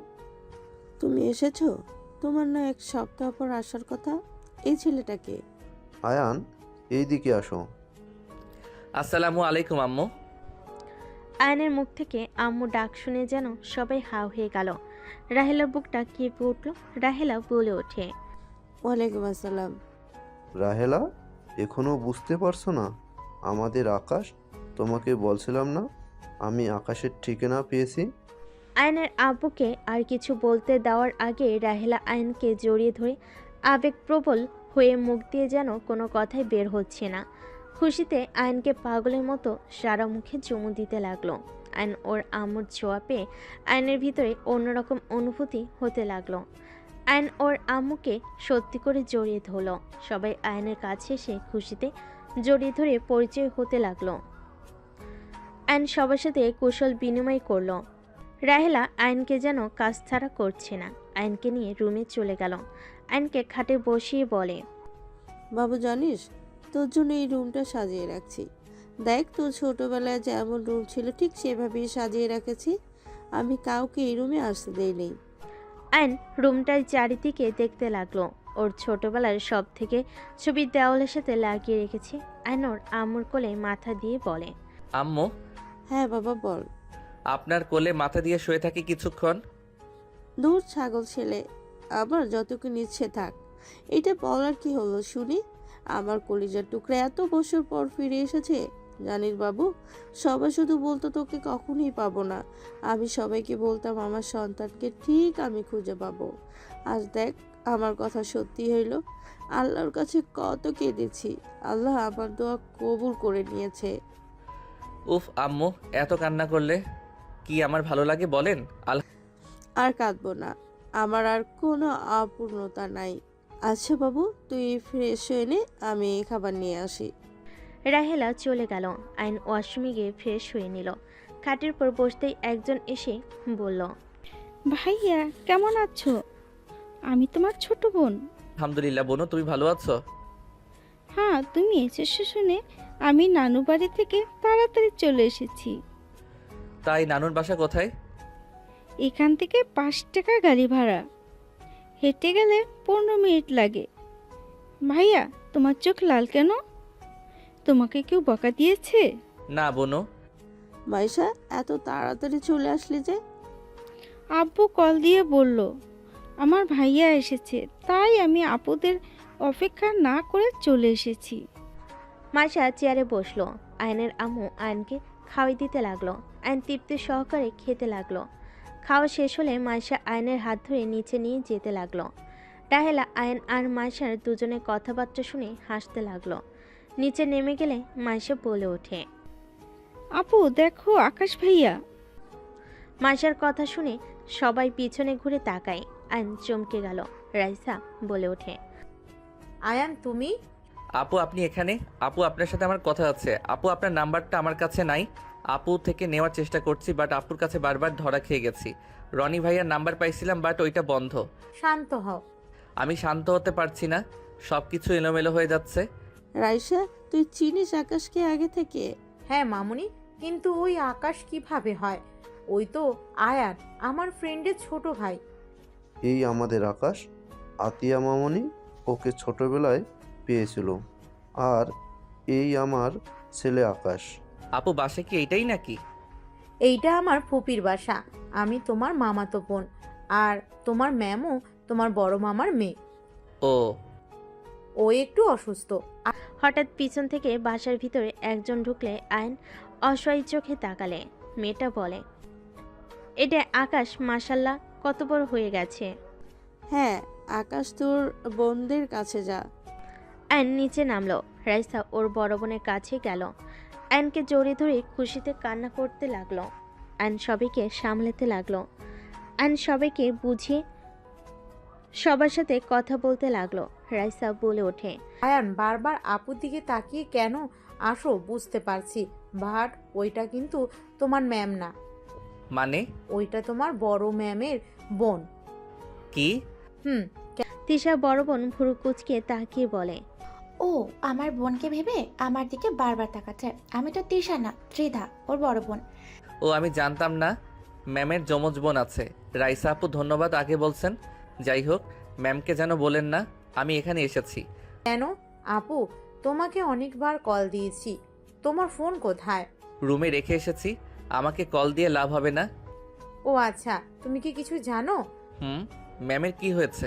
L: তুমি এসেছো? তোমার না 1 সপ্তাহ পর আসার কথা। এই ছেলেটাকে।
K: আয়ান, এই দিকে আসো।
A: আসসালামু আলাইকুম আম্মু।
C: আয়নের মুখ থেকে আম্মু ডাক শুনে যেন সবাই হাও হয়ে গেল। রাহেলার বুকটা কেঁপে উঠল। রাহেলা বলে ওঠে,
L: ওয়ালাইকুম আসসালাম।
K: রাহেলা, এখনো বুঝতে পারছো না আমাদের আকাশ? তোমাকে বলছিলাম না আমি আকাশের ঠিকানা পেয়েছি।
C: আয়নের আব্বুকে আর কিছু বলতে দেওয়ার আগে রাহেলা আয়নকে জড়িয়ে ধরে আবেগপ্রবল হয়ে মুখ দিয়ে যেন কোনো কথাই বের হচ্ছে না। খুশিতে আয়নকে পাগলের মতো সারা মুখে চুমু দিতে লাগলো। আয়ন ওর আম্মুর ছোঁয়া পেয়ে আয়নের ভিতরে অন্যরকম অনুভূতি হতে লাগলো। আয়ন ওর আম্মুকে সত্যি করে জড়িয়ে ধরল। সবাই আয়নের কাছে এসে খুশিতে জড়িয়ে ধরে পরিচয় হতে লাগলো। আয়ন সবার সাথে কুশল বিনিময় করলো। রাহেলা আয়নকে যেন কাজ ছাড়া করছে না। আয়নকে নিয়ে রুমে চলে গেল। আয়নকে খাটে বসিয়ে বলে,
L: বাবু জানিস, তোর জন্য এই রুমটা সাজিয়ে রাখছি। দেখ, তোর ছোটবেলায় যেমন রুম ছিল ঠিক সেভাবেই সাজিয়ে রেখেছি। আমি কাউকে এই রুমে আসতে দেইনি।
C: আয়ন রুমটার চারিদিকে দেখতে লাগলো। ওর ছোটবেলার সব থেকে ছবি দেওয়ালের সাথে লাগিয়ে রেখেছে। আয়ন ওর আম্মুর কোলে মাথা দিয়ে বলে,
A: আম্মু,
L: হ্যাঁ বাবা বল।
A: আপনার কোলে মাথা দিয়ে শুয়ে থাকি কিছুক্ষণ।
L: দূর ছাগল ছেলে, আবার যতক্ষণ ইচ্ছে থাক। এটা বলার কি হলো শুনি? আমার কলিজার টুকরা এত বছর পর ফিরে এসেছে। জানিস বাবু, সবাই শুধু বলতো তোকে কখনোই পাবো না। আমি সবাইকে বলতাম আমার সন্তানকে ঠিক আমি খুঁজে পাবো। আজ দেখ, আমার কথা সত্যি হইল। আল্লাহর কাছে কত কেঁদেছি, আল্লাহ আমার দোয়া কবুল করে নিয়েছে।
A: উফ আম্মু, এত কান্না করলে কি আমার ভালো লাগে বলেন?
L: আর কাঁদবো না, আমার আর কোনো অপূর্ণতা নাই। আচ্ছা বাবু, তুই ফ্রেশ হয়ে নে, আমি খাবার নিয়ে আসি।
C: রাহেলা চলে গেল। আইন ওয়াশরুমে গিয়ে ফ্রেশ হয়ে নিল। খাটের পর বসতেই একজন এসে বলল,
M: ভাইয়া কেমন আছো? আমি তোমার ছোট বোন।
A: আলহামদুলিল্লাহ বোনু, তুমি ভালো আছো?
M: হ্যাঁ, তুমি এসেছো শুনে আমি নানু বাড়ি থেকে তাড়াতাড়ি চলে এসেছি।
A: তাই নানুর বাসা কোথায়?
M: এখান থেকে 5 টাকা গাড়ি ভাড়া, হেঁটে গেলে 15 মিনিট লাগে। ভাইয়া, তোমার চোখ লাল কেন? তোমাকে কেউ বকা দিয়েছে?
A: না বোনু।
L: মাইশা, এত তাড়াতাড়ি চলে আসলি যে?
M: আব্বু কল দিয়ে বলল আমার ভাইয়া এসেছে, তাই আমি আপুদের অপেক্ষা না করে চলে এসেছি।
C: মাইশা চেয়ারে বসলো। আয়নের আম্মু আয়নকে খাওয়াই দিতে লাগলো। আয়ন তৃপ্তি সহকারে খেতে লাগলো। খাওয়া শেষ হলে মাইশা আয়নের হাত ধরে নিচে নিয়ে যেতে লাগলো। রাহেলা আয়ন আর মাইশার দুজনের কথাবার্তা শুনে হাসতে লাগলো। নিচে নেমে গেলে মাইশা বলে ওঠে,
M: আপু দেখো আকাশ ভাইয়া।
C: মাইশার কথা শুনে সবাই পিছনে ঘুরে তাকায়। আয়ন চমকে গেল। রাইসা বলে ওঠে,
D: আয়ান তুমি?
A: আপু আপনি এখানে? আপু আপনার সাথে আমার কথা আছে। আপু আপনার নাম্বারটা আমার কাছে নাই। আপু থেকে নেওয়ার চেষ্টা করছি, বাট আপুর কাছে বারবার ধরা খেয়ে গেছি। রনি ভাইয়ার নাম্বার পাইছিলাম, বাট ওইটা বন্ধ।
D: শান্ত হও।
A: আমি শান্ত হতে পারছি না, সব কিছু এলোমেলো হয়ে যাচ্ছে।
L: রাইসা, তুই চিনিস আকাশকে আগে থেকে?
D: হ্যাঁ মামুনি, কিন্তু ওই আকাশ কিভাবে হয়? ওই তো আয়ান, আমার ফ্রেন্ডের ছোট ভাই।
K: এই আমাদের আকাশ, আতিয়া মামনি ওকে ছোটবেলায় পেয়েছিল। আর এই আমার ছেলে আকাশ।
A: আপু বাসে কি এইটাই নাকি?
D: এইটা আমার ফুপির বাসা। আমি তোমার মামাতো বোন, আর তোমার ম্যামও তোমার বড় মামার মেয়ে।
A: ও
D: ও একটু অসুস্থ।
C: হঠাৎ পিছন থেকে বাসার ভিতরে একজন ঢুকলে আয়ন অসহায় চোখে তাকালে। মেয়েটা বলে, এটা আকাশ, মাশাল্লাহ কত বড় হয়ে গেছে।
L: হ্যাঁ, আকাশ তোর বোনদের কাছে যা।
C: আয়ন নিচে নামলো। রাইসা ওর বড় বোনের কাছে গেল। আয়নকে জড়িয়ে ধরে খুশিতে কান্না করতে লাগলো। আয়ন সবাইকে সামলাতে লাগলো। আয়ন সবাইকে বুঝিয়ে সবার সাথে কথা বলতে লাগলো। রাইসা বলে ওঠে,
D: আয়ান বারবার আপুর দিকে তাকিয়ে কেন আসো বুঝতে পারছি, বাট ওইটা কিন্তু তোমার ম্যাম না,
A: মানে?
D: ওইটা তোমার বড় ম্যামের বোন।
A: কি?
D: হুম।
C: তিশা বড় বোন ভুরু কুচকে তাকিয়ে বলে,
N: ও আমার বোনকে ভেবে আমার দিকে বারবার তাকাচ্ছে। আমি তো তৃষা না, ত্রিধা, ওর বড় বোন।
A: ও আমি জানতাম না ম্যামের যমজ বোন আছে। রাইসা আপু ধন্যবাদ আগে বলছেন। যাই হোক, ম্যামকে যেন বলেন না আমি এখানে এসেছি।
D: কেন আপু, তোমাকে অনেকবার কল দিয়েছি, তোমার ফোন কোথায়?
A: রুমে রেখে এসেছি, আমাকে কল দিয়ে লাভ হবে না।
D: ও আচ্ছা, তুমি কি কিছু জানো?
A: ম্যামের কি হয়েছে?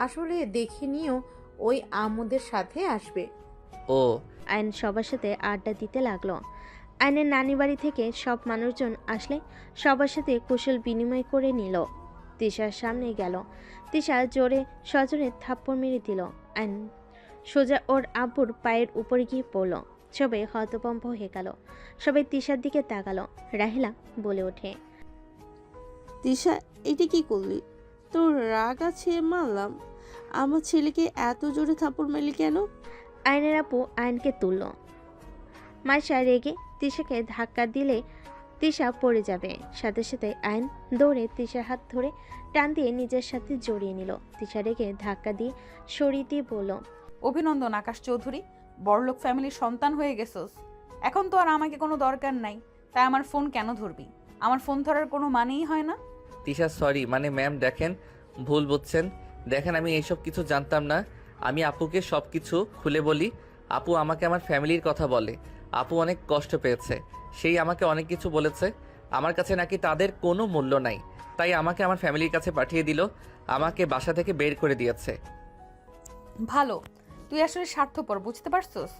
D: আসলে দেখে নিও, ওই আমুদের সাথে আসবে।
A: ও।
C: আয়ন সবার সাথে আড্ডা দিতে লাগলো। আয়নের নানি বাড়ি থেকে সব মানুষজন আসলে সবার সাথে কুশল বিনিময় করে নিল। তিশার সামনে গেল। তিশা জোরে সজোরে থাপ্পড় মেরে দিল। আয়ন সোজা ওর আব্বুর পায়ের উপরে গিয়ে পড়ল। সবাই হতভম্ব হয়ে গেল। সবাই তিশার দিকে তাকালো। রাহিলা বলে ওঠে,
L: তিশা, এটা কি করলি? তোর রাগ আছে মানলাম, আমার ছেলেকে এত জোরে থাপ্পড় মারলি কেন?
C: আয়নের আপু আয়নকে তুলল। মাইশা রেগে তিশাকে ধাক্কা দিলে তিশা পড়ে যাবে। সাথে সাথে আয়ন দৌড়ে তিশার হাত ধরে টান দিয়ে নিজের সাথে জড়িয়ে নিল। তিশা রেগে ধাক্কা দিয়ে সরিয়ে দিয়ে বলল,
B: অভিনন্দন আকাশ চৌধুরী, বড়লোক ফ্যামিলির সন্তান হয়ে গেছোস। এখন তো আর আমাকে কোনো দরকার নাই, তাই আমার ফোন কেন ধরবি? আমার ফোন ধরার কোনো মানেই হয় না।
A: তিশা সরি, মানে ম্যাম দেখেন, ভুল বুঝছেন। দেখেন আমি এইসব কিছু জানতাম না। আমি আপুকে সব কিছু খুলে বলি। আপু আমাকে আমার ফ্যামিলির কথা বলে। আপু অনেক কষ্ট পেয়েছে, সেই আমাকে অনেক কিছু বলেছে। আমার কাছে নাকি তাদের কোনো মূল্য নাই, তাই আমাকে আমার ফ্যামিলির কাছে পাঠিয়ে দিল। আমাকে বাসা থেকে বের করে দিয়েছে।
B: ভালো, তুই আসলে স্বার্থপর, বুঝতে পারছোস?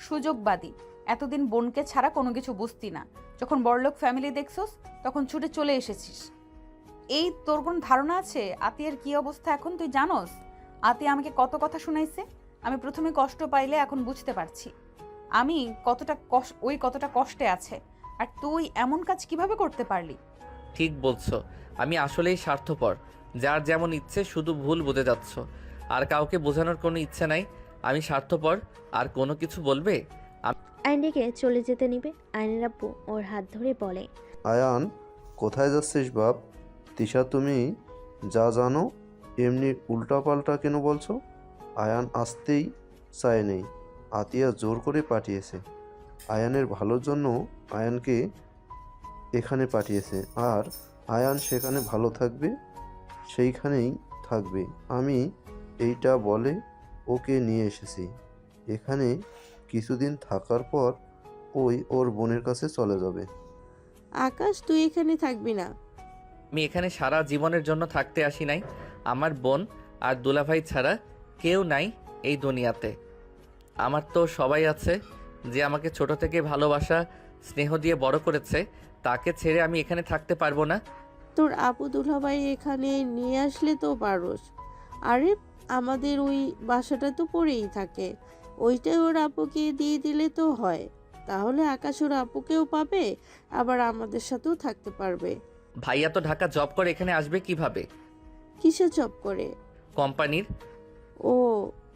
B: সুযোগবাদী। এতদিন বোনকে ছাড়া কোনো কিছু বুঝতি না, যখন বড়লোক ফ্যামিলি দেখছোস তখন ছুটে চলে এসেছিস। এই তোর কোনো ধারণা আছে আতিয়ার কি অবস্থা এখন? তুই জানোস আতিয়া আমাকে কত কথা শুনাইছে? আমি প্রথমে কষ্ট পাইলে এখন বুঝতে পারছি আমি কতটা কষ্টে আছে। আর তুই এমন কাজ কিভাবে করতে পারলি?
A: ঠিক বলছো, আমি আসলেই স্বার্থপর। যার যেমন ইচ্ছে শুধু ভুল বুঝে যাচ্ছ, আর কাউকে বোঝানোর কোনো ইচ্ছে নাই। আমি স্বার্থপর। আর কোনো কিছু বলবে?
C: আয়নকে চলে যেতে নিবে। আয়নের আব্বু ওর হাত ধরে বলে,
K: আয়ান, কোথায় যাচ্ছিস বাপ? তিশা, তুমি যা জানো এমনি উল্টাপাল্টা কেন বলছো? আয়ান আসতেই চায়নি, আতিয়া জোর করে পাঠিয়েছে। আয়ানের ভালোর জন্য আয়ানকে এখানে পাঠিয়েছে, আর আয়ান সেখানে ভালো থাকবে, সেইখানেই থাকবে। আমি এইটা বলে ওকে নিয়ে এসেছি। এখানে কিছুদিন থাকার পর ওর বোনের কাছে চলে যাবে।
L: আকাশ, তুই এখানে থাকবি না।
A: আমি এখানে সারা জীবনের জন্য থাকতে আসি নাই। আমার বোন আর দুলাভাই ছাড়া কেউ নাই এই দুনিয়াতে। আমার তো সবাই আছে, যে আমাকে ছোট থেকে ভালোবাসা স্নেহ দিয়ে বড় করেছে। তাকে ছেড়ে আমি এখানে থাকতে পারবো না।
L: তোর আপু দুলাভাই এখানে নিয়ে আসলে তো পারোস। আরে আমাদের ওই বাসাটা তো পড়েই থাকে, ওইটাই ওর আপুকে দিয়ে দিলে তো হয়। তাহলে আকাশ ওর আপুকেও পাবে, আবার আমাদের সাথেও থাকতে পারবে।
A: ভাইয়া তো ঢাকা জব করে, এখানে আসবে কিভাবে?
L: কিসে জব করে?
A: কোম্পানির।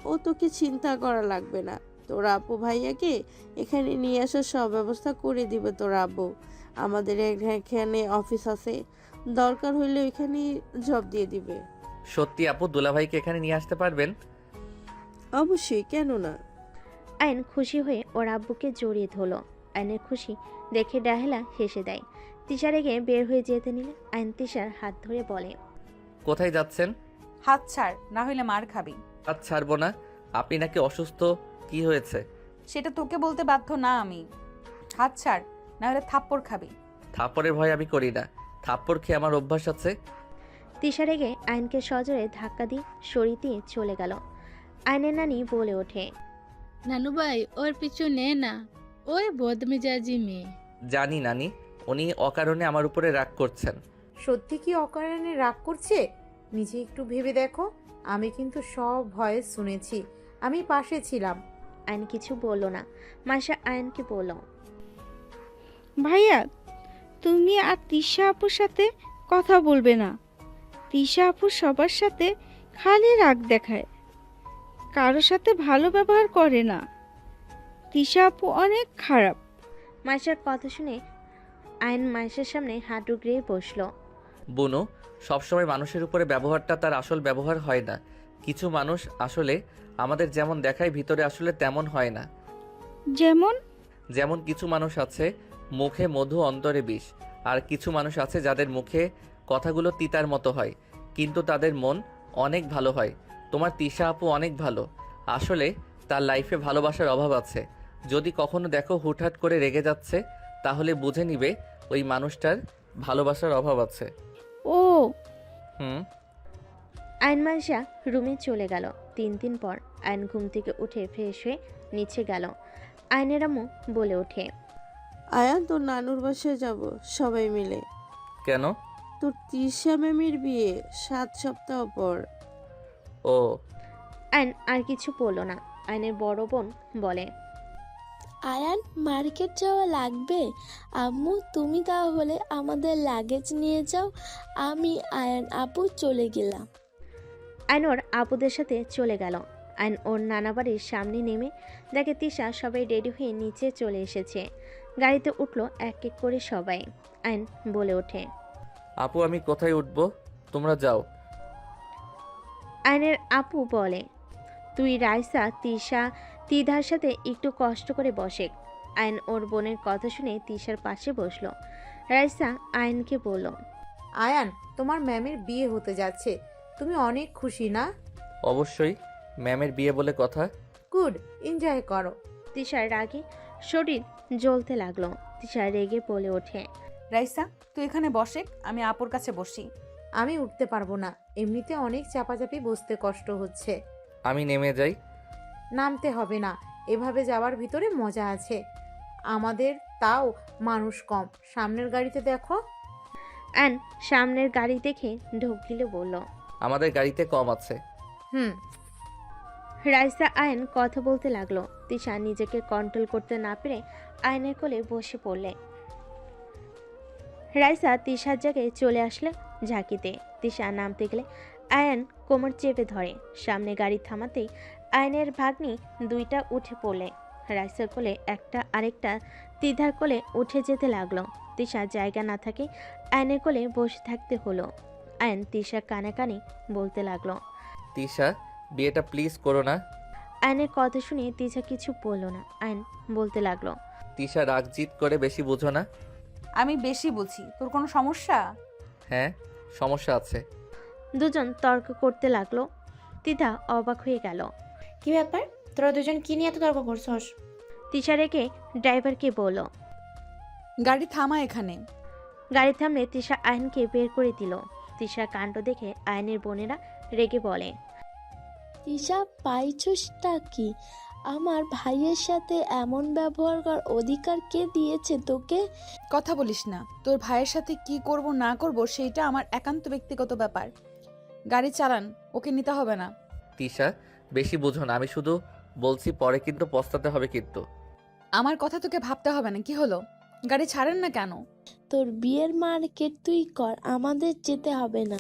L: ও তোকে চিন্তা করা লাগবে না, তোর আপু ভাইয়াকে এখানে নিয়ে আসার সব ব্যবস্থা করে দিবে তোর আব্বু। আমাদের এখানে অফিস আছে, দরকার হইলে ওইখানে জব দিয়ে দিবে।
A: সত্যি আপু দুলাভাইকে এখানে নিয়ে আসতে পারবেন?
L: অবশ্যই, কেন না।
C: আয়ন খুশি হয়ে ওর আব্বুকে জড়িয়ে ধরল। আয়নের খুশি দেখে রাহেলা হেসে দেয়। তিশা রেগে বের হয়ে যেতে নিলে আয়ন তিশার হাত ধরে বলে,
A: কোথায় যাচ্ছেন?
B: হাত ছাড়, না হইলে মার খাবি।
A: হাত ছাড়বো না। আপনি নাকি অসুস্থ? কি হয়েছে?
B: সেটা তোকে বলতে বাধ্য না আমি। হাত ছাড়, না হলে থাপ্পড় খাবি।
A: থাপ্পড়ের ভয় আমি করি না, থাপ্পড় খেয়ে আমার অভ্যাস আছে।
C: তিশা রেগে আয়নকে সজোরে ধাক্কা দিয়ে সরিয়ে দিয়ে চলে গেল। আয়নের নানি বলে ওঠে,
M: নানু ভাই ওর পিছু নে না, ওই বদমেজাজি মেয়ে।
A: জানি নানি, উনি অকারণে আমার উপরে রাগ করছেন।
D: সত্যি কি অকারণে রাগ করছে? নিজে একটু ভেবে দেখো। আমি কিন্তু সব ভয়েস শুনেছি, আমি পাশে ছিলাম।
C: আয়ন কিছু বলল না। মাসা আয়নকে বলল,
M: ভাইয়া তুমি আর তিশা আপুর সাথে কথা বলবে না। তিশা আপু সবার সাথে খালি রাগ দেখায়, কারোর সাথে ভালো ব্যবহার করে না। তিশা আপু অনেক খারাপ।
C: মাসার কথা শুনে আয়ন মাসের সামনে হাঁটু গেড়ে বসলো।
A: বুনু, সবসময় মানুষের উপরে ব্যবহারটা তার আসল ব্যবহার হয় না। কিছু মানুষ আসলে আমাদের যেমন দেখায় ভিতরে আসলে তেমন হয় না।
M: যেমন
A: যেমন কিছু মানুষ আছে মুখে মধু অন্তরে বিষ, আর কিছু মানুষ আছে যাদের মুখে কথাগুলো তিতার মতো হয় কিন্তু তাদের মন অনেক ভালো হয়। তোমার তিশা আপু অনেক ভালো। আসলে তার লাইফে ভালোবাসার অভাব আছে। যদি কখনো দেখো হুটহাট করে রেগে যাচ্ছে, তাহলে বুঝে নিবে ওই মানুষটার ভালোবাসার অভাব আছে।
M: ও
C: আয়ন মাসা রুমে চলে গেল। 3 দিন পর আয়ন ঘুম থেকে উঠে ফ্রেশ হয়ে নিচে গেল। আয়নের আম্মু বলে ওঠে,
L: আয়ান, তোর নানুর বাসায় যাব সবাই মিলে।
A: কেন?
L: তোর তিশা ম্যামের বিয়ে 7 সপ্তাহ পর।
A: ও।
C: আয়ন আর কিছু বলল না। আয়নের বড় বোন বলে,
O: আয়ান, মার্কেট যাওয়া লাগবে? আম্মু তুমি তাহলে আমাদের লাগেজ নিয়ে যাও, আমি আয়ান আপু চলে গেলাম।
C: আয়ন ওর আপুদের সাথে চলে গেল। আয়ন ওর নানা বাড়ির সামনে নেমে দেখে তিশা সবাই রেডি হয়ে নিচে চলে এসেছে। গাড়িতে উঠলো এক এক করে সবাই। আয়ন বলে ওঠে,
A: আপু আমি কোথায় উঠবো? তোমরা যাও।
C: আয়নের আপু বলে, তুই রাইসা তিশা তিধার সাথে একটু কষ্ট করে বসে। আয়ন ওর বোনের কথা শুনে তিশার পাশে বসলো। রাইসা আয়নকে বলল,
D: আয়ান, তোমার ম্যামের বিয়ে হতে যাচ্ছে, তুমি অনেক খুশি না?
A: অবশ্যই, ম্যামের বিয়ে বলে কথা।
D: গুড, এনজয় করো।
C: তিশার রাগে শরীর জ্বলতে লাগলো। তিশা রেগে বলে ওঠে,
B: রাইসা তুই এখানে বসে, আমি আপুর কাছে বসি।
D: আমি উঠতে পারবো না, এমনিতে অনেক চাপাচাপি বসতে কষ্ট হচ্ছে।
A: আমি নেমে যাই।
D: নামতে হবে না, এভাবে যাওয়ার ভিতরে মজা আছে। আমাদের তাও মানুষ কম, সামনের গাড়িতে দেখো।
C: আয়ন সামনের গাড়ি দেখে ঢোক গিলে বলল,
A: আমাদের গাড়িতে কম আছে।
C: রাইসা আয়ন কথা বলতে লাগলো। তিশা নিজেকে কন্ট্রোল করতে না পেরে আয়নের কোলে বসে পড়লে। রাইসা তিশার জায়গায় চলে আসলে ঝাঁকিতে। তিশা নামতে গেলে আয়ন কোমর চেপে ধরে। সামনে গাড়ি থামাতেই আয়নের ভাগ্নি দুইটা উঠে পড়লে। রাইসার কোলে একটা, আরেকটা তিধার কোলে উঠে যেতে লাগলো। তিশা জায়গা না থাকে আয়নের কোলে বসে থাকতে হলো। আয়ন তিশা কানে কানে বলতে লাগলো,
A: তিশা বিয়েটা প্লিজ করো না।
C: আয়নের কথা শুনে তিশা কিছু বলল না। আয়ন বলতে লাগলো,
A: তিশা রাগ জিত করে বেশি বুঝো না।
B: আমি বেশি বুঝি, তোর কোনো সমস্যা?
A: হ্যাঁ, সমস্যা আছে।
C: দুজন তর্ক করতে লাগলো। তিধা অবাক হয়ে গেল।
N: কি ব্যাপার, তোরা দুজন কি নিয়ে এত তর্ক করছস?
C: তিশা রেখে ড্রাইভারকে বলল,
B: গাড়ি থামা এখানে।
C: গাড়ি থামলে তিশা আয়নকে বের করে দিল। তিশার কাণ্ড দেখে আয়নের বোনেরা রেগে বলে,
O: তিশা পাইছসটা কি? আমার ভাইয়ের সাথে এমন ব্যবহার করার অধিকার কে দিয়েছে তোকে?
B: কথা বলিস না, তোর ভাইয়ের সাথে কি করব না করব সেইটা আমার একান্ত ব্যক্তিগত ব্যাপার। গাড়ি চালান, ওকে নিতে হবে না।
A: তিশা বেশি বুঝো না, আমি শুধু বলছি পরে কিন্তু পস্তাতে হবে কিন্তু।
B: আমার কথা তোকে ভাবতে হবে না, কি হলো? গাড়ি ছাড়েন না কেন?
O: তোর বিয়ের মার্কেট তুই কর, আমাদের যেতে হবে না।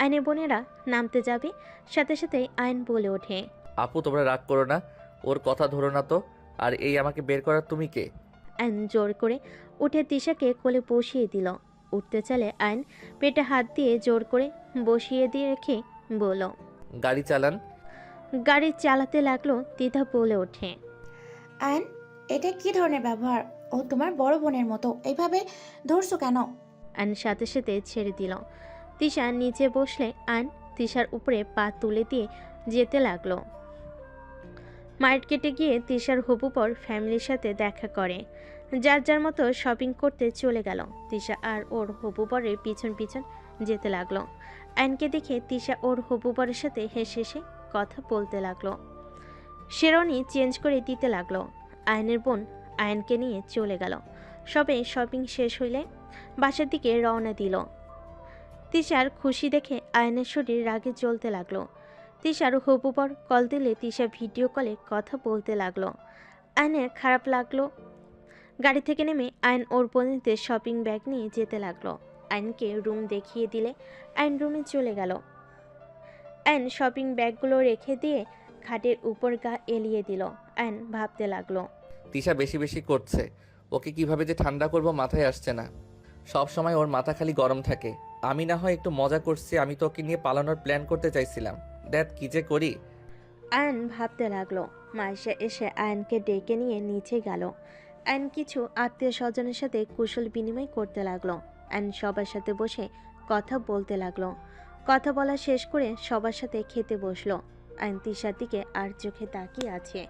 C: আয়নের বোনেরা নামতে যাবে, সাথে সাথে আয়ন বলে ওঠে,
A: আপু তোমরা রাগ করো না, ওর কথা ধরো না তো। আর এই আমাকে বের করার তুমি কে?
C: আয়ন জোর করে উঠে তিশাকে কোলে বসিয়ে দিল। উঠতে চলে আয়ন পেটে হাত দিয়ে জোর করে বসিয়ে দিয়ে রেখে বলল,
A: গাড়ি চালান।
C: গাড়ি চালাতে লাগলো। তিথা বলে ওঠে,
N: আয়ন, এটা কি ধরনের ব্যবহার? ও তোমার বড় বোনের মতো, এইভাবে ধরছো কেন?
C: আয়ন সাথে সাথে ছেড়ে দিল। তিশা নিচে বসলে আয়ন তিশার উপরে পা তুলে দিয়ে যেতে লাগলো। মার্কেটে গিয়ে তিশার হবু পর ফ্যামিলির সাথে দেখা করে। যার যার মতো শপিং করতে চলে গেল। তিশা আর ওর হবু বরের পিছন পিছন যেতে লাগলো। আয়নকে দেখে তিশা ওর হবু বরের সাথে হেসে হেসে কথা বলতে লাগলো। শেরওয়ানি চেঞ্জ করে দিতে লাগলো। আয়নের বোন আয়নকে নিয়ে চলে গেল। সবে শপিং শেষ হইলে বাসার দিকে রওনা দিল। তিশার খুশি দেখে আয়নের শরীর রাগে জ্বলতে লাগলো। তিশার হবু বর কল দিলে তিশা ভিডিও কলে কথা বলতে লাগলো। আয়নের খারাপ লাগলো। গাড়ি থেকে নেমে আয়ন ওর বোনদের শপিং ব্যাগ নিয়ে যেতে লাগলো। আয়নকে রুম দেখিয়ে দিলে আয়ন রুমে চলে গেল। আয়ন শপিং ব্যাগগুলো রেখে দিয়ে খাটের উপর গা এলিয়ে দিল। আয়ন ভাবতে লাগলো,
A: তিশা বেশি বেশি করছে। ওকে কিভাবে যে ঠান্ডা করব মাথায় আসছে না। সব সময় ওর মাথা খালি গরম থাকে। আমি না হয় একটু মজা করছি, আমি তো ওকে নিয়ে পালানোর প্ল্যান করতে চাইছিলাম। দেখ কি যে করি।
C: আয়ন ভাবতে লাগলো। মাইশা এসে আয়নকে ডেকে নিয়ে নিচে গেল। আয়ন কিছু আত্মীয় স্বজনের সাথে কুশল বিনিময় করতে লাগলো। আয়ন সবার সাথে বসে কথা বলতে লাগলো। কথা বলা শেষ করে সবার সাথে খেতে বসলো। আয়ন তিশার দিকে আর চোখে তাকিয়ে আছে।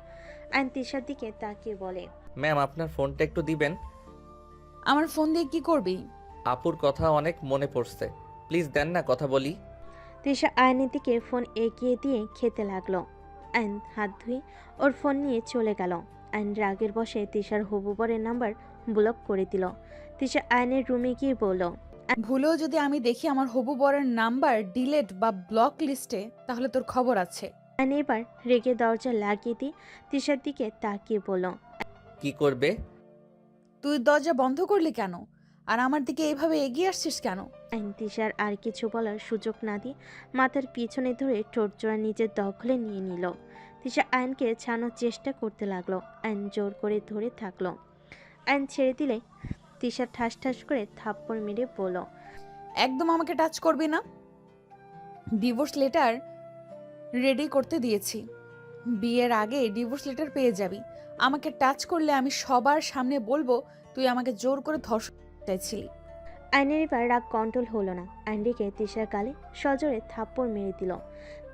C: আয়ন তিশার দিকে তাকিয়ে বলে,
A: ম্যাম আপনার ফোনটা একটু দিবেন।
B: আমার ফোন দিয়ে কি করবি?
A: আপুর কথা অনেক মনে পড়ছে, প্লিজ দেন না, কথা বলি।
C: তিশা আয়নের দিকে ফোন এগিয়ে দিয়ে খেতে লাগলো। আয়ন হাত ধুয়ে ওর ফোন নিয়ে চলে গেল। আয়ন রাগের বসে তিশার হবু বরের নাম্বার ব্লক করে দিল। তিশা আয়নের রুমে গিয়ে বলল,
B: ভুলেও যদি আমি দেখি আমার হবু বরের নাম্বার ডিলেট বা ব্লক লিস্টে, তাহলে তোর খবর আছে।
C: আয়ন এবার রেগে দরজা লাগিয়ে দিয়ে তিশার দিকে তাকিয়ে বলল,
A: কি করবে?
B: তুই দরজা বন্ধ করলি কেন? আর আমার দিকে এইভাবে এগিয়ে আসছিস কেন?
C: আয়ন তিশার আর কিছু বলার সুযোগ না দিয়ে মাথার পিছনে ধরে ঠোঁট জোড়া নিজের দখলে নিয়ে নিল। তিশা আয়নকে ছাড়ানোর চেষ্টা করতে লাগলো। আয়ন জোর করে ধরে থাকলো। আয়ন ছেড়ে দিলে তিশা ঠাস ঠাস করে থাপ্পড় মেরে বলল,
B: একদম আমাকে টাচ করবি না। ডিভোর্স লেটার রেডি করতে দিয়েছি। বিয়ের আগে ডিভোর্স লেটার পেয়ে যাবি। আমাকে টাচ করলে আমি সবার সামনে বলবো তুই আমাকে জোর করে ধর্ষণ চাইছিলি।
C: আয়নের এবার রাগ কন্ট্রোল হলো না। আয়ন রেখে তিশার গালে সজোরে থাপ্পড় মেরে দিল।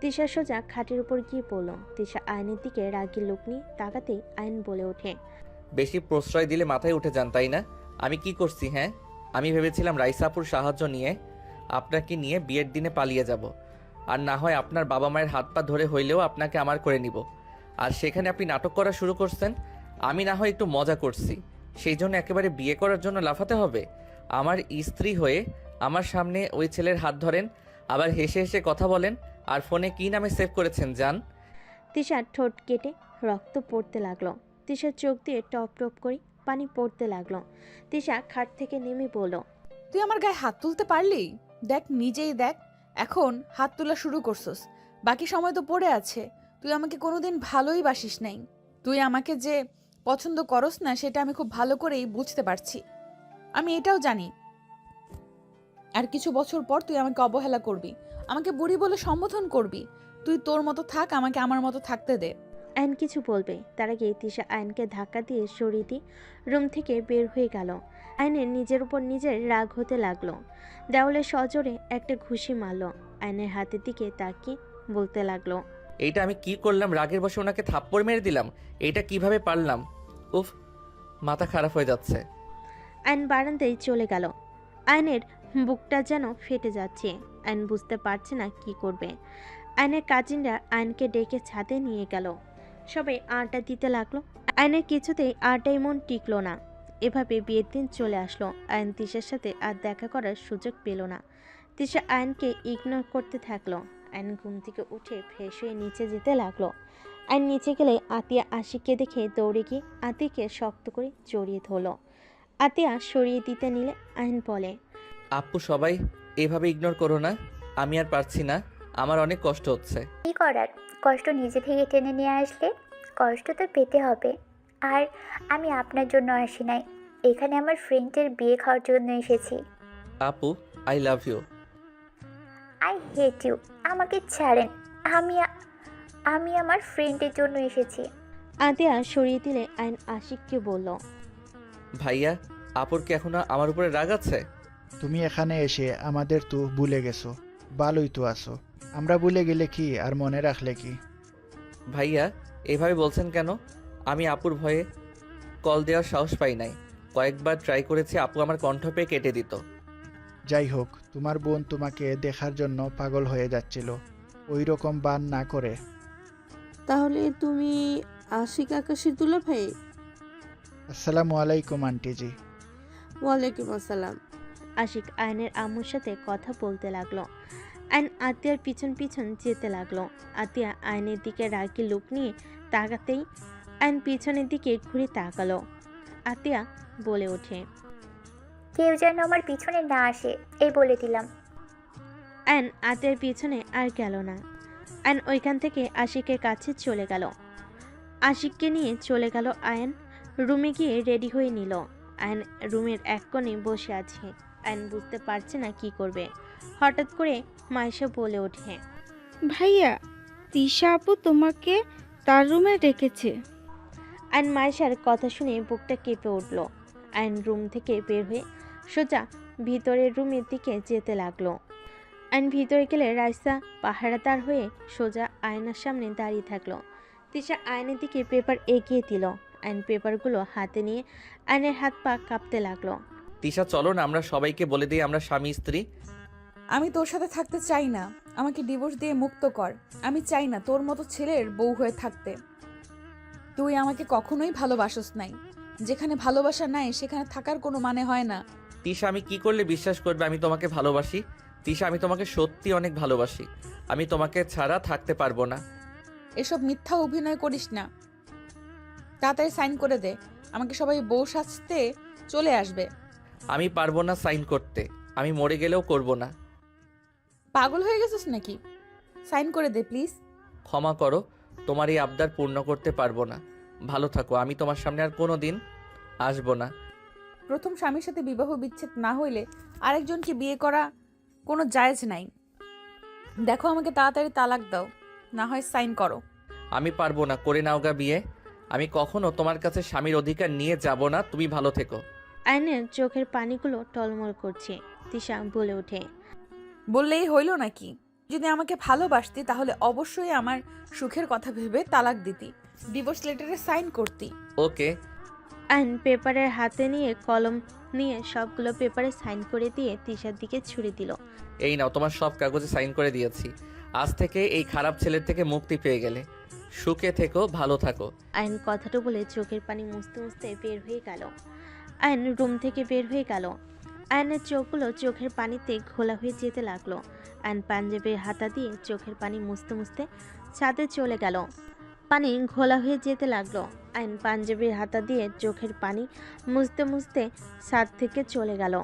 C: তিশা সোজা খাটের উপর গিয়ে পড়ল। তিশা আয়নের দিকে রাগি লোক নিয়ে তাকাতেই আয়ন বলে ওঠে,
A: বেশি প্রশ্রয় দিলে মাথায় উঠে যান তাই না? আমি কি করছি? হ্যাঁ, আমি ভেবেছিলাম রাইসাপুর সাহায্য নিয়ে আপনাকে নিয়ে বিয়ের দিনে পালিয়ে যাব, আর না হয় আপনার বাবা মায়ের হাত পা ধরে হইলেও আপনাকে আমার করে নিব। আর সেখানে আপনি নাটক করা শুরু করছেন। আমি না হয় একটু মজা করছি, সেই জন্য একেবারে বিয়ে করার জন্য লাফাতে হবে? আমার স্ত্রী হয়ে আমার সামনে ওই ছেলের হাত ধরেন, আবার হেসে হেসে কথা বলেন, আর ফোনে কি নামে সেভ করেছেন জান?
C: তিশার ঠোঁট কেটে রক্ত পড়তে লাগলো। তিশার চোখ দিয়ে টপ টপ করে পানি পড়তে লাগলো। তিশা খাট থেকে নেমে বলল,
B: তুই আমার গায়ে হাত তুলতে পারলি? দেখ, নিজেই দেখ, এখন হাত তোলা শুরু করছস। বাকি সময় তো পড়ে আছে। তুই আমাকে কোনোদিন ভালোই বাসিস নাই। তুই আমাকে যে পছন্দ করস না সেটা আমি খুব ভালো করেই বুঝতে পারছি। আমি এটাও জানি আর কিছু বছর পর তুই আমাকে অবহেলা করবি, আমাকে বুড়ি বলে সম্বোধন করবি। তুই তোর মতো থাক, আমাকে আমার মতো থাকতে দে।
C: আয়ন কিছু বলবে তার আগে তিশা আয়নকে ধাক্কা দিয়ে সরিয়ে দিয়ে রুম থেকে বের হয়ে গেল। আয়নের নিজের উপর নিজের রাগ হতে লাগলো। দেওয়ালে সজোরে একটা ঘুষি মারল। আয়নের হাতের দিকে তাকিয়ে বলতে লাগলো,
A: এইটা আমি কি করলাম? রাগের বসে ওনাকে থাপ্পড় মেরে দিলাম। এইটা কিভাবে পারলাম? উফ, মাথা খারাপ হয়ে যাচ্ছে।
C: আয়ন বারান্দায় চলে গেল। আয়নের বুকটা যেন ফেটে যাচ্ছে। আয়ন বুঝতে পারছে না কি করবে। আয়নের কাজিনরা আয়নকে ডেকে ছাদে নিয়ে গেল। সবাই আড্ডা দিতে লাগলো। আয়নের কিছুতেই আড্ডায় মন টিকলো না। এভাবে বিয়ের দিন চলে আসলো। আয়ন তিশার সাথে আর দেখা করার সুযোগ পেল না। তিশা আয়নকে ইগনোর করতে থাকলো। আয়ন ঘুম থেকে উঠে ফ্রেশ হয়ে নিচে যেতে লাগলো। আয়ন নিচে গেলে আতিয়া আশিককে দেখে দৌড়ে গিয়ে আতিকে শক্ত করে জড়িয়ে ধরল। আতিয়া সরিয়ে দিতে নিলে আয়ন বলে,
A: আপু সবাই এভাবে ইগনোর করো না, আমি আর পারছি না, আমার অনেক কষ্ট হচ্ছে।
F: কি করার, কষ্ট নিজে থেকে টেনে নিয়ে আসলে কষ্ট তো পেতে হবে। আর আমি আপনার জন্য আসি নাই, এখানে আমার ফ্রেন্ডের বিয়ে খাওয়ার জন্য এসেছি।
A: আপু, I love you.
F: I hate you. আমাকে ছাড়েন। আমি আমার ফ্রেন্ডের জন্য এসেছি।
C: আতিয়া সরিয়ে দিলে আইন আশিককে বলল,
A: ভাইয়া, আপুর কি এখনো আমার উপরে রাগ আছে?
G: তুমি এখানে এসে আমাদের তো ভুলে গেছো। ভালোই তো আছো। আমরা ভুলে গেলে কি আর মনে রাখলে কি?
A: ভাইয়া, এভাবে বলছেন কেন? আমি আপুর ভয়ে কল দেওয়ার সাহস পাই নাই। কয়েকবার ট্রাই করেছি, আপু আমার কণ্ঠ পেয়ে কেটে দিত।
G: যাই হোক, তোমার বোন তোমাকে দেখার জন্য পাগল হয়ে যাচ্ছিল। ওই রকম বান না করে।
L: তাহলে তুমি আশিক আকাশের দুলাভাই?
G: আসসালামু আলাইকুম আন্টিজি।
L: ওয়ালাইকুম আসসালাম।
C: আশিক আয়নের আম্মুর সাথে কথা বলতে লাগলো। আইন আতিয়ার পিছন পিছন যেতে লাগলো। আতিয়া আয়নের দিকে রাগি লুক নিয়ে তাকাতেই আইন পিছনের দিকে ঘুরে তাকালো। আতিয়া বলে ওঠে,
F: কেউ যেন আমার পিছনে না আসে, এই বলে দিলাম।
C: আইন আতিয়ার পিছনে আর গেল না। আইন ওইখান থেকে আশিকের কাছে চলে গেল। আশিককে নিয়ে চলে গেল আয়ন। রুমে গিয়ে রেডি হয়ে নিল। আয়ন রুমের এক কোণে বসে আছে। আয়ন বুঝতে পারছে না কি করবে। হঠাৎ করে মাইশা বলে ওঠে,
M: ভাইয়া, তিশা আপু তোমাকে তার রুমে ডেকেছে।
C: আয়ন মাইশার কথা শুনে বুকটা কেঁপে উঠল। আয়ন রুম থেকে বের হয়ে সোজা ভিতরের রুমের দিকে যেতে লাগলো। আয়ন ভিতরে গেলে রাইসা পাহারাদার হয়ে সোজা আয়নার সামনে দাঁড়িয়ে থাকলো। তিশা আয়নের দিকে পেপার এগিয়ে দিল। আয়ন পেপারগুলো হাতে নিয়ে আয়নের হাত পা কাঁপতে লাগলো।
A: তিশা, চলো না আমরা সবাইকে বলে দিই আমরা স্বামী স্ত্রী।
B: আমি তোর সাথে থাকতে চাই না। আমাকে ডিভোর্স দিয়ে মুক্ত কর। আমি চাই না তোর মতো ছেলের বউ হয়ে থাকতে। তুই আমাকে কখনোই ভালোবাসস নাই। যেখানে ভালোবাসা নাই সেখানে থাকার কোনো মানে হয় না।
A: তিশা, আমি কি করলে বিশ্বাস করবে আমি তোমাকে ভালোবাসি? তিশা, আমি তোমাকে সত্যি অনেক ভালোবাসি। আমি তোমাকে ছাড়া থাকতে পারবো না।
B: এসব মিথ্যা অভিনয় করিস না। তাড়াতাড়ি সাইন করে দে, আমাকে সবাই বউ সাজতে চলে আসবে।
A: আমি পারবো না সাইন করতে। আমি মরে গেলেও করব না।
B: পাগল হয়ে গেছিস নাকি? সাইন করে দে প্লিজ।
A: ক্ষমা করো, তোমার এই আবদার পূর্ণ করতে পারবো না। ভালো থাকো, আমি তোমার সামনে আর কোনো দিন আসবো না।
B: প্রথম স্বামীর সাথে বিবাহ বিচ্ছেদ না হইলে আরেকজনকে বিয়ে করা কোনো জায়েজ নাই। দেখো, আমাকে তাড়াতাড়ি তালাক দাও, না হয় সাইন করো।
A: আমি পারবো না, করে নাও গা বিয়ে। আমি কখনো তোমার কাছে স্বামীর অধিকার নিয়ে যাব না। তুমি ভালো থেকো।
C: আয়নের চোখের পানিগুলো টলমল করছে। তিশা বলে ওঠে,
B: বললেই হইল নাকি? যদি আমাকে ভালোবাসতি তাহলে অবশ্যই আমার সুখের কথা ভেবে তালাক দিতি, ডিভোর্স লেটারে সাইন করতি।
A: ওকে।
C: আইন পেপারের হাতে নিয়ে কলম নিয়ে সবগুলো পেপারে সাইন করে দিয়ে তিশার দিকে ছুড়ে দিল।
A: এই নাও, তোমার সব কাগজে সাইন করে দিয়েছি। আজ থেকে এই খারাপ ছেলের থেকে মুক্তি পেয়ে গেলে। সুখে থেকো, ভালো থাকো।
C: আইন কথাটা বলে চোখের পানি মুছতে মুছতে বের হয়ে গেল। আইন রুম থেকে বের হয়ে গেল। আয়নের চোখগুলো চোখের পানিতে ঘোলা হয়ে যেতে লাগলো। আইন পাঞ্জাবির হাতা দিয়ে চোখের পানি মুছতে মুছতে ছাদে চলে গেল। পানি ঘোলা হয়ে যেতে লাগলো। আইন পাঞ্জাবির হাতা দিয়ে চোখের পানি মুছতে মুছতে ছাদ থেকে চলে গেল।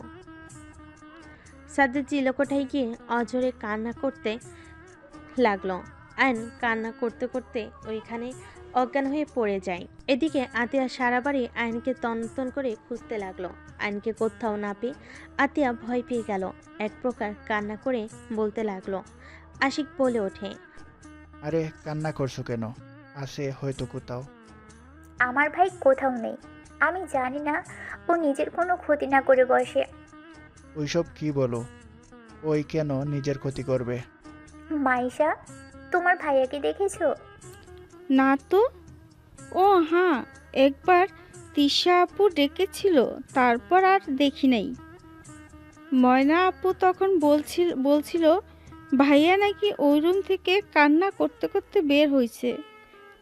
C: ছাদে চিলকোঠায় গিয়ে অঝরে কান্না করতে লাগলো। আইন কান্না করতে করতে ওইখানে অজ্ঞান হয়ে পড়ে যায়। এদিকে আতিয়া সারা বাড়ি আইনকে তন্ন করে খুঁজতে লাগলো। আইনকে কোথাও না পেয়ে আতিয়া ভয় পেয়ে গেল। এক প্রকার কান্না করে বলতে লাগলো। আশিক বলে ওঠে,
G: আরে কান্না করছো কেন? আছে হয়তো কোথাও।
F: আমার ভাই কোথাও নেই। আমি জানি না ও নিজের কোনো ক্ষতি না করে বসে।
G: ওইসব কি বলো? ওই কেন নিজের ক্ষতি করবে?
F: মাইশা, তোমার ভাইয়াকে দেখেছো?
M: না তো। ও হ্যাঁ, একবার তিশা আপু ডেকেছিল, তারপর আর দেখি নাই। ময়না আপু তখন বলছিল ভাইয়া নাকি ওই রুম থেকে কান্না করতে করতে বের হয়েছে।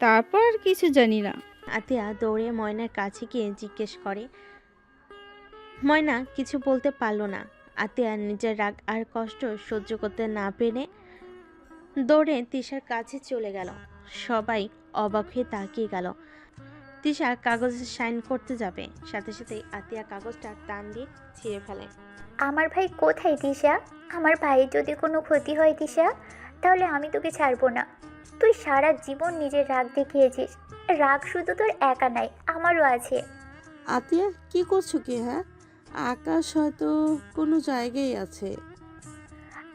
M: তারপর আর কিছু জানি না।
C: আতিয়া দৌড়ে ময়নার কাছে গিয়ে জিজ্ঞেস করে। ময়না কিছু বলতে পারল না। আতিয়া নিজের রাগ আর কষ্ট সহ্য করতে না পেরে দৌড়ে তিশার কাছে চলে গেল। সবাই অবাক হয়ে তাকিয়ে গেল। তিশা কাগজে সাইন করতে যাবে, সাথে সাথে আতিয়া কাগজটা টান দিয়ে ছিঁড়ে ফেলে।
F: আমার ভাই কোথায় তিশা? আমার ভাইয়ের যদি কোনো ক্ষতি হয় তিশা, তাহলে আমি তোকে ছাড়বো না। তুই সারা জীবন নিজের রাগ দেখিয়েছিস। রাগ শুধু তোর একা নাই, আমারও আছে।
L: আতিয়া কি করছো কি? হ্যাঁ, আকাশ হয়তো কোনো জায়গায় আছে।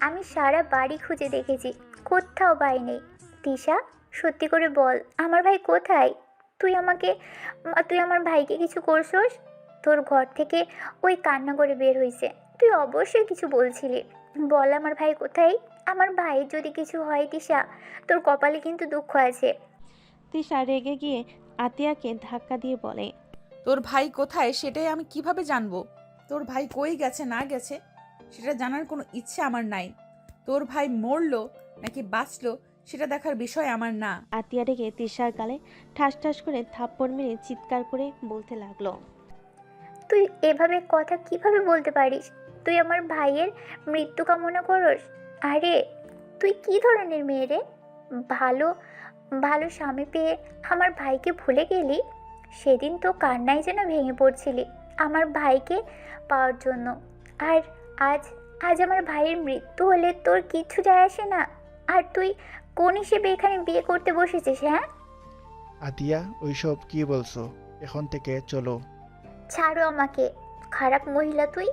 F: আমি সারা বাড়ি খুঁজে দেখেছি, কোথাও ভাই নেই। তিশা, সত্যি করে বল, আমার ভাই কোথায়? তুই আমার ভাইকে কিছু করছোস? তোর ঘর থেকে ওই কান্না করে বের হয়েছে, তুই অবশ্যই কিছু বলছিলি। বল আমার ভাই কোথায়? আমার ভাইয়ের যদি কিছু হয় তিশা, তোর কপালে কিন্তু দুঃখ আছে।
C: তিশা রেগে গিয়ে আতিয়াকে ধাক্কা দিয়ে বলে,
B: তোর ভাই কোথায় সেটাই আমি কিভাবে জানবো? তোর ভাই কই গেছে না গেছে সেটা জানার কোনো ইচ্ছে আমার নাই। তোর ভাই মরলো নাকি বাঁচলো সেটা দেখার বিষয় আমার না।
C: আতিয়া রেগে তিশার গালে ঠাস ঠাস করে থাপ্পড় মেরে চিৎকার করে বলতে লাগলো,
F: তুই এভাবে কথা কিভাবে বলতে পারিস? তুই আমার ভাইয়ের মৃত্যু কামনা করস? আরে তুই কি ধরনের মেয়ে রে? ভালো ভালো স্বামী পেয়ে আমার ভাইকে ভুলে গেলি? সেদিন তো কান্নায় যেন ভেঙে পড়ছিলি আমার ভাইকে পাওয়ার জন্য। আর আজ আজ আমার ভাইয়ের মৃত্যু হলে তোর কিচ্ছু যায় আসে না। আর তুই কোন হিসেবে এখানে বিয়ে করতে বসেছিস? হ্যাঁ,
G: আতিয়া ওইসব কি বলছো? এখন থেকে চলো।
F: ছাড়ো আমাকে, খারাপ মহিলা তুই।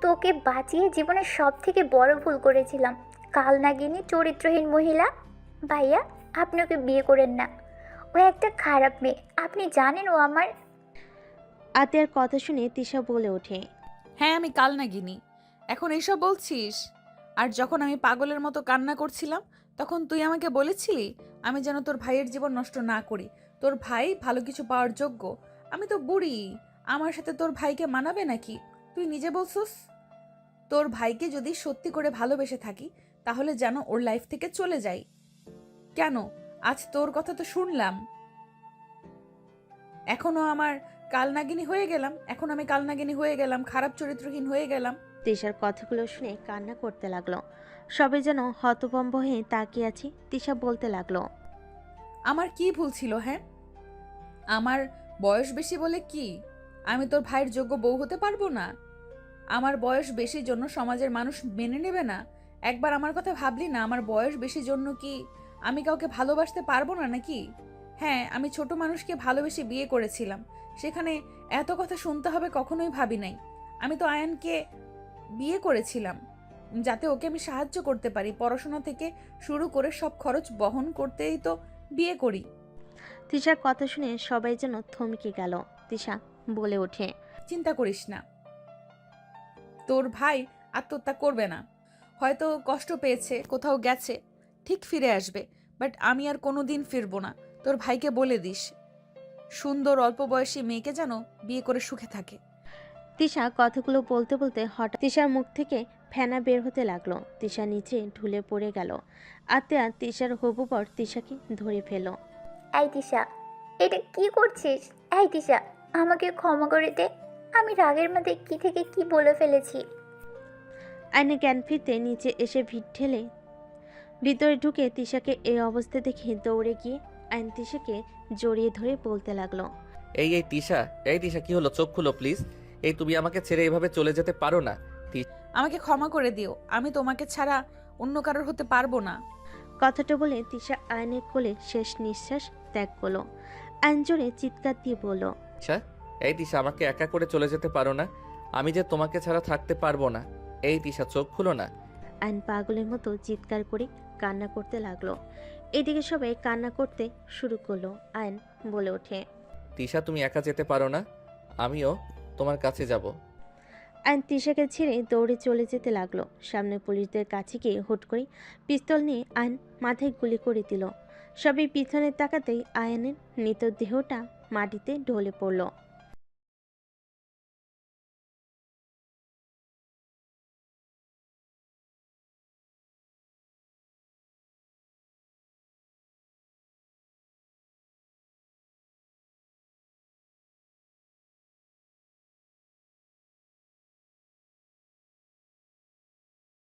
F: তোকে বাঁচিয়ে জীবনের সব থেকে বড় ভুল করেছিলাম। কাল নাগিনী চরিত্রহীন মহিলা। ভাইয়া, আপনি ওকে বিয়ে করেন না, ও একটা খারাপ মেয়ে। আপনি জানেন ও আমার।
C: আতিয়ার কথা শুনে তিশা বলে ওঠে,
B: হ্যাঁ, আমি কাল নাগিনি, এখন এইসব বলছিস? আর যখন আমি পাগলের মতো কান্না করছিলাম তখন তুই আমাকে বলেছিলি আমি যেন তোর ভাইয়ের জীবন নষ্ট না করি। তোর ভাই ভালো কিছু পাওয়ার যোগ্য। আমি তো বুড়ি, আমার সাথে তোর ভাইকে মানাবে নাকি? তুই নিজে বলছিস তোর ভাইকে যদি সত্যি করে ভালোবেসে থাকি তাহলে যেন ওর লাইফ থেকে চলে যাই। কেন? আজ তোর কথা তো শুনলাম, এখনো আমার কালনাগিনী হয়ে গেলাম। এখন আমি কালনাগিনী হয়ে গেলাম, খারাপ চরিত্রহীন হয়ে গেলাম।
C: তিশার কথাগুলো শুনে কান্না করতে লাগলো। সবাই যেন হতভম্ব হয়ে তাকিয়ে আছে। তিশা বলতে লাগলো,
B: আমার কি ভুল ছিল? হ্যাঁ, আমার বয়স বেশি বলে কি আমি তোর ভাইয়ের যোগ্য বউ হতে পারবো না? আমার বয়স বেশির জন্য সমাজের মানুষ মেনে নেবে না? একবার আমার কথা ভাবলি না? আমার বয়স বেশির জন্য কি আমি কাউকে ভালোবাসতে পারবো না নাকি? হ্যাঁ, আমি ছোট মানুষকে ভালোবেসে বিয়ে করেছিলাম, সেখানে এত কথা শুনতে হবে কখনোই ভাবি নাই। আমি তো আয়ানকে বিয়ে করেছিলাম যাতে ওকে আমি সাহায্য করতে পারি, পড়াশোনা থেকে শুরু করে সব খরচ বহন করতেই তো বিয়ে করি।
C: তিশার কথা শুনে সবাই যেন থমকে গেল। তিশা বলে ওঠে,
B: চিন্তা করিস না, তোর ভাই আত্মহত্যা করবে না। হয়তো কষ্ট পেয়েছে, কোথাও গেছে, ঠিক ফিরে আসবে। বাট আমি আর কোনোদিন ফিরবো না। তোর ভাইকে বলে দিস সুন্দর অল্প বয়সী মেয়েকে যেন বিয়ে করে সুখে থাকে।
C: তিশা কথাগুলো বলতে বলতে হঠাৎ তিশার মুখ থেকে ফেনা বের হতে লাগলো। তিশা নিচে ঢুলে পড়ে গেল। আতিয়া তিশার হবু বর তিশাকে ধরে ফেল।
F: এই তিশা, এটা কি করছিস? এই তিশা, আমাকে ক্ষমা করে দে। আমি রাগের মধ্যে কি থেকে কি বলে ফেলেছি।
C: আইনে জ্ঞান ফিরতে নিচে এসে ভিড় ঠেলে ভিতরে ঢুকে তিশাকে এই অবস্থা দেখে দৌড়ে গিয়ে আইন তিশাকে জড়িয়ে ধরে বলতে লাগলো,
A: এই তিশা কি হলো? চোখ খুলো প্লিজ। এই তুমি আমাকে ছেড়ে এভাবে চলে যেতে পারো না।
B: আমাকে ক্ষমা করে দিও, আমি তোমাকে ছাড়া অন্য কারোর হতে পারবো না।
C: কথাটা বলে তিশা আয়নের কোলে শেষ নিঃশ্বাস ত্যাগ করলো। আইন জোরে চিৎকার দিয়ে বলল,
A: তিশা আমাকে একা করে চলে যেতে পারো না? আমি যে তোমাকে ছাড়া থাকতে পারবো না। এই তিশা চোখ খুলো না।
C: আইন পাগলের মতো চিৎকার করে কান্না করতে লাগলো। এদিকে সবাই কান্না করতে শুরু করলো। আইন বলে ওঠে,
A: তিশা তুমি একা যেতে পারো না, আমিও তোমার কাছে যাব।
C: আইন তিশাকে ছেড়ে দৌড়ে চলে যেতে লাগলো। সামনে পুলিশদের কাছে গিয়ে হুট করে পিস্তল নিয়ে আইন মাথায় গুলি করে দিল। সবাই পিছনে তাকাতেই আয়নের মৃতদেহটা মাটিতে ঢলে পড়ল।